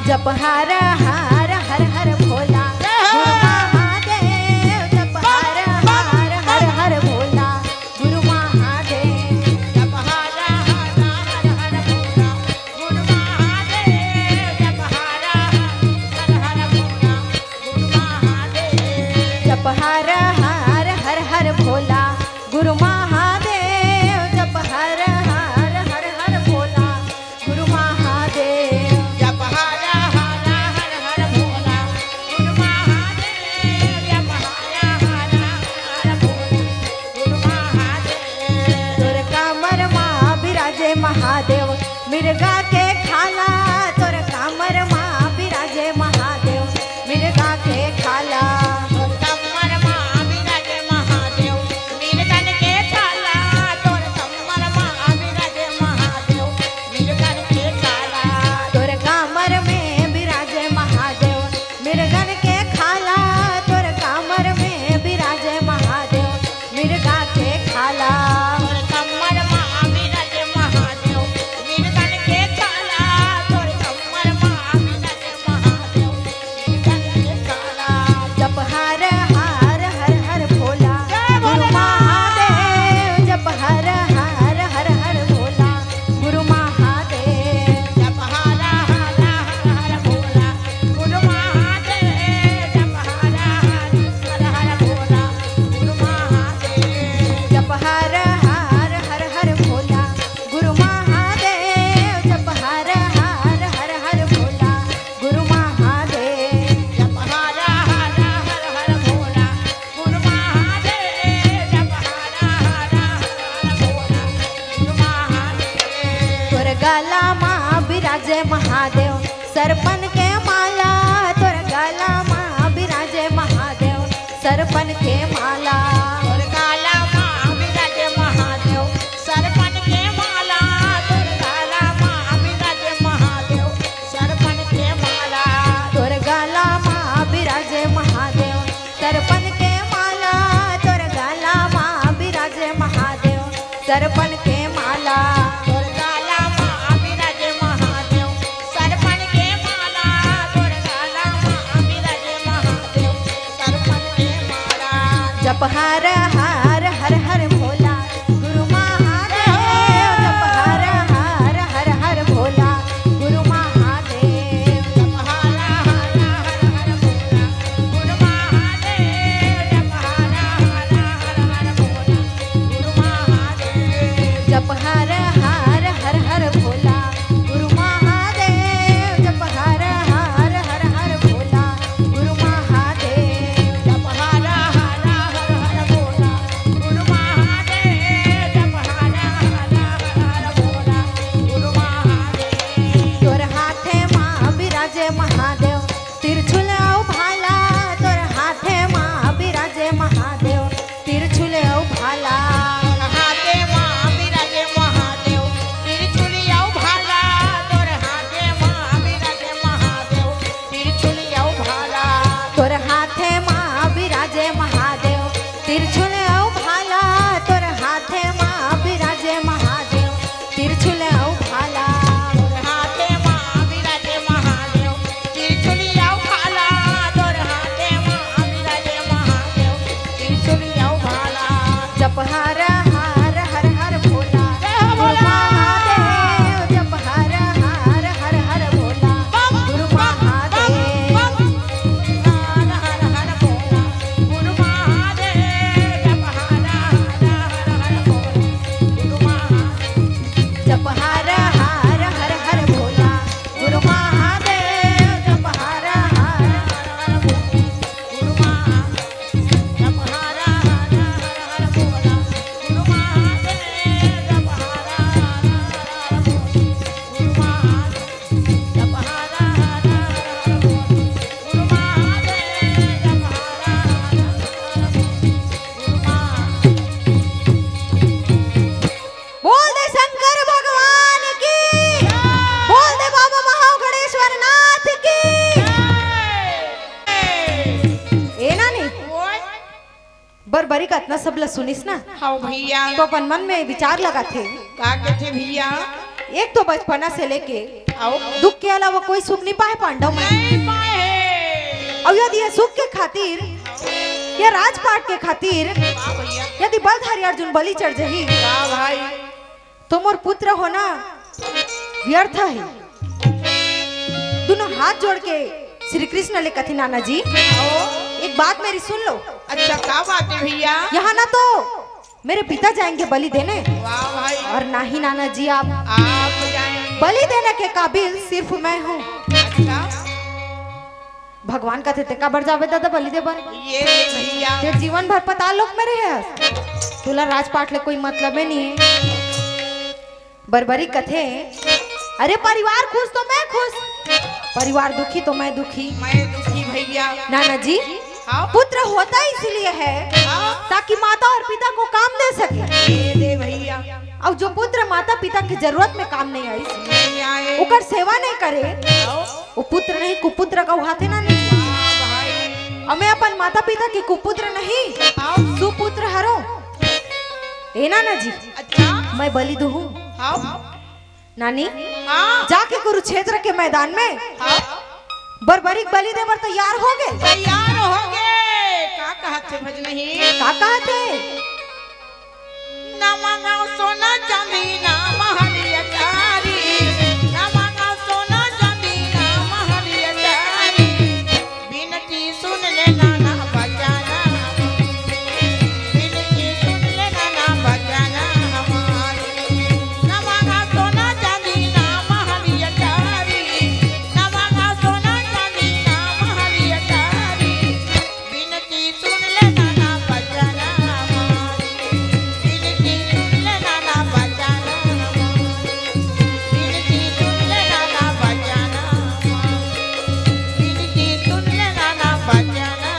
जप हर हर हर हर भोला गुरु महादेव। जप हर हर हर भोला गुरु महादेव। जप हर हर हर हर भोला गुरु महादेव। जप हर हर हर हर भोला गुरु महादेव। जप हर हर हर हर भोला गुरु महादेव। जप हर हर हर भोला गुरु महादेव। तोर कामर माँ बिराजे महादेव मिर्गा के खाला। तोर कामर माँ बिराजे महादेव मिर्गा के खाला। तोर कमर माँ बिराजे महादेव नीलकंठ के खाला। तोर कमर माँ बिराजे महादेव नीलकंठ के खाला। तोर कामर में बिराजे महादेव मिर्गन के खाला। तोर कामर में बिराजे महादेव मिर्गा के खाला। तोर कमर माँ बिराजे महादेव नीलकंठ के खाला। तोर कमर माँ बिराजे महादेव नीलकंठ के खाला। जप हर हर हर हर भोला गुरु महादेव। जप हर हर हर हर भोला गुरु महादेव। जप हर हर हर भोला गुरु महादेव। जप हर हर भोला गुरु महादेव। जप हर हर हर हर भोला गुरु महादेव। जप हर हर हर हर भोला गुरु महादेव। जप हर हर हर भोला गुरु महादेव। जप हर हर भोला गुरु महादेव। तोर गला माँ बिराजे महादेव सरपन के माला। तोर गला माँ बिराजे महादेव सरपन के माला। तोर काला माँ बिराजे महादेव सरपन के माला। तोर काला माँ बिराजे महादेव सरपन के माला। तोर गला माँ बिराजे महादेव सरपन के माला। तोर गला माँ बिराजे महादेव सरपन के माला। तोर काला माँ बिराजे महादेव सरपन के माला। तोर काला माँ बिराजे महादेव सरपन के माला। जप हर हर हर हर भोला गुरु महादेव। जप हर हर हर हर भोला गुरु महादेव। जप हर हर हर भोला गुरु महादेव। जप हर बरबरी का इतना सब ला सुनिस ना हाँ भैया तो अपन मन में विचार लगा थे। का कहते भैया एक तो बचपना से लेके आओ दुख के अलावा कोई सुख नहीं पाए पांडव में। नहीं पाए और यदि ये सुख के खातिर या राजपाट के खातिर वाह भैया यदि बलधारी अर्जुन बलि चढ़ जही वाह भाई तो मोर पुत्र होना व्यर्थ है। दोनों हाथ जोड़ के श्री कृष्ण ले कथी नाना जी आओ एक बात मेरी सुन लो। अच्छा क्या बात है भैया यहाँ ना तो मेरे पिता जाएंगे बलि देने वाह भाई और ना ही नाना जी आप जाएंगे बलि देने के काबिल सिर्फ मैं हूँ। अच्छा भगवान का थे का बढ़ जावे दादा बलि दे बर ये भैया ते जीवन भर पता लोग में रहे तुला राजपाट ले कोई मतलब नहीं है। बरबरी कथे अरे परिवार खुश तो मैं खुश परिवार दुखी तो मैं दुखी। मैं दुखी भैया नाना जी हाँ पुत्र होता इसलिए है ताकि माता और पिता को काम दे सके। ये दे भैया और जो पुत्र माता पिता की जरूरत में काम नहीं आई नहीं आए उकर सेवा नहीं करे आओ वो पुत्र नहीं कुपुत्र का हाथे ना नहीं। वाह भाई और मैं अपन माता पिता की कुपुत्र नहीं आओ सुपुत्र हरो। ए नाना जी अच्छा मैं बलि दूँ आओ नानी हाँ जाके कुरुक्षेत्र के मैदान में आओ बरबरी बलि देवर तैयार हो गए। तैयार हो गए का कहते भज नहीं का कहते ना मांगा सोना चांदी ना महल अटारी ना मांगा सोना चांदी ना महल अटारी बिनती सुन ले नाना बजाना बिनती सुन ले नाना बजाना हमारी ना मांगा सोना चांदी ना महल अटारी ना मांगा सोना चांदी ना महल अटारी बिनती सुन ले नाना बजाना हमारी बिनती सुन ले नाना बजाना बिनती सुन ले नाना बजाना बिनती सुन ले नाना बजाना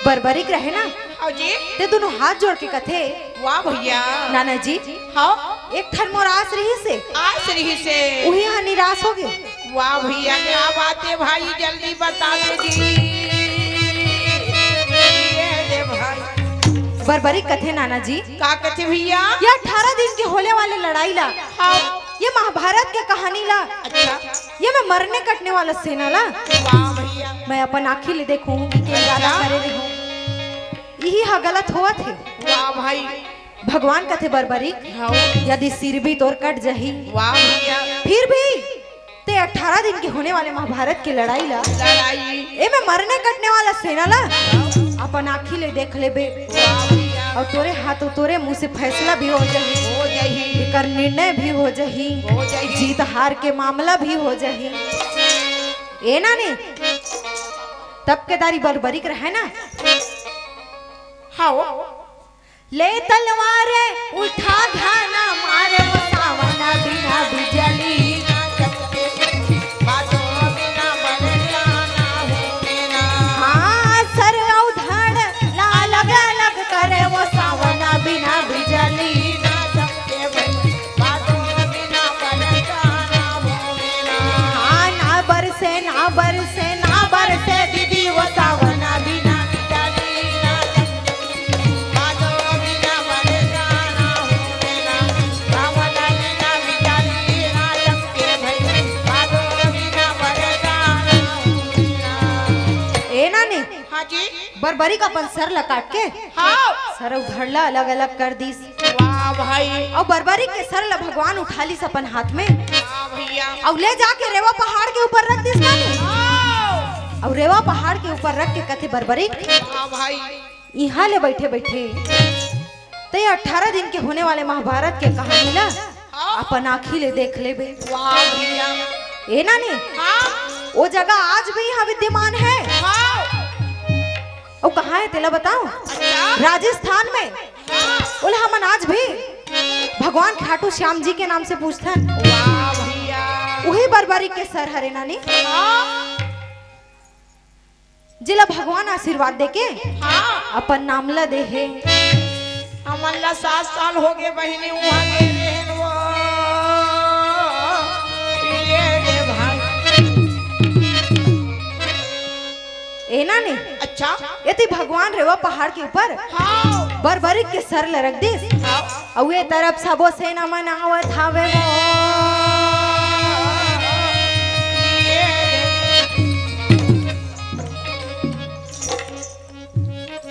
बरबरिक रहे ना आओ जी ते दोनों हाथ जोड़ के कथे वाह भैया नाना जी हाँ एक थर मोर आस रही से आज रही से वही यहाँ निराश हो गए। वाह भैया क्या बात है भाई जल्दी बता दो जी ये दे भाई बरबरिक कथे नाना जी का कहते भैया ये 18 दिन के होने वाले लड़ाई ला हाँ ये महाभारत के कहानी ला अच्छा ये मैं मरने कटने वाला सेना ला वाह भैया मैं अपन आँखी ले देखूं कि के ज्यादा करे रही यही हा गलत हुआ थे। वाह भाई भगवान कथे बरबरिक हाँ यदि सिर भी तोर कट जही वाह भैया फिर भी ते 18 दिन के होने वाले महाभारत की लड़ाई ला लड़ाई ए मैं मरने कटने वाला सेना ला अपन आँखी ले देख ले बे वाह भैया और तोरे हाथों तोरे मुंह से फैसला भी हो जाही हो जाही एकर निर्णय भी हो जाही हो जाही जीत हार के मामला भी हो जाही। ए नानी तब के दारी बरबरिक रहे ना हाँ ले तलवार उठा घाना मारे वो सावना बिना बिजली हाँ सर उधड़ ला अलग अलग करे वो सावना बिना बिजली हाँ ना बरसे दीदी वो सावना बिना ए नानी हाँ जी बरबरी का अपन सर लकाट के हाँ सर उधड़ला अलग अलग कर दीस वाह भाई और बरबरी के सर ला भगवान उठा लीस अपन हाथ में वाह भैया और ले जाके रेवा पहाड़ के ऊपर रख दीस नानी हाँ और रेवा पहाड़ के ऊपर रख के कथे बरबरी वाह भाई यहाँ ले बैठे बैठे तो ये 18 दिन के होने वाले महाभारत के कहानी ला अपन आँखी ले देख ले बे। वाह भैया ए नानी हाँ वो जगह आज भी यहाँ विद्यमान है हाँ और कहाँ है तेला बताओ अच्छा राजस्थान में हाँ बोले हमन आज भी भगवान खाटू श्याम जी के नाम से पूछते हैं वाह भैया वही बरबरी के सर हरे नानी हाँ जिला भगवान आशीर्वाद देके हाँ अपन नामला दे है हमन ला 7 साल हो गए बहिनी वहाँ गए रहन वो ये रे भाई ए नानी अच्छा अच्छा यति भगवान रेवा पहाड़ के ऊपर बरबरी के सर ल रख दिस हाँ और ये तरफ सबो सेना मन आवत हावे मोर